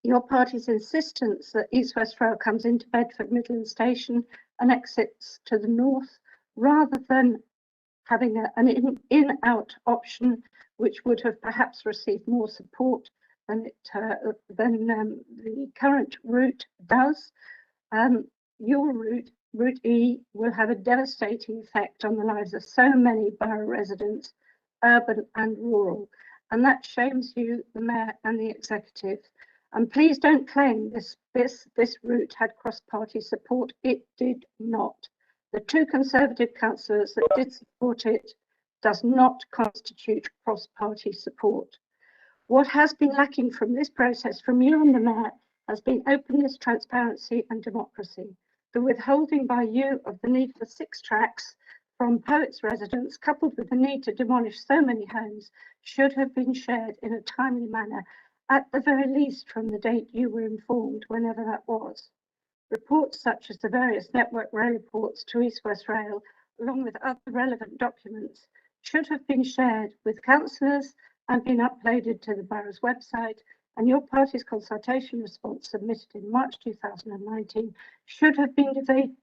Your party's insistence that East West Rail comes into Bedford Midland Station and exits to the north, rather than having an in-out option, which would have perhaps received more support than the current route does. Your Route E, will have a devastating effect on the lives of so many borough residents, urban and rural, and that shames you, the Mayor and the Executive. And please don't claim this route had cross-party support. It did not. The 2 Conservative councillors that did support it does not constitute cross-party support. What has been lacking from this process, from you and the Mayor, has been openness, transparency and democracy. The withholding by you of the need for 6 tracks from Poets residents, coupled with the need to demolish so many homes, should have been shared in a timely manner, at the very least from the date you were informed, whenever that was. Reports such as the various Network Rail reports to East West Rail, along with other relevant documents, should have been shared with councillors and been uploaded to the borough's website, and your party's consultation response submitted in March 2019 should have been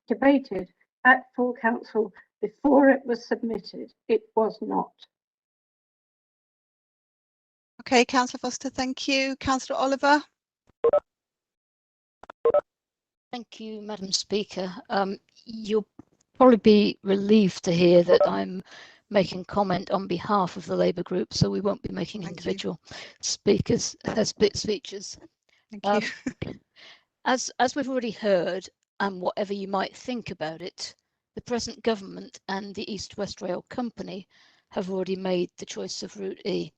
debated at full council before it was submitted. It was not. Okay, Councillor Foster, thank you. Councillor Oliver. Thank you, Madam Speaker. You'll probably be relieved to hear that I'm making comment on behalf of the Labour group, so we won't be making individual speeches. Thank you. As we've already heard, and whatever you might think about it, the present government and the East West Rail Company have already made the choice of Route E.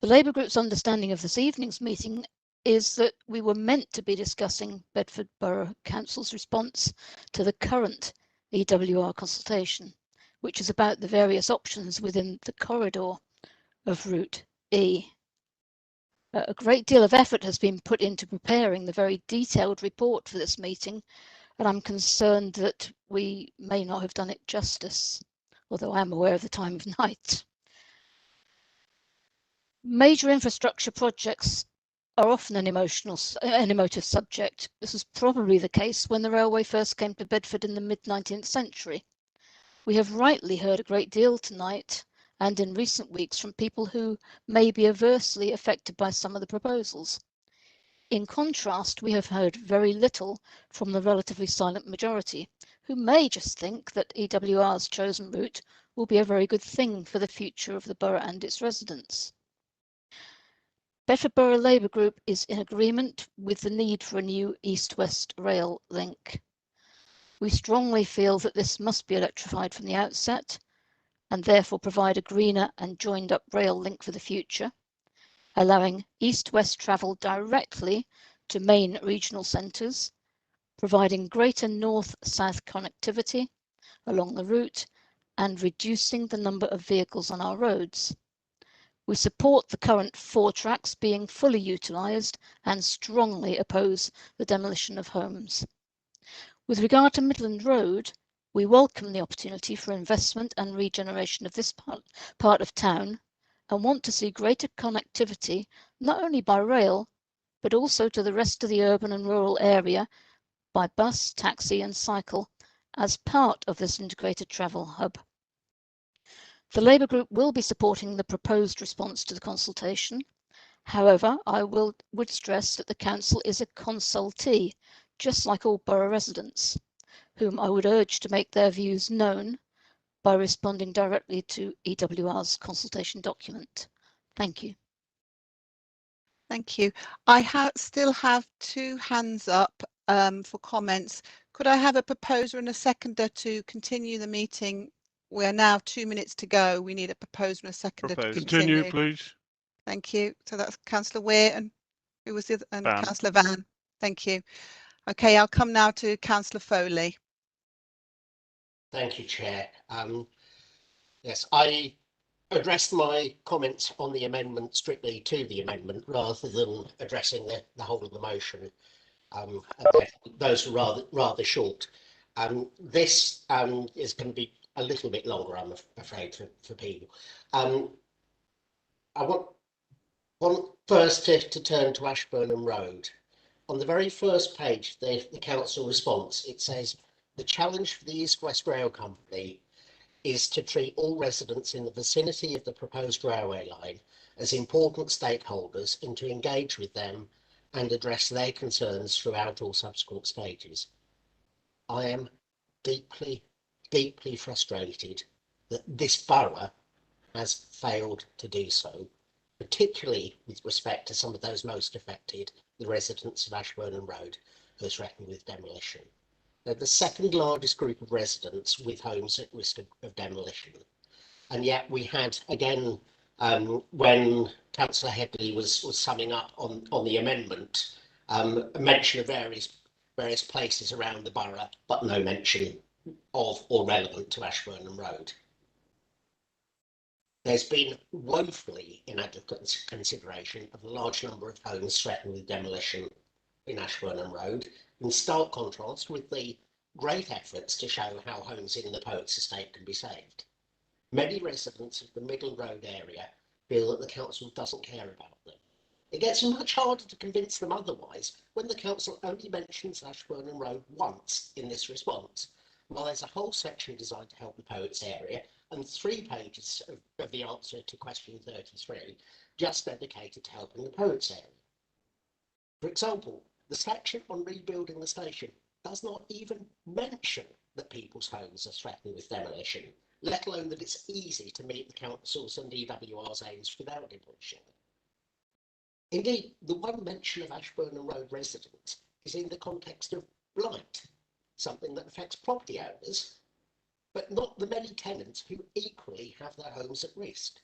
The Labour group's understanding of this evening's meeting is that we were meant to be discussing Bedford Borough Council's response to the current EWR consultation, which is about the various options within the corridor of Route E. A great deal of effort has been put into preparing the very detailed report for this meeting, and I'm concerned that we may not have done it justice, although I'm aware of the time of night. Major infrastructure projects are often an emotive subject. This was probably the case when the railway first came to Bedford in the mid-19th century. We have rightly heard a great deal tonight and in recent weeks from people who may be adversely affected by some of the proposals. In contrast, we have heard very little from the relatively silent majority, who may just think that EWR's chosen route will be a very good thing for the future of the borough and its residents. Bedford Borough Labour Group is in agreement with the need for a new east-west rail link. We strongly feel that this must be electrified from the outset and therefore provide a greener and joined-up rail link for the future, allowing east-west travel directly to main regional centres, providing greater north-south connectivity along the route and reducing the number of vehicles on our roads. We support the current 4 tracks being fully utilised and strongly oppose the demolition of homes. With regard to Midland Road, we welcome the opportunity for investment and regeneration of this part of town and want to see greater connectivity not only by rail but also to the rest of the urban and rural area by bus, taxi and cycle as part of this integrated travel hub. The Labour Group will be supporting the proposed response to the consultation. However, I would stress that the Council is a consultee, just like all borough residents, whom I would urge to make their views known by responding directly to EWR's consultation document. Thank you. Thank you. I still have 2 hands up for comments. Could I have a proposer and a seconder to continue the meeting? We're now 2 minutes to go. We need a proposer and a seconder to continue. Continue, please. Thank you. So that's Councillor Weir and who was the other? And Van. Councillor Van. Thank you. Okay, I'll come now to Councillor Foley. Thank you, Chair. Yes, I addressed my comments on the amendment strictly to the amendment rather than addressing the whole of the motion. And those were rather short. This is going to be a little bit longer, I'm afraid, for people. I want first to turn to Ashburnham Road. On the very first page, the council response, it says, the challenge for the East West Rail Company is to treat all residents in the vicinity of the proposed railway line as important stakeholders and to engage with them and address their concerns throughout all subsequent stages. I am deeply, deeply frustrated that this borough has failed to do so, particularly with respect to some of those most affected, the residents of Ashburnham Road, who are threatened with demolition. They're the second largest group of residents with homes at risk of demolition. And yet we had, again, when Councillor Headley was summing up on the amendment, a mention of various places around the borough, but no mention of or relevant to Ashburnham Road. There's been woefully inadequate consideration of a large number of homes threatened with demolition in Ashburnham Road, in stark contrast with the great efforts to show how homes in the Poets Estate can be saved. Many residents of the Middle Road area feel that the council doesn't care about them. It gets much harder to convince them otherwise when the council only mentions Ashburnham Road once in this response, while there's a whole section designed to help the Poets area and 3 pages of the answer to question 33 just dedicated to helping the Poets area. For example, the section on rebuilding the station does not even mention that people's homes are threatened with demolition, let alone that it's easy to meet the council's and EWR's aims without demolition. Indeed, the one mention of Ashburnham Road residents is in the context of blight, something that affects property owners, but not the many tenants who equally have their homes at risk.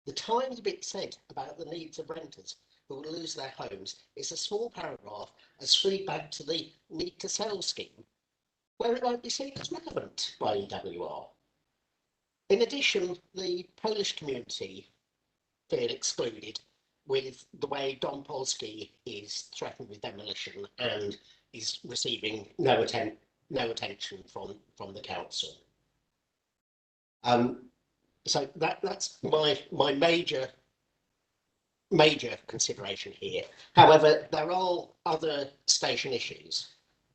The tiny bit said about the needs of renters who will lose their homes is a small paragraph as feedback to the need to sell scheme, where it won't be seen as relevant by EWR. In addition, the Polish community feel excluded with the way Dom Polski is threatened with demolition and is receiving no attention from the council. So that's my major consideration here. However, there are other station issues.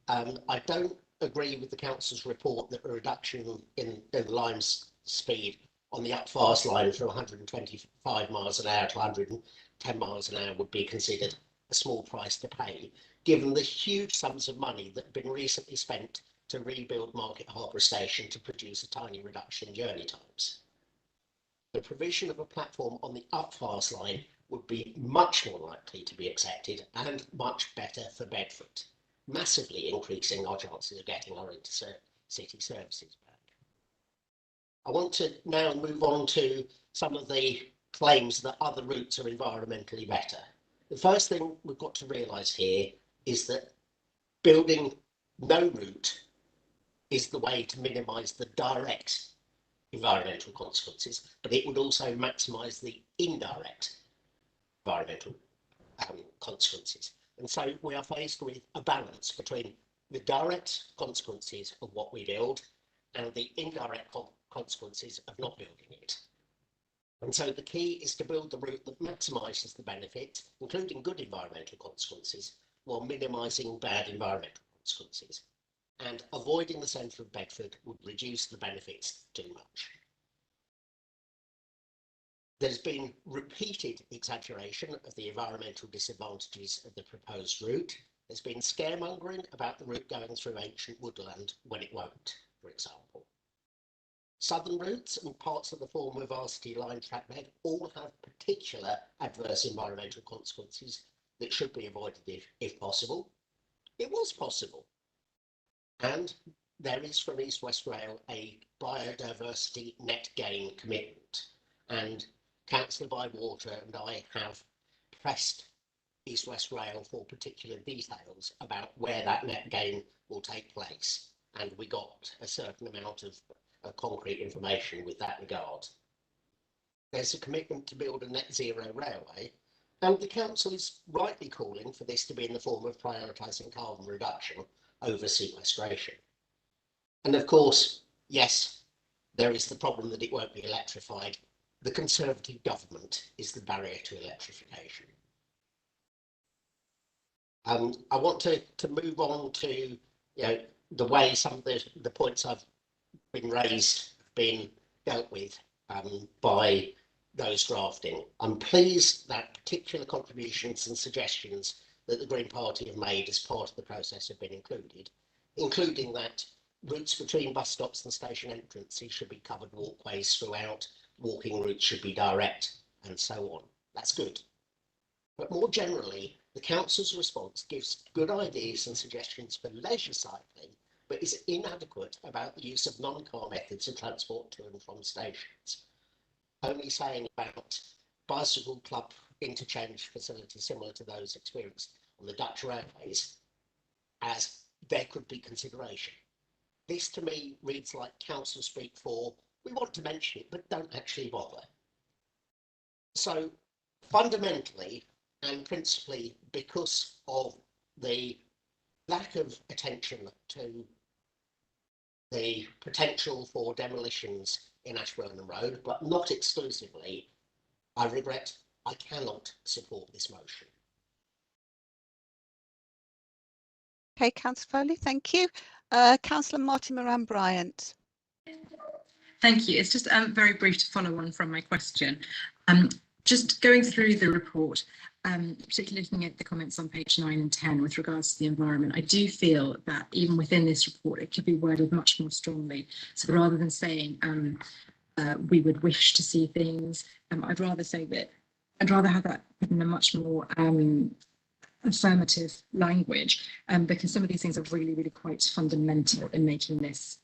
I don't agree with the council's report that a reduction in line speed on the up fast line from 125 miles an hour to 110 miles an hour would be considered a small price to pay, given the huge sums of money that have been recently spent to rebuild Market Harbour Station to produce a tiny reduction in journey times. The provision of a platform on the up fast line would be much more likely to be accepted and much better for Bedford, massively increasing our chances of getting our intercity services back. I want to now move on to some of the claims that other routes are environmentally better. The first thing we've got to realise here is that building no route is the way to minimise the direct environmental consequences, but it would also maximise the indirect environmental consequences. And so we are faced with a balance between the direct consequences of what we build and the indirect consequences of not building it. And so the key is to build the route that maximises the benefit, including good environmental consequences, while minimising bad environmental consequences. And avoiding the centre of Bedford would reduce the benefits too much. There's been repeated exaggeration of the environmental disadvantages of the proposed route. There's been scaremongering about the route going through ancient woodland when it won't, for example. Southern routes and parts of the former Varsity Line track bed all have particular adverse environmental consequences that should be avoided if possible. It was possible. And there is from East West Rail a biodiversity net gain commitment. And Councillor Bywater and I have pressed East West Rail for particular details about where that net gain will take place. And we got a certain amount of concrete information with that regard. There's a commitment to build a net zero railway, and the council is rightly calling for this to be in the form of prioritising carbon reduction over sequestration. And of course, yes, there is the problem that it won't be electrified. The Conservative government is the barrier to electrification. I want to move on to the way some of the points I've been raised have been dealt with by those drafting. I'm pleased that particular contributions and suggestions that the Green Party have made as part of the process have been included, including that routes between bus stops and station entrances should be covered walkways throughout, walking routes should be direct, and so on. That's good. But more generally, the council's response gives good ideas and suggestions for leisure cycling, but is inadequate about the use of non-car methods of transport to and from stations. Only saying about bicycle club interchange facilities similar to those experienced on the Dutch railways, as there could be consideration. This to me reads like council speak for, we want to mention it, but don't actually bother. So fundamentally, and principally because of the lack of attention to the potential for demolitions in Ashburnham Road, but not exclusively, I regret I cannot support this motion. Okay, Councillor Foley, thank you. Councillor Martin Moran-Bryant. Thank you. It's just very brief to follow on from my question. Just going through the report, particularly looking at the comments on page 9 and 10 with regards to the environment, I do feel that even within this report, it could be worded much more strongly. So rather than saying we would wish to see things, I'd rather say that I'd rather have that in a much more affirmative language, because some of these things are really, really quite fundamental in making this,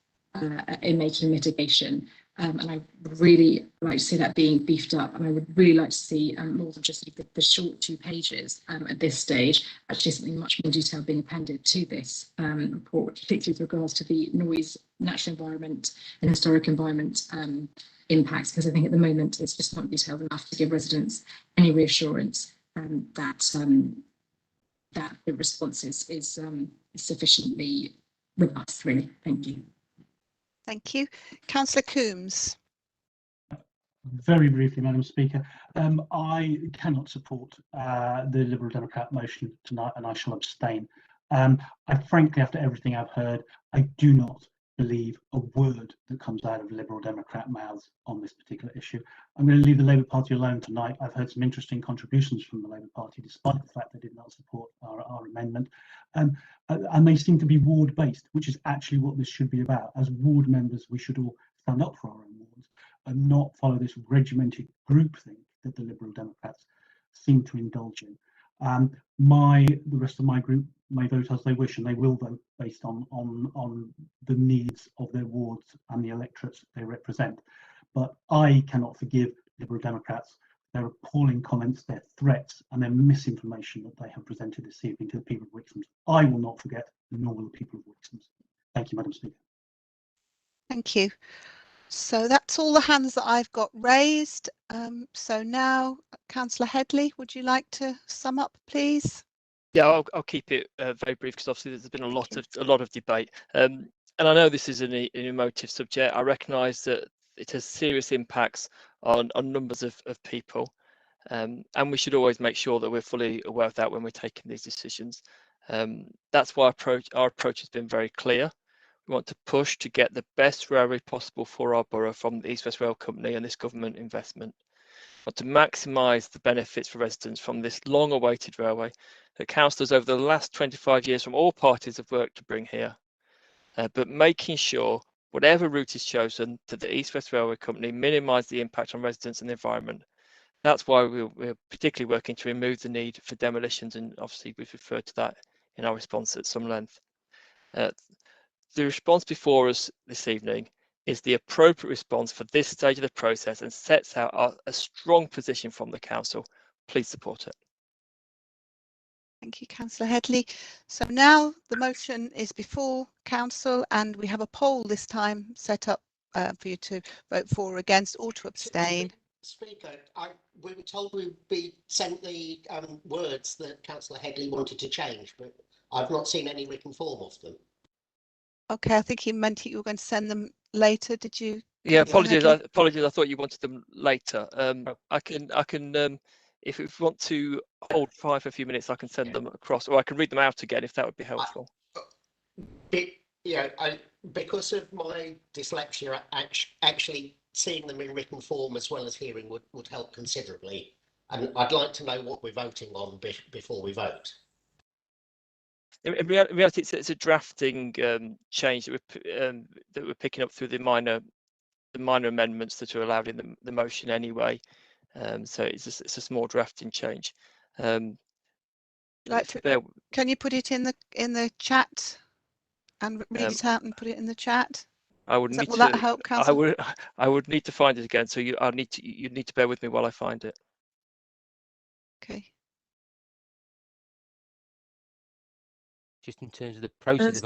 in making mitigation. And I would really like to see that being beefed up. And I would really like to see more than just the short 2 pages at this stage, actually something much more detailed being appended to this report, particularly with regards to the noise, natural environment and historic environment impacts, because I think at the moment it's just not detailed enough to give residents any reassurance that the response is sufficiently robust, really. Thank you. Thank you. Councillor Coombs. Very briefly, Madam Speaker, I cannot support the Liberal Democrat motion tonight, and I shall abstain. I frankly, after everything I've heard, I do not believe a word that comes out of Liberal Democrat mouths on this particular issue. I'm going to leave the Labour Party alone tonight. I've heard some interesting contributions from the Labour Party, despite the fact they did not support our amendment. And they seem to be ward-based, which is actually what this should be about. As ward members, we should all stand up for our own wards and not follow this regimented groupthink that the Liberal Democrats seem to indulge in. The rest of my group may vote as they wish, and they will vote based on the needs of their wards and the electorates they represent. But I cannot forgive Liberal Democrats their appalling comments, their threats, and their misinformation that they have presented this evening to the people of Wixham. I will not forget, nor will the people of Wixham. Thank you, Madam Speaker. Thank you. So that's all the hands that I've got raised. So now, Councillor Headley, would you like to sum up, please? Yeah, I'll keep it very brief, because obviously there's been a lot of debate, and I know this is an emotive subject. I recognise that it has serious impacts on numbers of people, and we should always make sure that we're fully aware of that when we're taking these decisions. That's why our approach has been very clear. We want to push to get the best railway possible for our borough from the East West Rail Company and this government investment. We want to maximise the benefits for residents from this long-awaited railway that councillors over the last 25 years from all parties have worked to bring here. But making sure whatever route is chosen to the East West Railway Company minimise the impact on residents and the environment. That's why we're particularly working to remove the need for demolitions, and obviously we've referred to that in our response at some length. The response before us this evening is the appropriate response for this stage of the process and sets out a strong position from the council. Please support it. Thank you, Councillor Headley. So now the motion is before Council and we have a poll this time set up for you to vote for or against or to abstain. Speaker, we were told we'd be sent the words that Councillor Headley wanted to change, but I've not seen any written form of them. Okay, I think he meant you were going to send them later. Did you? Yeah, Councillor apologies. Headley? Apologies. I thought you wanted them later. I can. If you want to hold fire for a few minutes, I can send them across, or I can read them out again if that would be helpful. Because of my dyslexia, actually seeing them in written form as well as hearing would help considerably. And I'd like to know what we're voting on before we vote. In reality, it's a drafting change that we're picking up through the minor amendments that are allowed in the motion anyway. So it's a small drafting change. Can you put it in the chat and read it out and put it in the chat? I would need will to. That help, Councillor? I would need to find it again. So you need to bear with me while I find it. Okay. Just in terms of the process,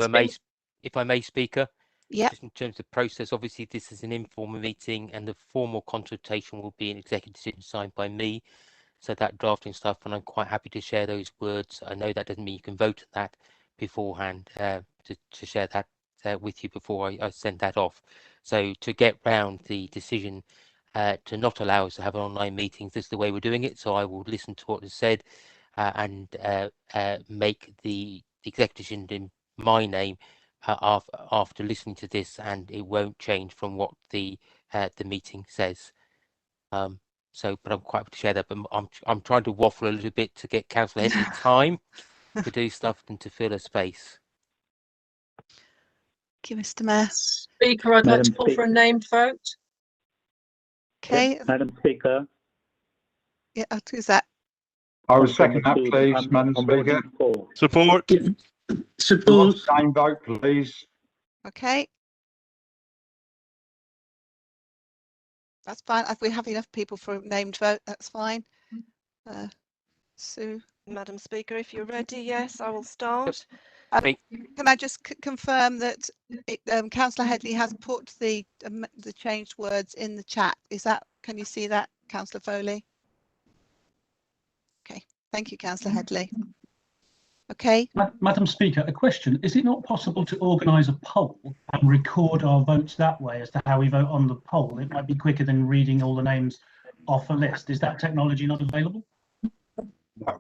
if I may, Speaker. Yeah. Just in terms of process, obviously this is an informal meeting, and the formal consultation will be an executive decision signed by me. So that drafting stuff, and I'm quite happy to share those words. I know that doesn't mean you can vote on that beforehand. To share that with you before I send that off. So to get round the decision to not allow us to have online meetings, this is the way we're doing it. So I will listen to what is said and make the executive decision in my name after listening to this, and it won't change from what the meeting says. So, but I'm quite happy to share that. But I'm trying to waffle a little bit to get Councillor Headley time to do stuff and to fill a space. Thank you, Mr. Mayor. Speaker, I'd like to call for a named vote. Okay. Yep, Madam Speaker. Yeah, I'll do that. I would second that, please, Madam Speaker. Support. Support. Name vote, please. Okay. That's fine. If we have enough people for a named vote, that's fine. Sue. Madam Speaker, if you're ready, yes, I will start. Can I just confirm that Councillor Headley has put the changed words in the chat? Can you see that, Councillor Foley? Okay, thank you, Councillor Headley. Okay. Madam Speaker, a question. Is it not possible to organise a poll and record our votes that way as to how we vote on the poll? It might be quicker than reading all the names off a list. Is that technology not available?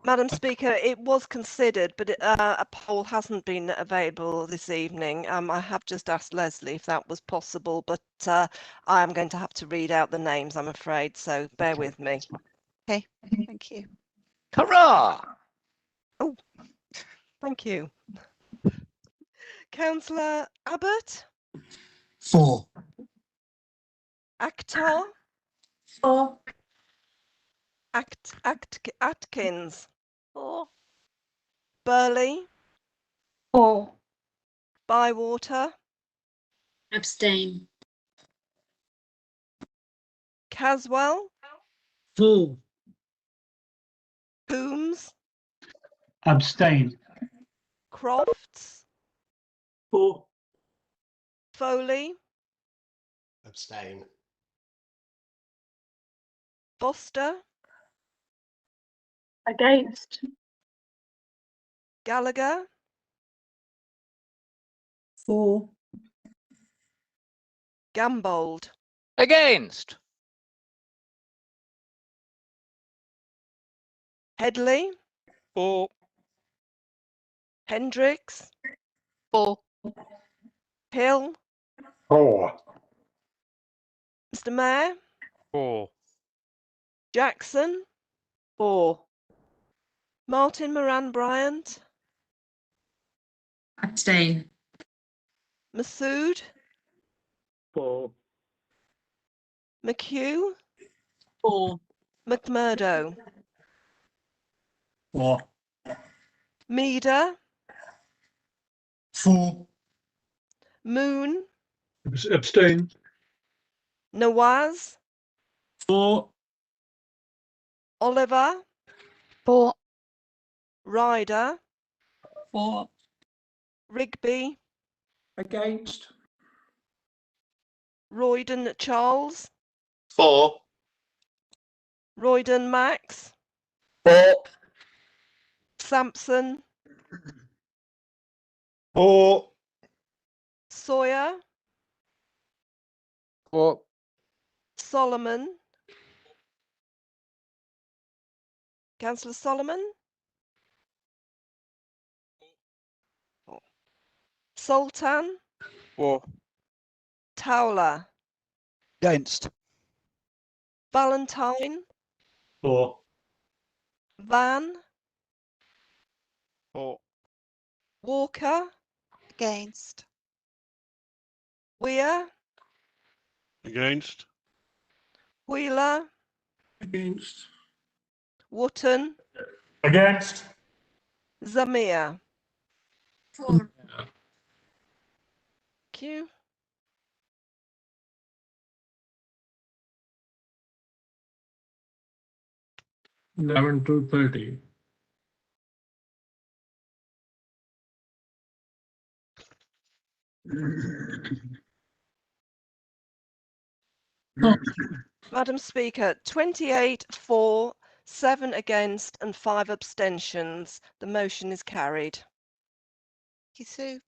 Madam Speaker, it was considered, but a poll hasn't been available this evening. I have just asked Leslie if that was possible, but I am going to have to read out the names, I'm afraid, so bear with me. Okay, thank you. Hurrah! Oh, thank you. Councillor Abbott? 4. Akhtar? 4. Atkins? 4. Burley? 4. Bywater? Abstain. Caswell? 4. Coombs? Abstain. Crofts? 4. Foley? Abstain. Foster? Against. Gallagher? 4. Gambold? Against. Headley? 4. Hendricks? 4. Hill? 4. Mr. Mayor? 4. Jackson? 4. Martin Moran Bryant? Abstain. Masood? 4. McHugh? 4. McMurdo? 4. Meader? 4. Moon? Abstain. Nawaz? 4. Oliver? 4. Ryder, For. Rigby, Against. Royden Charles, For. Royden Max, For. Sampson, For. Sawyer, For. Solomon, Councillor Solomon, Sultan, For. Towler, Against. Valentine, For. Van, For. Walker, Against. Weir, Against. Wheeler, Against. Wotton, Against. Zamir. For. Thank you. Eleven to 30. Madam Speaker, 28 for, 7 against and 5 abstentions. The motion is carried. Thank you, Sue.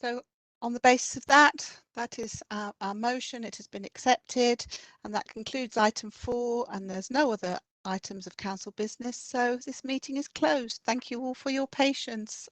So on the basis of that, that is our motion. It has been accepted, and that concludes item 4, and there's no other items of council business. So this meeting is closed. Thank you all for your patience.